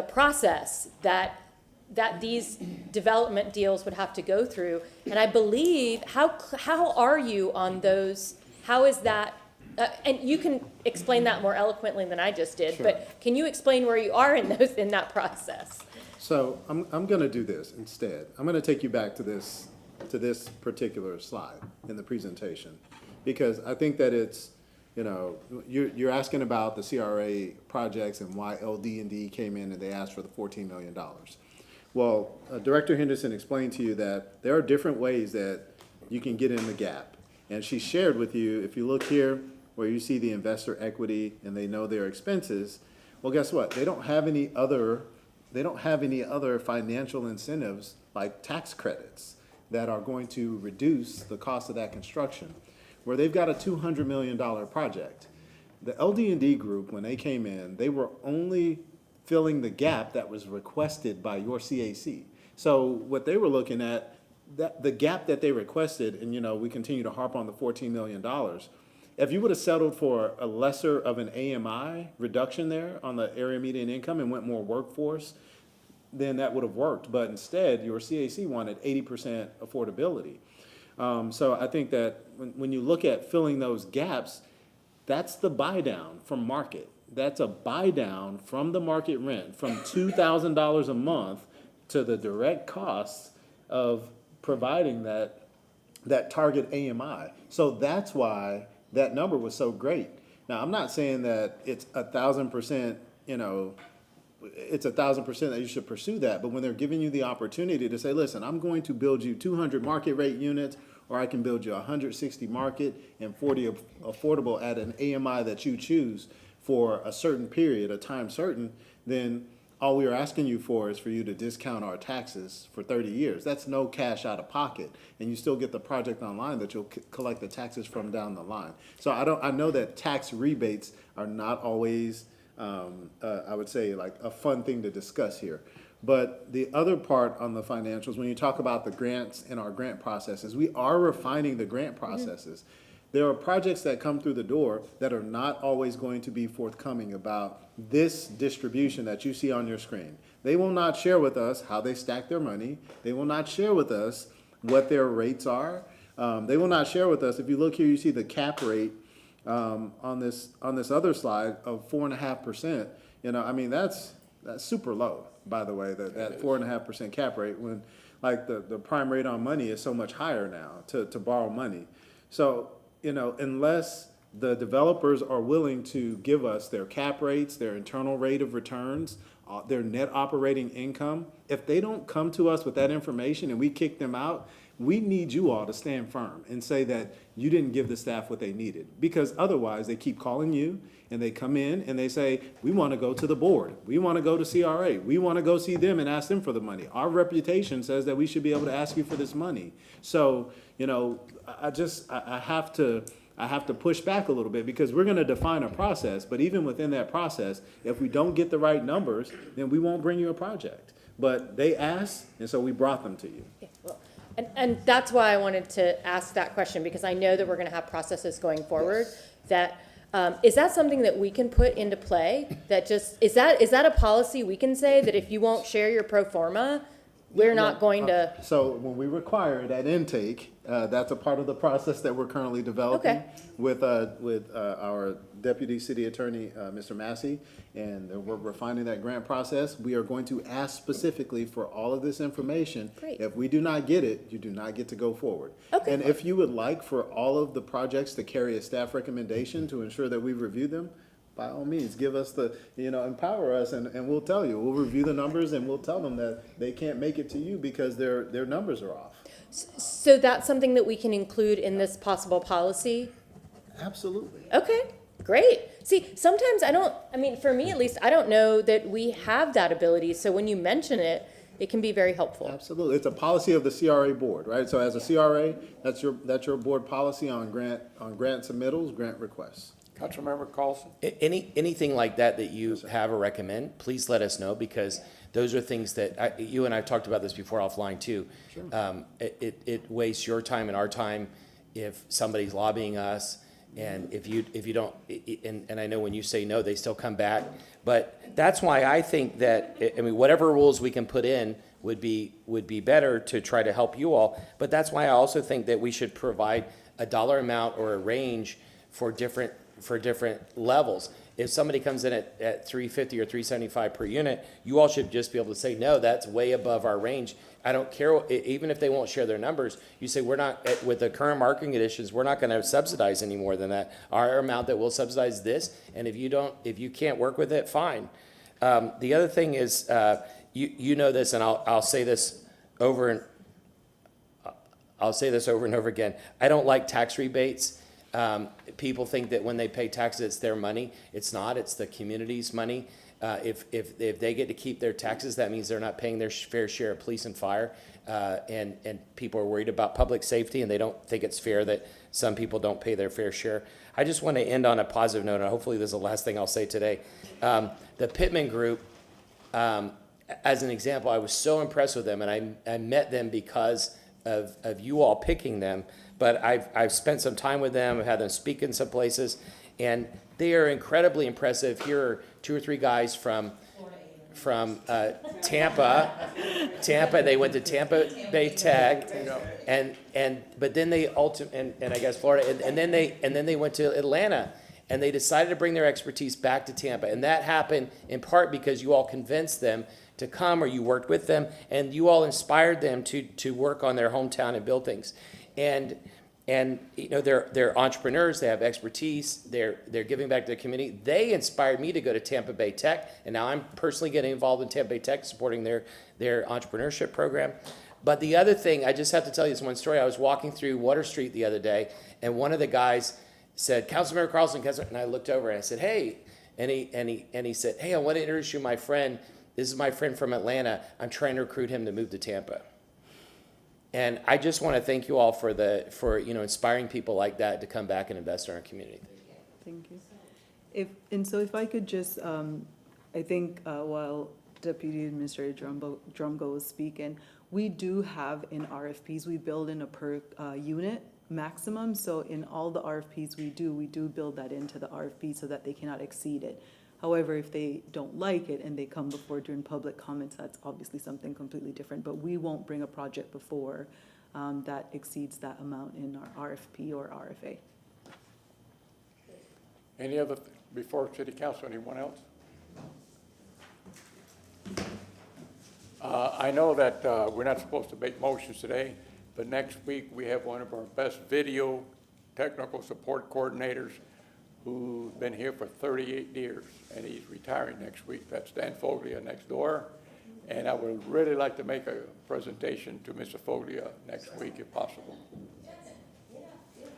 process that these development deals would have to go through. And I believe, how are you on those? How is that? And you can explain that more eloquently than I just did, Sure. but can you explain where you are in that process? So I'm going to do this instead. I'm going to take you back to this particular slide in the presentation, because I think that it's, you're asking about the CRA projects and why LD&D came in and they asked for the $14 million. Well, Director Henderson explained to you that there are different ways that you can get in the gap. And she shared with you, if you look here where you see the investor equity and they know their expenses, well, guess what? They don't have any other financial incentives like tax credits that are going to reduce the cost of that construction, where they've got a $200 million project. The LD&D group, when they came in, they were only filling the gap that was requested by your CAC. So what they were looking at, the gap that they requested, and we continue to harp on the $14 million, if you would have settled for a lesser of an AMI reduction there on the area median income and went more workforce, then that would have worked. But instead, your CAC wanted 80% affordability. So I think that when you look at filling those gaps, that's the buy down from market. That's a buy down from the market rent from $2,000 a month to the direct costs of providing that target AMI. So that's why that number was so great. Now, I'm not saying that it's 1,000%, it's 1,000% that you should pursue that, but when they're giving you the opportunity to say, listen, I'm going to build you 200 market rate units, or I can build you 160 market and 40 affordable at an AMI that you choose for a certain period, a time certain, then all we are asking you for is for you to discount our taxes for 30 years. That's no cash out of pocket, and you still get the project online that you'll collect the taxes from down the line. So I know that tax rebates are not always, I would say, like a fun thing to discuss here. But the other part on the financials, when you talk about the grants and our grant processes, we are refining the grant processes. There are projects that come through the door that are not always going to be forthcoming about this distribution that you see on your screen. They will not share with us how they stack their money. They will not share with us what their rates are. They will not share with us, if you look here, you see the cap rate on this other slide of 4.5%. That's super low, by the way, that 4.5% cap rate, when like the prime rate on money is so much higher now to borrow money. So, unless the developers are willing to give us their cap rates, their internal rate of returns, their net operating income, if they don't come to us with that information and we kick them out, we need you all to stand firm and say that you didn't give the staff what they needed. Because otherwise, they keep calling you and they come in and they say, we want to go to the board. We want to go to CRA. We want to go see them and ask them for the money. Our reputation says that we should be able to ask you for this money. So, I have to push back a little bit, because we're going to define a process. But even within that process, if we don't get the right numbers, then we won't bring you a project. But they asked, and so we brought them to you. Yeah, well, and that's why I wanted to ask that question, because I know that we're going to have processes going forward. Yes. Is that something that we can put into play? Is that a policy we can say that if you won't share your pro forma, we're not going to, So when we require it at intake, that's a part of the process that we're currently developing Okay. with our Deputy City Attorney, Mr. Massey, and we're refining that grant process. We are going to ask specifically for all of this information. Great. If we do not get it, you do not get to go forward. Okay. And if you would like for all of the projects to carry a staff recommendation to ensure that we review them, by all means, give us empower us, and we'll tell you. We'll review the numbers, and we'll tell them that they can't make it to you because their numbers are off. so that's something that we can include in this possible policy? Absolutely. Okay, great. See, sometimes for me at least, I don't know that we have that ability, so when you mention it, it can be very helpful. Absolutely. It's a policy of the CRA board, right? So as a CRA, that's your board policy on grant submittals, grant requests. Councilmember Carlson? Anything like that you have or recommend, please let us know, because those are things that, you and I talked about this before offline too. Sure. It wastes your time and our time if somebody's lobbying us, and if you don't, and I know when you say no, they still come back. But that's why I think that, whatever rules we can put in would be better to try to help you all. But that's why I also think that we should provide a dollar amount or a range for different levels. If somebody comes in at $350 or $375 per unit, you all should just be able to say, no, that's way above our range. I don't care, even if they won't share their numbers, you say, we're not, with the current marketing conditions, we're not gonna subsidize any more than that. Our amount that we'll subsidize this, and if you can't work with it, fine. The other thing is, you know this, and I'll say this over and over again. I don't like tax rebates. People think that when they pay taxes, it's their money. It's not. It's the community's money. If they get to keep their taxes, that means they're not paying their fair share of police and fire. And people are worried about public safety, and they don't think it's fair that some people don't pay their fair share. I just want to end on a positive note, and hopefully this is the last thing I'll say today. The Pittman Group, as an example, I was so impressed with them, and I met them because of you all picking them. But I've spent some time with them. I've had them speak in some places, and they are incredibly impressive. Here are 2 or 3 guys from Tampa. They went to Tampa Bay Tech, but then they and I guess Florida, and then they went to Atlanta, and they decided to bring their expertise back to Tampa, and that happened in part because you all convinced them to come, or you worked with them, and you all inspired them to work on their hometown and build things. And they're entrepreneurs. They have expertise. They're giving back to the community. They inspired me to go to Tampa Bay Tech, and now I'm personally getting involved in Tampa Bay Tech, supporting their entrepreneurship program. But the other thing, I just have to tell you this one story. I was walking through Water Street the other day, and one of the guys said, "Councilmember Carlson," and I looked over and I said, "Hey," and he said, "Hey, I want to introduce you to my friend. This is my friend from Atlanta. I'm trying to recruit him to move to Tampa." And I just want to thank you all for inspiring people like that to come back and invest in our community. Thank you. If I could just, I think while Deputy Administrator Drumgo was speaking, we do have in RFPs, we build in a per unit maximum. So in all the RFPs we do build that into the RFP so that they cannot exceed it. However, if they don't like it and they come before during public comments, that's obviously something completely different. But we won't bring a project before that exceeds that amount in our RFP or RFA. Any other, before City Council, anyone else? I know that we're not supposed to make motions today, but next week we have one of our best video technical support coordinators who's been here for 38 years, and he's retiring next week. That's Dan Foglia next door. And I would really like to make a presentation to Mr. Foglia next week if possible.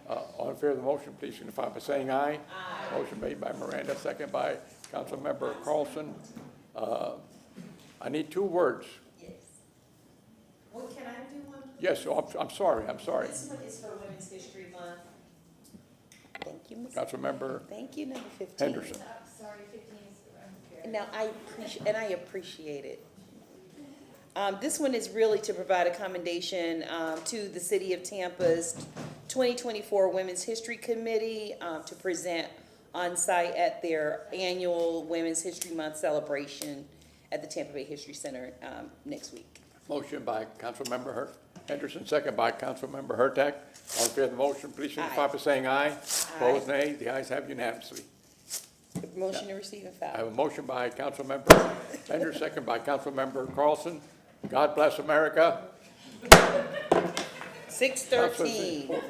All in favor of the motion, please signify by saying aye. Aye. Motion made by Miranda, second by Councilmember Carlson. I need 2 words. Yes. Well, can I do one? Yes, I'm sorry. This one is for Women's History Month. Thank you, Ms. Councilmember. Thank you, number 15. Henderson. Sorry, 15 is Now, I appreciate it. This one is really to provide a commendation to the City of Tampa's 2024 Women's History Committee to present on site at their annual Women's History Month celebration at the Tampa Bay History Center next week. Motion by Councilmember Henderson, second by Councilmember Hurtak. All in favor of the motion, please signify by saying aye. Opposed, nay. The ayes have unanimously. Motion to receive and I have file. a motion by Councilmember Henderson, second by Councilmember Carlson. God bless America. 6:13.